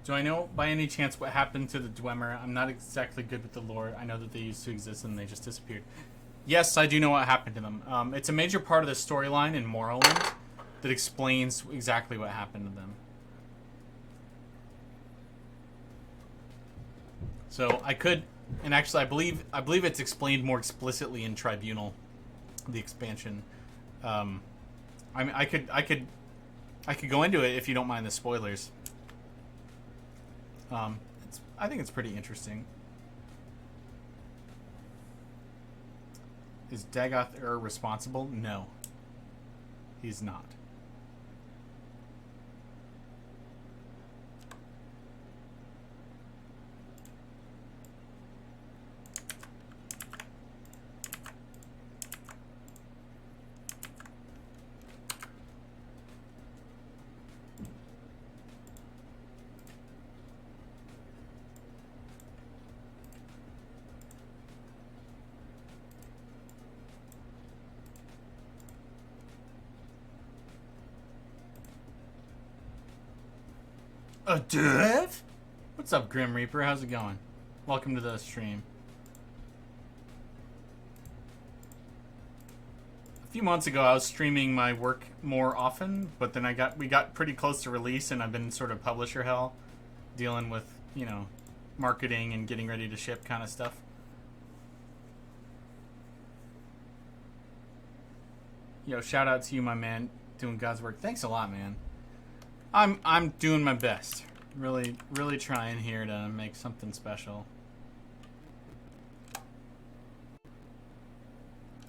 Do I know by any chance what happened to the Dwemer? I'm not exactly good with the lore. I know that they used to exist and they just disappeared. Yes, I do know what happened to them. It's a major part of the storyline in Morrowind that explains exactly what happened to them. So I could, and actually I believe it's explained more explicitly in Tribunal, the expansion. I mean, I could go into it if you don't mind the spoilers. I think it's pretty interesting. Is Dagoth Ur responsible? No. He's not. A dev? What's up, Grim Reaper? How's it going? Welcome to the stream. A few months ago, I was streaming my work more often, but then we got pretty close to release, and I've been sort of publisher hell, dealing with, you know, marketing and getting ready to ship kind of stuff. Yo, shout out to you, my man, doing God's work. Thanks a lot, man. I'm doing my best. Really trying here to make something special.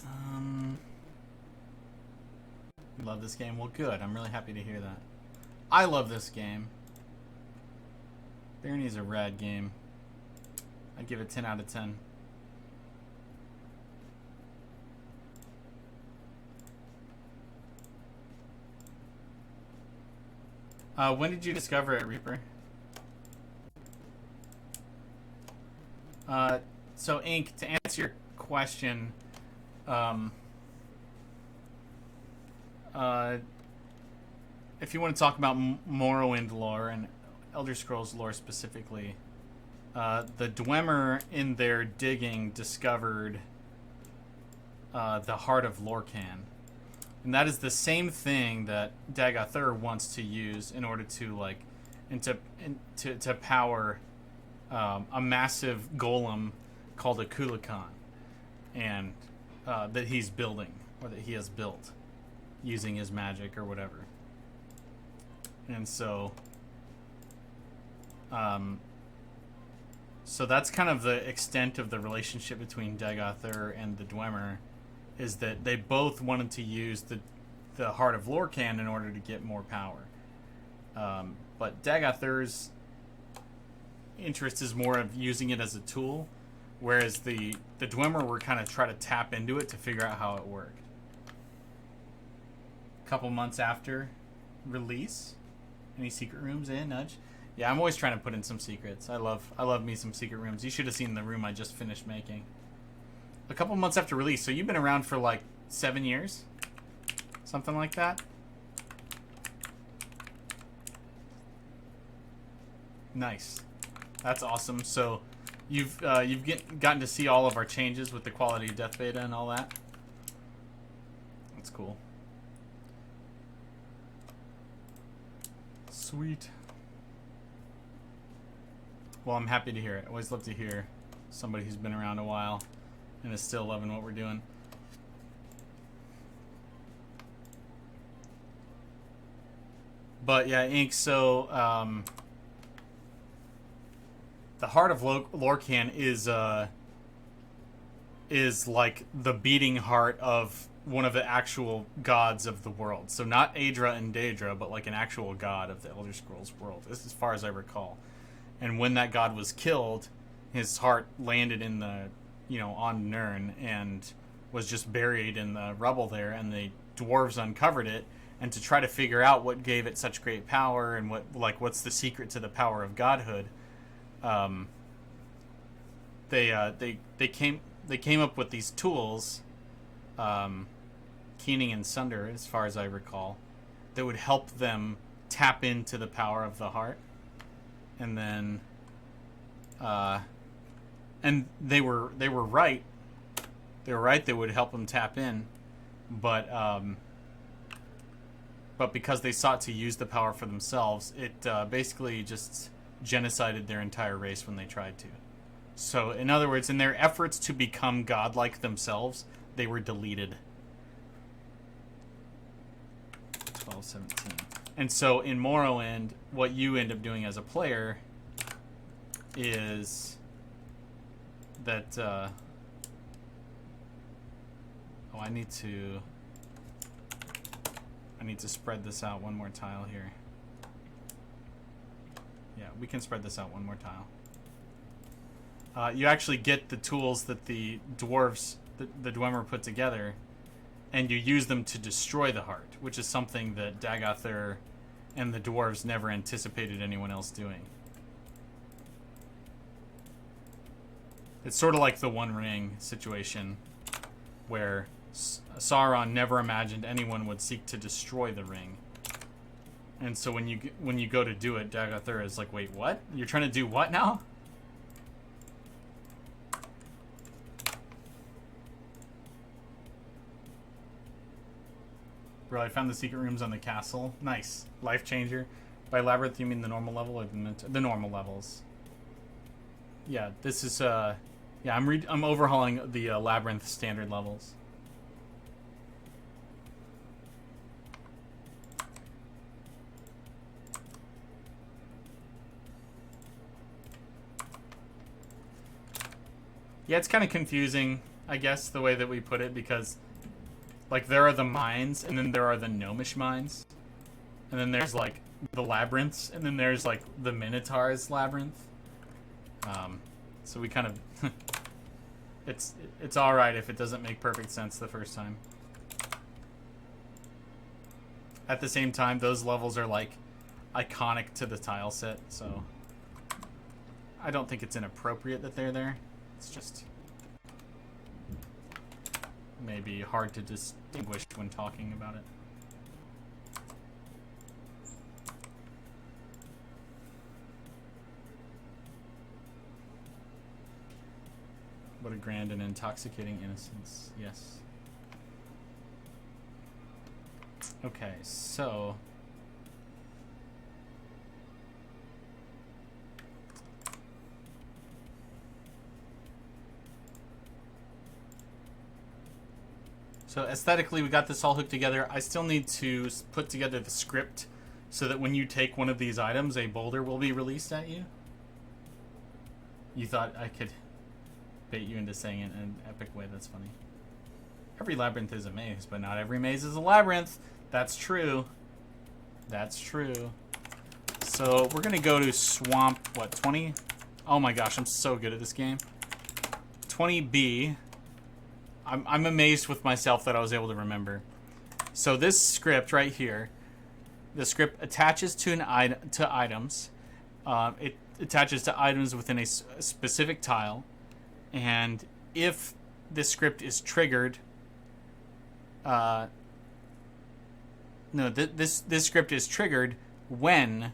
You love this game? Well, good. I'm really happy to hear that. I love this game. Barony's a rad game. I give it 10 out of 10. When did you discover it, Reaper? So Ink, to answer your question, if you want to talk about Morrowind lore and Elder Scrolls lore specifically, the Dwemer in their digging discovered the Heart of Lorcan. And that is the same thing that Dagathur wants to use in order to to power a massive golem called a Kulikan, and that he's building, or that he has built using his magic or whatever. And so so that's kind of the extent of the relationship between Dagathur and the Dwemer, is that they both wanted to use the Heart of Lorcan in order to get more power. But Dagathur's interest is more of using it as a tool, whereas the Dwemer were kind of trying to tap into it to figure out how it worked. A couple months after release. Any secret rooms in, Nudge? Yeah, I'm always trying to put in some secrets. I love me some secret rooms. You should have seen the room I just finished making. A couple months after release, so you've been around for like 7 years? Something like that? Nice. That's awesome. So you've gotten to see all of our changes with the quality of death beta and all that? That's cool. Sweet. Well, I'm happy to hear it. I always love to hear somebody who's been around a while and is still loving what we're doing. But yeah, Ink, so the Heart of Lorcan is like the beating heart of one of the actual gods of the world. So not Aedra and Daedra, but like an actual god of the Elder Scrolls world, as far as I recall. And when that god was killed, his heart landed in the, on Nirn and was just buried in the rubble there, and the dwarves uncovered it, and to try to figure out what gave it such great power and what's the secret to the power of godhood, they came up with these tools, Keening and Sunder, as far as I recall, that would help them tap into the power of the heart. And then, and they were right. They were right. They would help them tap in, but because they sought to use the power for themselves, it basically just genocided their entire race when they tried to. So, in other words, in their efforts to become godlike themselves, they were deleted. 12:17. And so in Morrowind, what you end up doing as a player is that I need to spread this out one more tile here. Yeah, we can spread this out one more tile. You actually get the tools that the dwarves, the Dwemer put together, and you use them to destroy the heart, which is something that Dagathur and the dwarves never anticipated anyone else doing. It's sort of like the One Ring situation, where Sauron never imagined anyone would seek to destroy the ring. And so when you go to do it, Dagathur is like, wait, what? You're trying to do what now? Bro, I found the secret rooms on the castle. Nice. Life changer. By Labyrinth, you mean the normal level or the normal levels? Yeah, this is, yeah, I'm overhauling the Labyrinth standard levels. Yeah, it's kind of confusing, I guess, the way that we put it, because, like, there are the mines, and then there are the gnomish mines. And then there's, like, the labyrinths, and then there's, like, the Minotaur's labyrinth. So we kind of... it's alright if it doesn't make perfect sense the first time. At the same time, those levels are, like, iconic to the tile set, so... I don't think it's inappropriate that they're there. It's just maybe hard to distinguish when talking about it. What a grand and intoxicating innocence. Yes. Okay, so... So aesthetically, we got this all hooked together. I still need to put together the script so that when you take one of these items, a boulder will be released at you. You thought I could bait you into saying it in an epic way. That's funny. Every labyrinth is a maze, but not every maze is a labyrinth. That's true. That's true. So we're going to go to Swamp, what, 20? Oh my gosh, I'm so good at this game. 20B. I'm amazed with myself that I was able to remember. So this script right here, the script attaches to items. It attaches to items within a specific tile, and if this script is triggered, this script is triggered when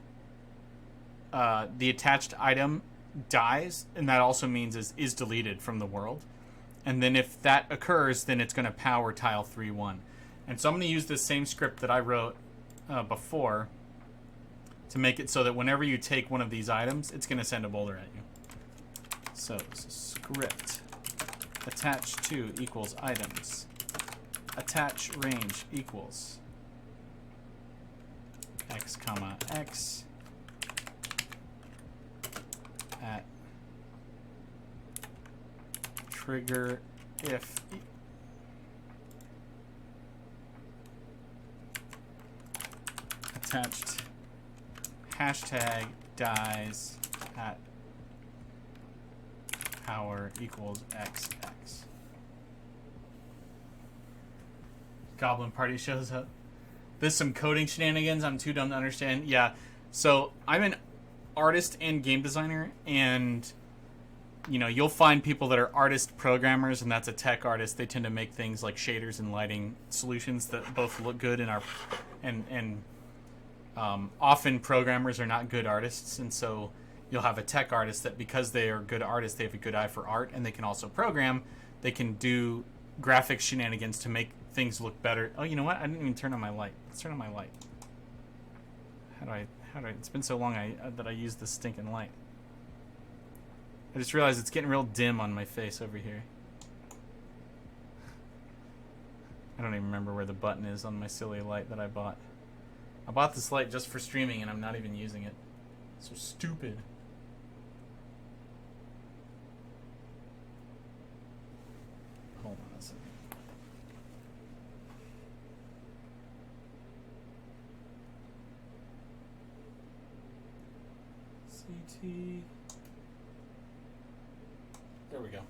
the attached item dies, and that also means is deleted from the world. And then if that occurs, then it's going to power tile 3-1. And so I'm going to use this same script that I wrote before to make it so that whenever you take one of these items, it's going to send a boulder at you. So script attach to equals items. Attach range equals x comma x at trigger if attached hashtag dies at power equals xx. Goblin party shows up. This some coding shenanigans I'm too dumb to understand. Yeah, so I'm an artist and game designer, and you know, you'll find people that are artist programmers, and that's a tech artist. They tend to make things like shaders and lighting solutions that both look good and are, and often programmers are not good artists, and so you'll have a tech artist that because they are good artists, they have a good eye for art, and they can also program. They can do graphic shenanigans to make things look better. Oh, you know what? I didn't even turn on my light. Let's turn on my light. How do I? It's been so long that I used this stinking light. I just realized it's getting real dim on my face over here. I don't even remember where the button is on my silly light that I bought. I bought this light just for streaming and I'm not even using it. So stupid. Hold on a second. CT. There we go.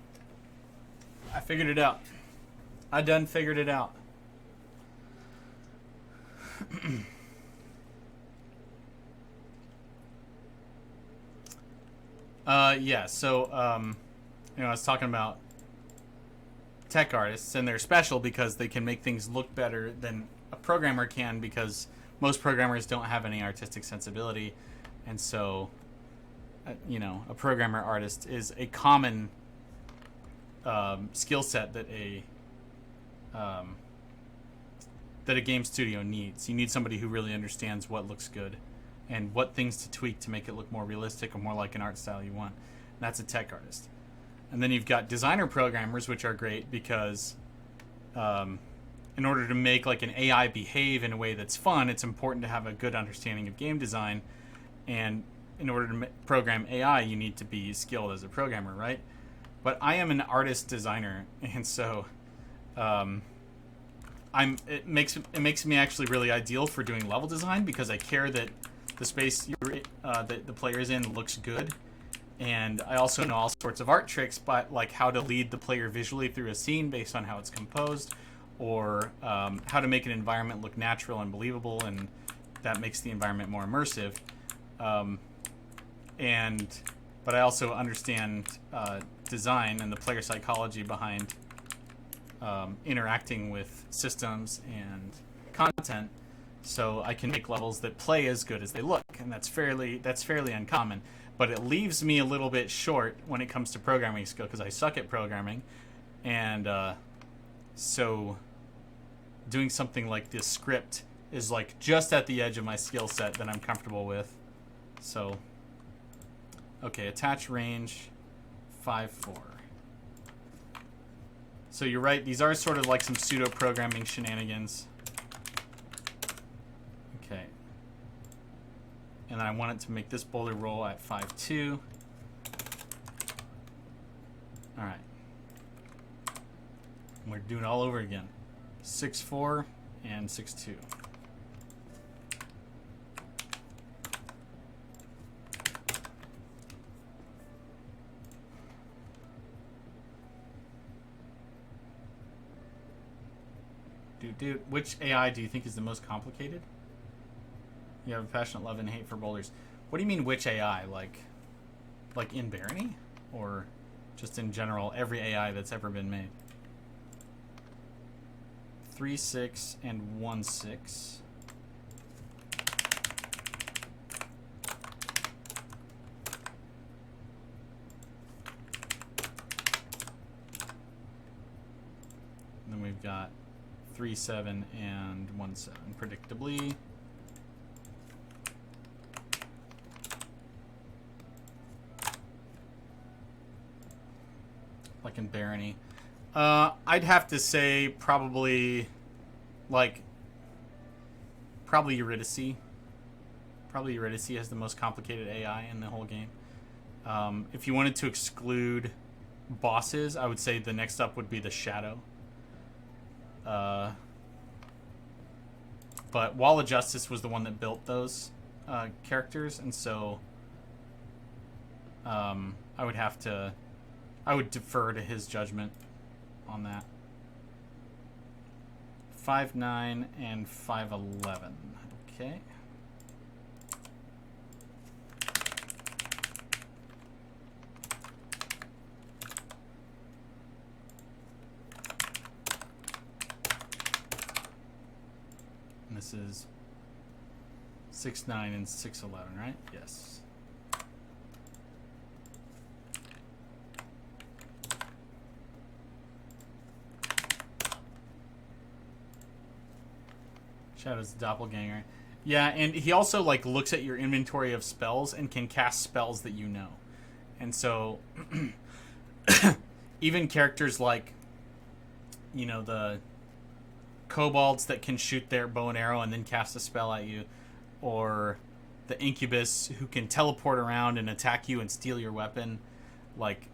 I figured it out. I done figured it out. Yeah, so, you know, I was talking about tech artists, and they're special because they can make things look better than a programmer can, because most programmers don't have any artistic sensibility, and so a programmer artist is a common skill set that a game studio needs. You need somebody who really understands what looks good and what things to tweak to make it look more realistic or more like an art style you want. And that's a tech artist. And then you've got designer programmers, which are great because in order to make like an AI behave in a way that's fun, it's important to have a good understanding of game design. And in order to program AI, you need to be skilled as a programmer, right? But I am an artist designer, and so it makes me actually really ideal for doing level design because I care that the space that the player is in looks good, and I also know all sorts of art tricks, but like how to lead the player visually through a scene based on how it's composed, or how to make an environment look natural and believable, and that makes the environment more immersive. But I also understand design and the player psychology behind interacting with systems and content, so I can make levels that play as good as they look, and that's fairly uncommon. But it leaves me a little bit short when it comes to programming skill because I suck at programming, and so doing something like this script is like just at the edge of my skill set that I'm comfortable with. So, okay, attach range 5.4. So you're right, these are sort of like some pseudo programming shenanigans. Okay. And then I want it to make this boulder roll at 5.2. All right. We're doing it all over again. 6.4 and 6.2. Dude, which AI do you think is the most complicated? You have a passionate love and hate for boulders. What do you mean which AI? Like in Barony? Or just in general, every AI that's ever been made? 3.6 and 1.6. Then we've got 3.7 and 1.7, predictably. Like in Barony. I'd have to say probably Eurydice. Probably Eurydice has the most complicated AI in the whole game. If you wanted to exclude bosses, I would say the next up would be the Shadow. But Wall of Justice was the one that built those characters, and so I would defer to his judgment on that. 5.9 and 5.11. Okay. And this is 6.9 and 6.11, right? Yes. Shadow's the doppelganger. Yeah, and he also like looks at your inventory of spells and can cast spells that you know. And so even characters like, you know, the kobolds that can shoot their bow and arrow and then cast a spell at you, or the incubus who can teleport around and attack you and steal your weapon, like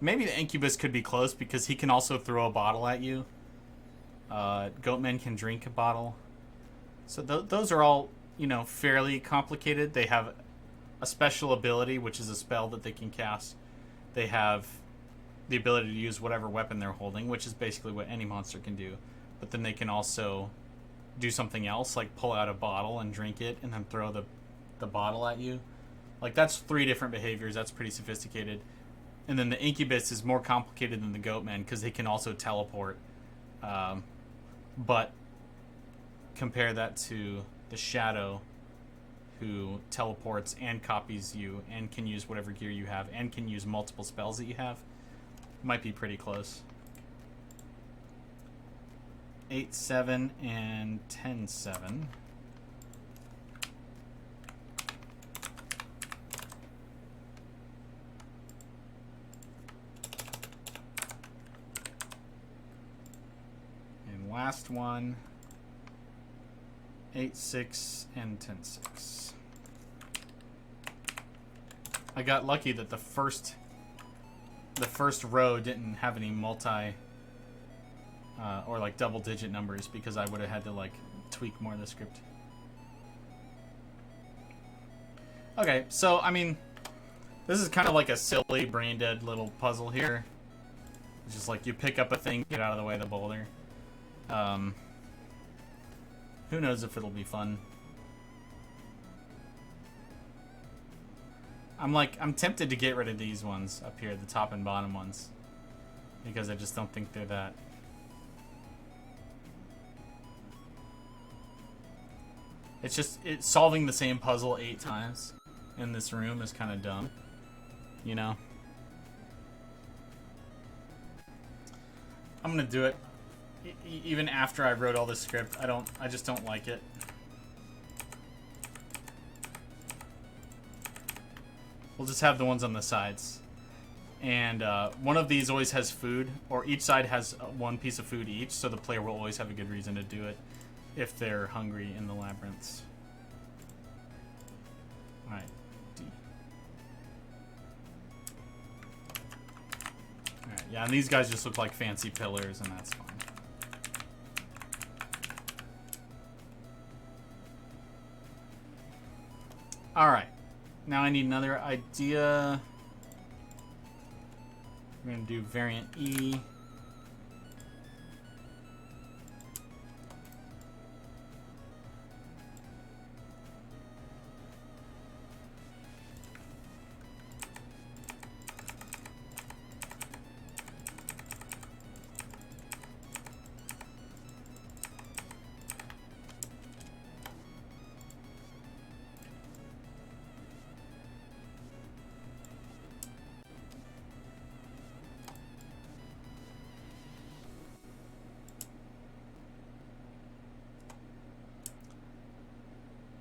maybe the incubus could be close because he can also throw a bottle at you. Goatmen can drink a bottle. So those are all, you know, fairly complicated. They have a special ability, which is a spell that they can cast. They have the ability to use whatever weapon they're holding, which is basically what any monster can do. But then they can also do something else, like pull out a bottle and drink it and then throw the bottle at you. Like, that's 3 different behaviors. That's pretty sophisticated. And then the incubus is more complicated than the goatmen because they can also teleport. But compare that to the Shadow, who teleports and copies you and can use whatever gear you have and can use multiple spells that you have. Might be pretty close. 8-7 and 10-7. And last one, 8-6 and 10-6. I got lucky that the first row didn't have any multi or like double digit numbers, because I would have had to like tweak more of the script. Okay, so I mean, this is kind of like a silly brain dead little puzzle here. It's just like you pick up a thing, get out of the way of the boulder. Who knows if it'll be fun. I'm tempted to get rid of these ones up here, the top and bottom ones, because I just don't think they're that. It's just, solving the same puzzle 8 times in this room is kind of dumb, you know? I'm gonna do it. Even after I wrote all this script, I just don't like it. We'll just have the ones on the sides. And one of these always has food, or each side has one piece of food each, so the player will always have a good reason to do it if they're hungry in the labyrinths. Alright, D. Alright, yeah, and these guys just look like fancy pillars, and that's fine. Alright. Now I need another idea. We're going to do variant E.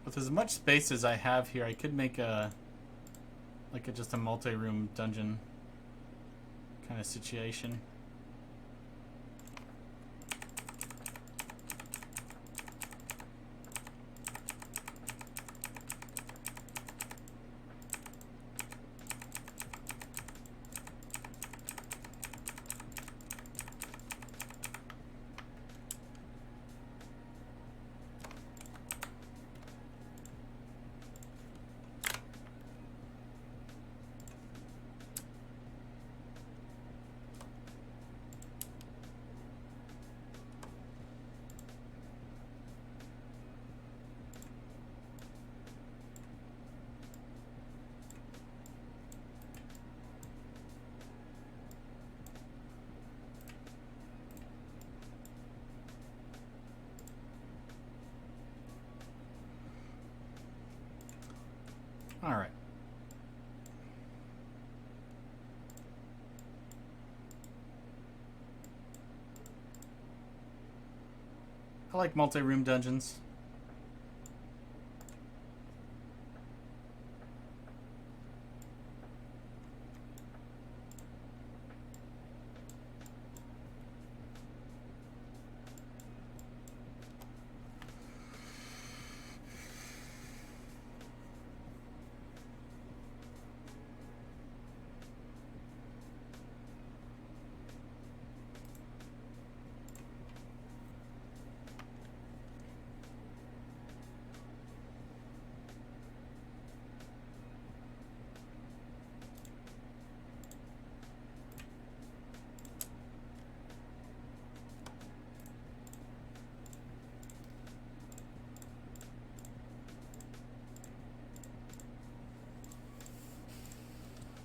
With as much space as I have here, I could make just a multi-room dungeon kind of situation. All right. I like multi-room dungeons.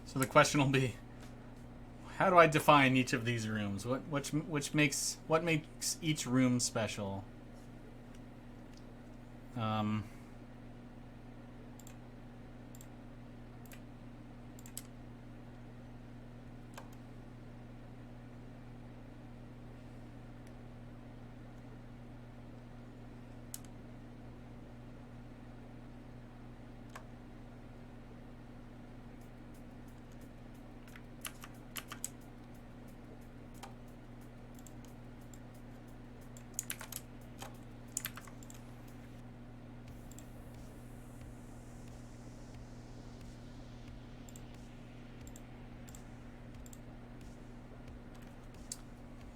So the question will be, how do I define each of these rooms? What makes each room special? Um,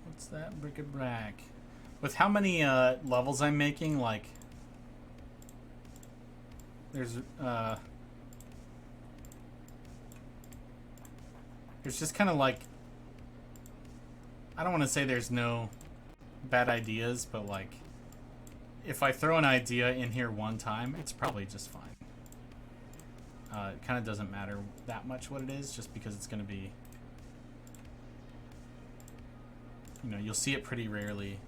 what's that? Bric-a-brac. With how many levels I'm making, like, there's just kind of like, I don't want to say there's no bad ideas, but like, if I throw an idea in here one time, it's probably just fine. It kind of doesn't matter that much what it is, just because it's going to be, you know, you'll see it pretty rarely.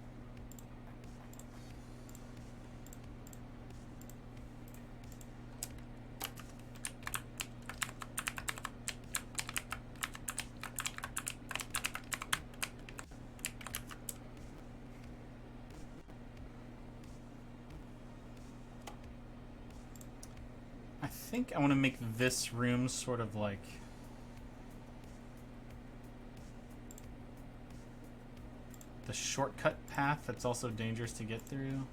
I think I want to make this room sort of like the shortcut path that's also dangerous to get through.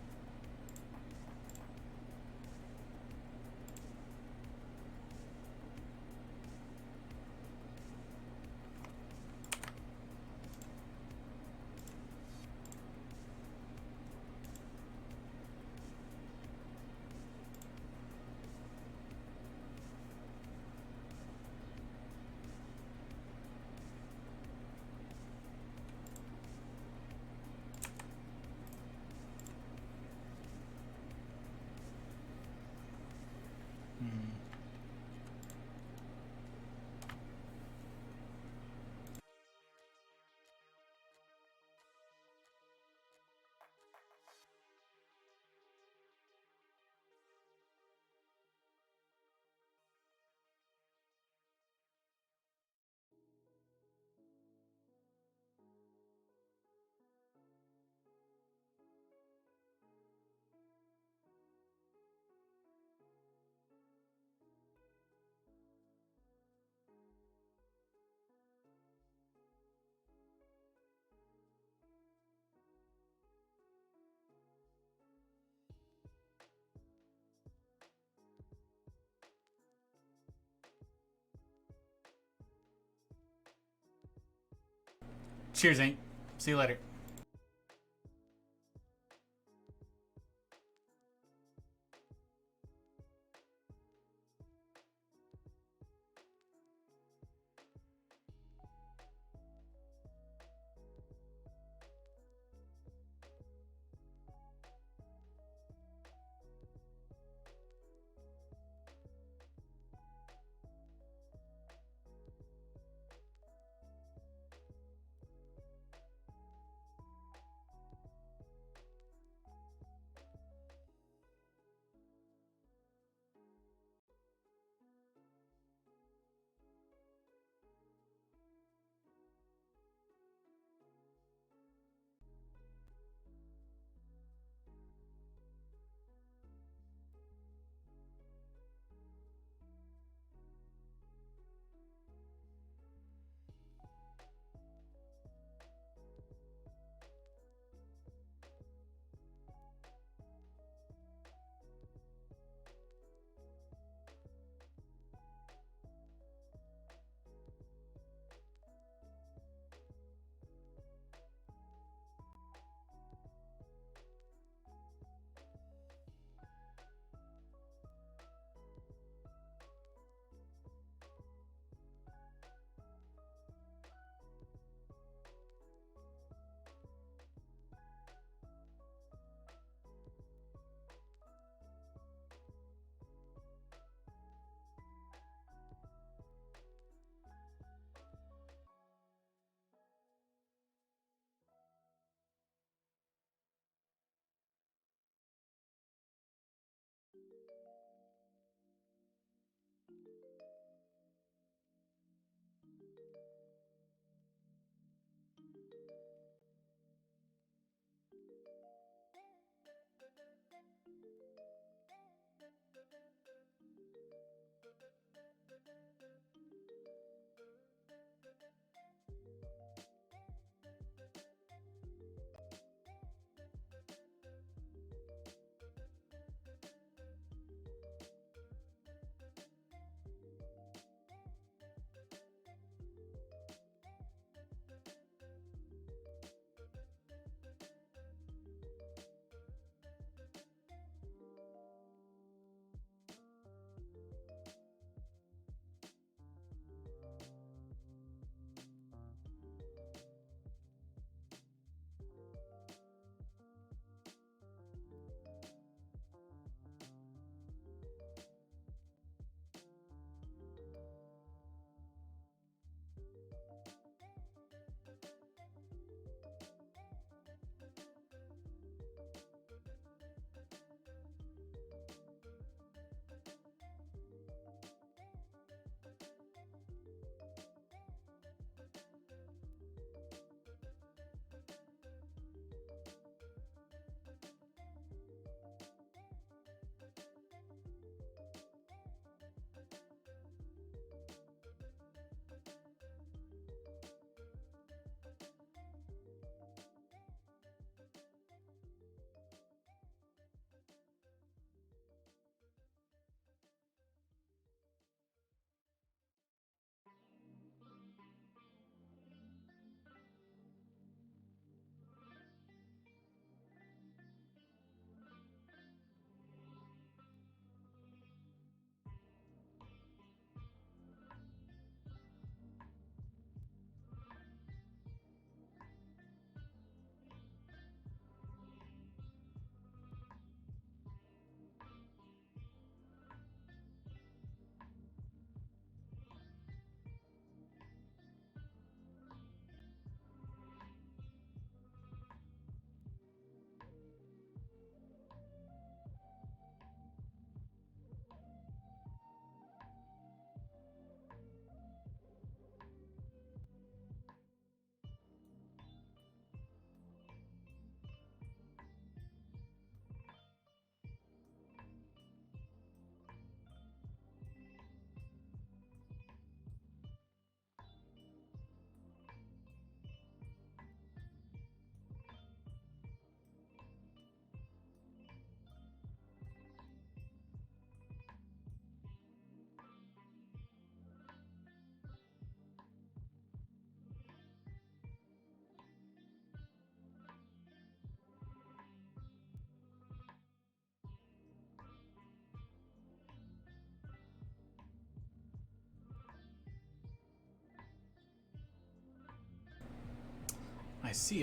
Cheers, Ain't. See you later.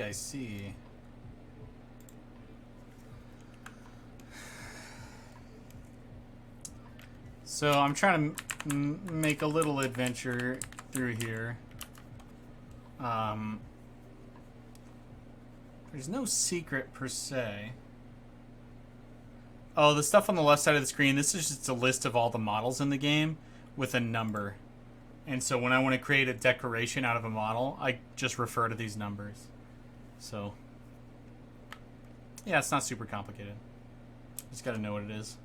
I see. So I'm trying to make a little adventure through here. There's no secret per se. Oh, the stuff on the left side of the screen, this is just a list of all the models in the game with a number. And so when I want to create a decoration out of a model, I just refer to these numbers. So, yeah, it's not super complicated. Just got to know what it is.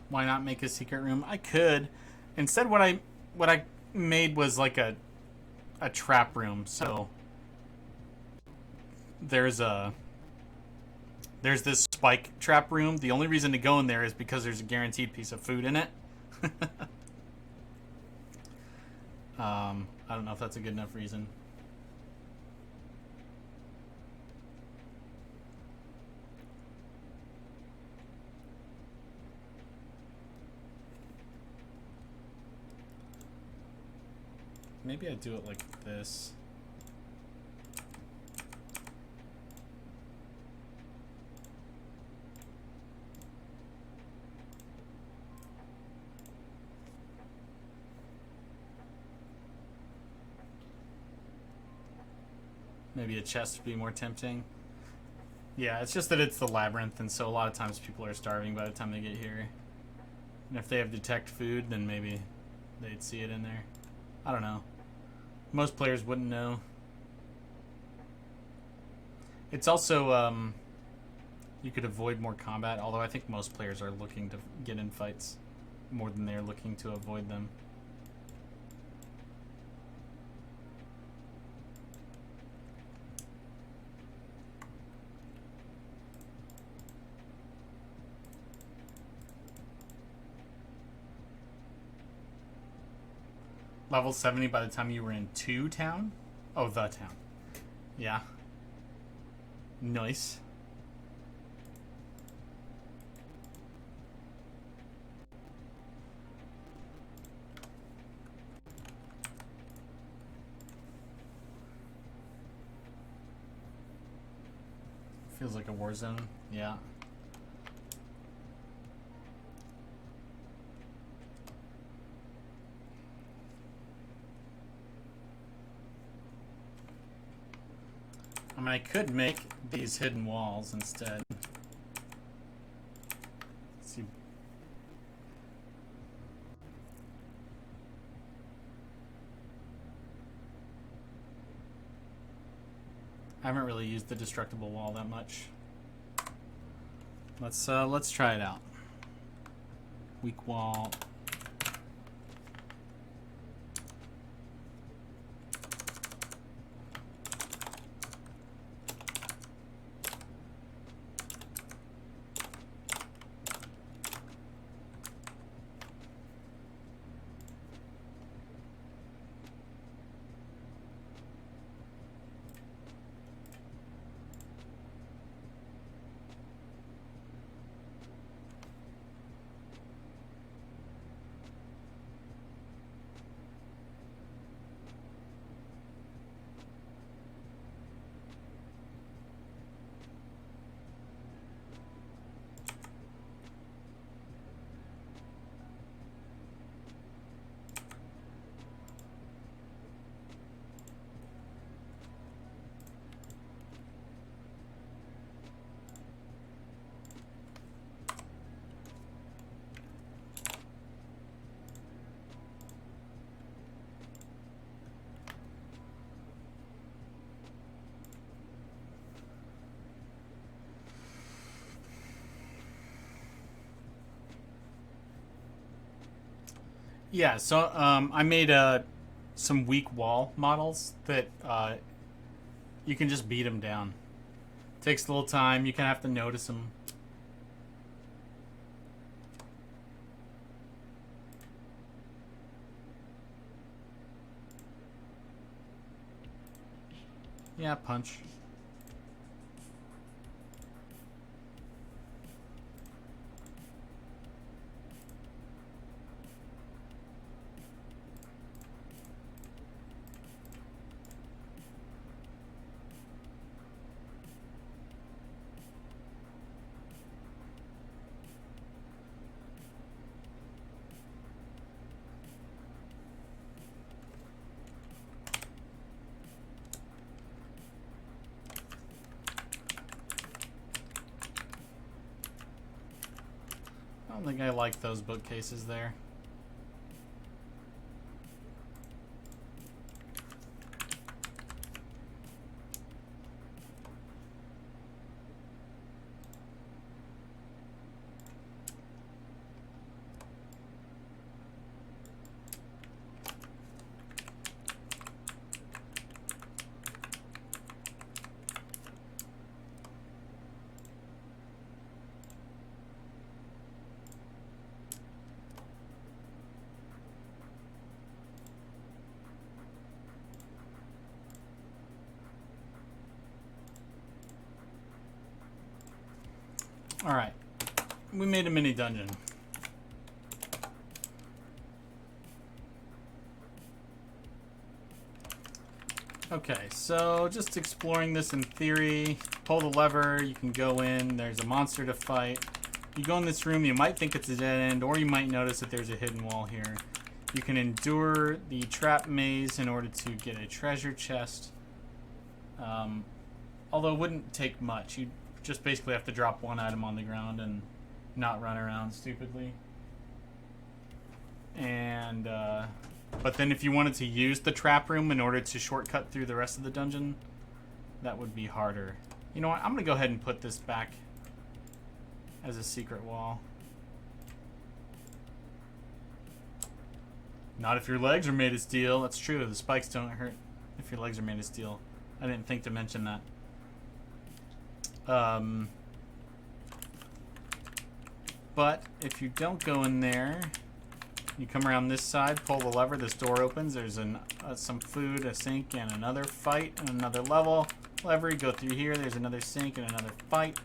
Why not make a secret room? I could. Instead, what I made was like a trap room. So there's this spike trap room. The only reason to go in there is because there's a guaranteed piece of food in it. I don't know if that's a good enough reason. Maybe I do it like this. Maybe a chest would be more tempting. Yeah, it's just that it's the labyrinth, and so a lot of times people are starving by the time they get here. And if they have detect food, then maybe they'd see it in there. I don't know. Most players wouldn't know. It's also, you could avoid more combat, although I think most players are looking to get in fights more than they're looking to avoid them. Level 70 by the time you were in 2 town? Oh, the town. Yeah. Nice. Feels like a war zone. Yeah. I mean, I could make these hidden walls instead. Let's see. I haven't really used the destructible wall that much. Let's try it out. Weak wall. Yeah, so I made some weak wall models that you can just beat them down. Takes a little time. You kind of have to notice them. Yeah, punch. I don't think I like those bookcases there. Alright, we made a mini dungeon. Okay, so just exploring this in theory. Pull the lever, you can go in, there's a monster to fight. You go in this room, you might think it's a dead end, or you might notice that there's a hidden wall here. You can endure the trap maze in order to get a treasure chest. Although it wouldn't take much. You just basically have to drop one item on the ground and not run around stupidly. And but then if you wanted to use the trap room in order to shortcut through the rest of the dungeon, that would be harder. You know what? I'm gonna go ahead and put this back as a secret wall. Not if your legs are made of steel. That's true. The spikes don't hurt if your legs are made of steel. I didn't think to mention that. But if you don't go in there, you come around this side, pull the lever, this door opens. There's some food, a sink, and another fight, and another level. Lever, you go through here. There's another sink and another fight.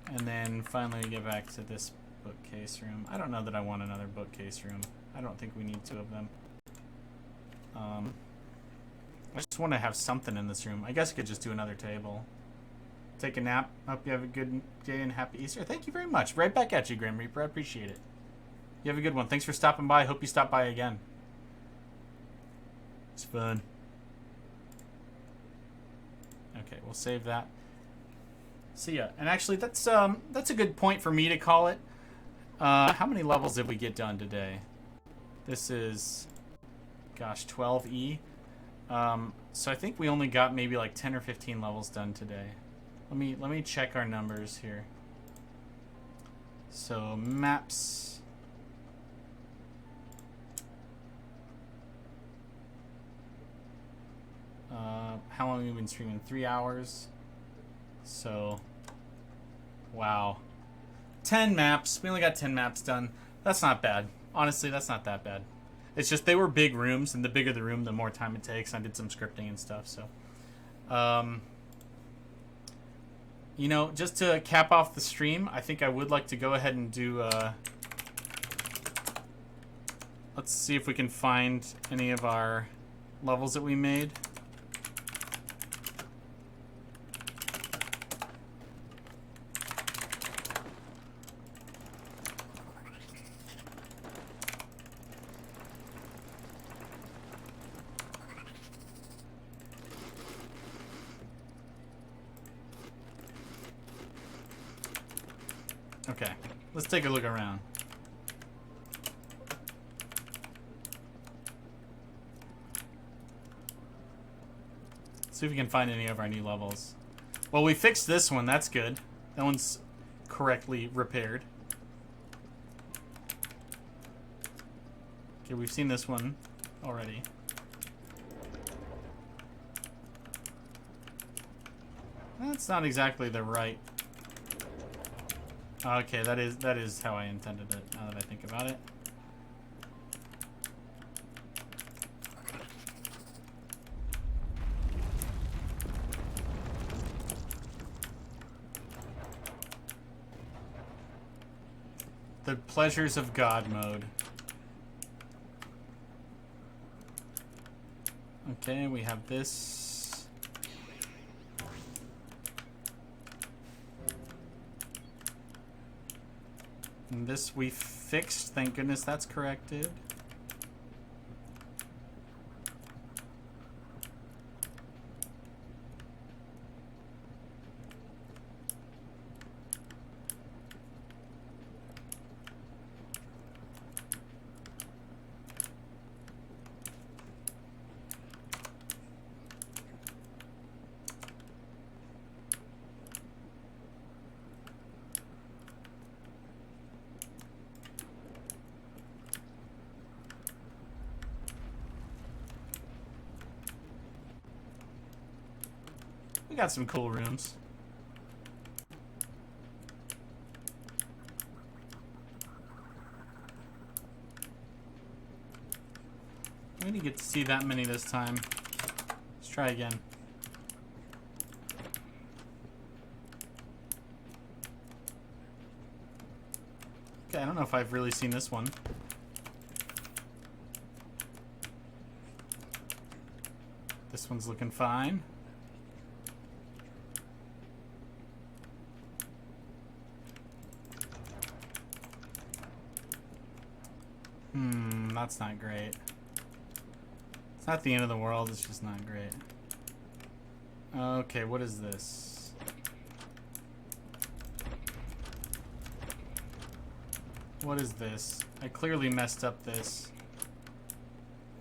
And then finally you get back to this bookcase room. I don't know that I want another bookcase room. I don't think we need two of them. I just want to have something in this room. I guess I could just do another table. Take a nap. Hope you have a good day and happy Easter. Thank you very much. Right back at you, Grim Reaper. I appreciate it. You have a good one. Thanks for stopping by. Hope you stop by again. It's fun. Okay, we'll save that. See ya. And actually, that's a good point for me to call it. How many levels did we get done today? This is, gosh, 12E. So I think we only got maybe like 10 or 15 levels done today. Let me check our numbers here. So maps. How long have we been streaming? 3 hours. So, wow. 10 maps. We only got 10 maps done. That's not bad. Honestly, that's not that bad. It's just they were big rooms, and the bigger the room, the more time it takes. I did some scripting and stuff, so. You know, just to cap off the stream, I think I would like to go ahead and do, let's see if we can find any of our levels that we made. Okay, let's take a look around. See if we can find any of our new levels. Well, we fixed this one. That's good. That one's correctly repaired. Okay, we've seen this one already. That's not exactly the right. Okay, that is how I intended it, now that I think about it. the pleasures of God mode. Okay, we have this. And this we fixed. Thank goodness that's corrected. We got some cool rooms. We didn't get to see that many this time. Let's try again. Okay, I don't know if I've really seen this one. This one's looking fine. That's not great. It's not the end of the world, it's just not great. Okay, what is this? What is this? I clearly messed up this.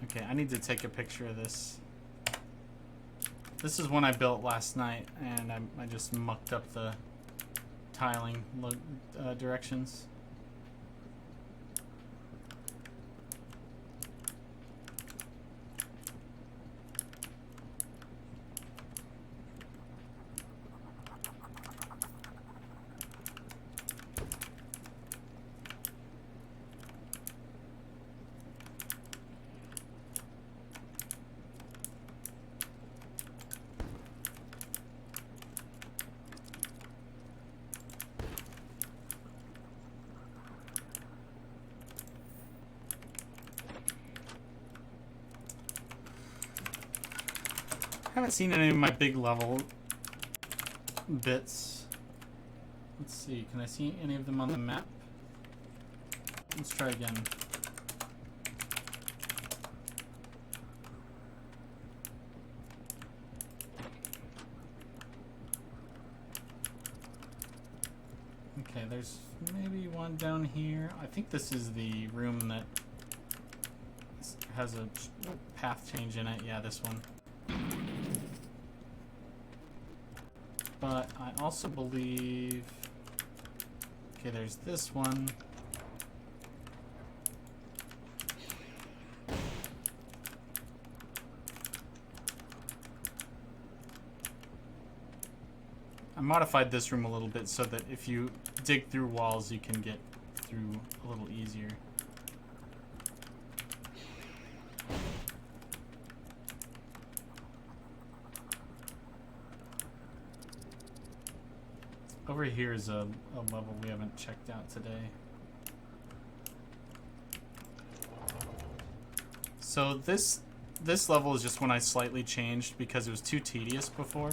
Okay, I need to take a picture of this. This is one I built last night, and I just mucked up the tiling directions. I haven't seen any of my big level bits. Let's see, can I see any of them on the map? Let's try again. Okay, there's maybe one down here. I think this is the room that has a path change in it. Yeah, this one. But I also believe... Okay, there's this one. I modified this room a little bit so that if you dig through walls, you can get through a little easier. Over here is a level we haven't checked out today. So this level is just one I slightly changed because it was too tedious before.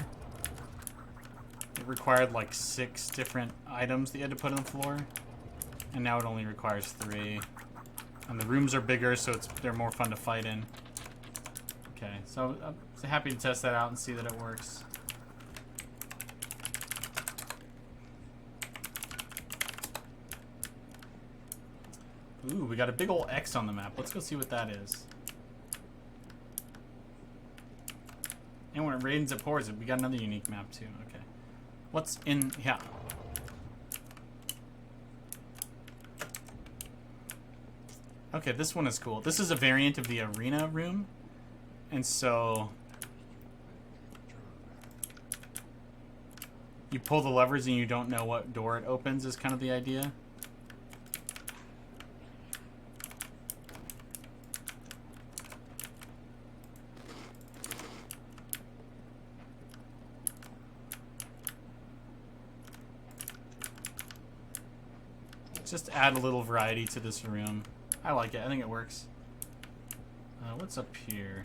It required like 6 different items that you had to put on the floor, and now it only requires 3. And the rooms are bigger, so they're more fun to fight in. Okay, so I'm happy to test that out and see that it works. Ooh, we got a big old X on the map. Let's go see what that is. And when it rains, it pours it. We got another unique map too. Okay. What's in here? Okay, this one is cool. This is a variant of the arena room. And so you pull the levers and you don't know what door it opens is kind of the idea. Just add a little variety to this room. I like it. I think it works. What's up here?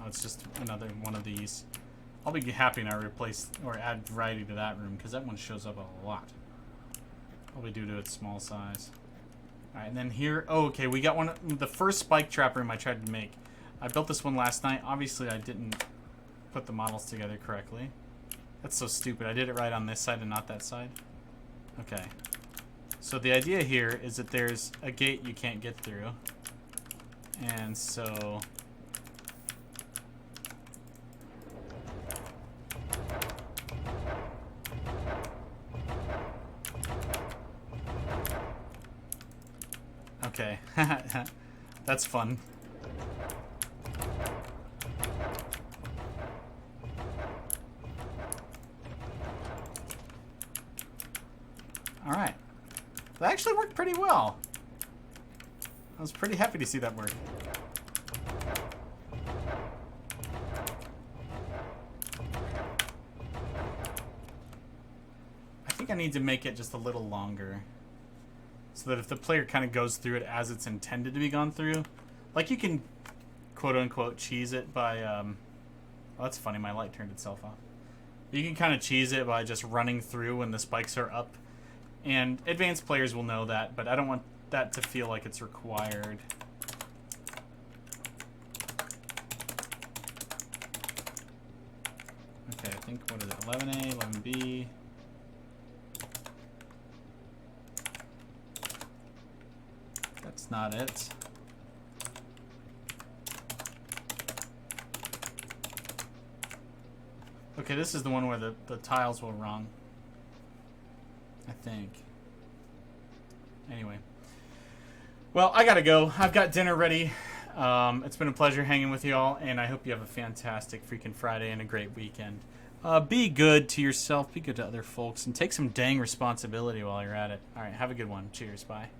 Oh, it's just another one of these. I'll be happy when I replace or add variety to that room because that one shows up a lot. Probably due to its small size. Alright, and then here... Oh, okay, we got one... The first spike trap room I tried to make. I built this one last night. Obviously, I didn't put the models together correctly. That's so stupid. I did it right on this side and not that side. Okay. So the idea here is that there's a gate you can't get through. And so... Okay. That's fun. Alright. That actually worked pretty well. I was pretty happy to see that work. I think I need to make it just a little longer. So that if the player kind of goes through it as it's intended to be gone through. Like you can quote-unquote cheese it by... Oh, that's funny. My light turned itself off. You can kind of cheese it by just running through when the spikes are up. And advanced players will know that, but I don't want that to feel like it's required. Okay, I think, what is it, 11A, 11B. That's not it. Okay, this is the one where the tiles were wrong. I think. Anyway. Well, I gotta go. I've got dinner ready. It's been a pleasure hanging with you all, and I hope you have a fantastic freaking Friday and a great weekend. Be good to yourself, be good to other folks, and take some dang responsibility while you're at it. Alright, have a good one. Cheers. Bye.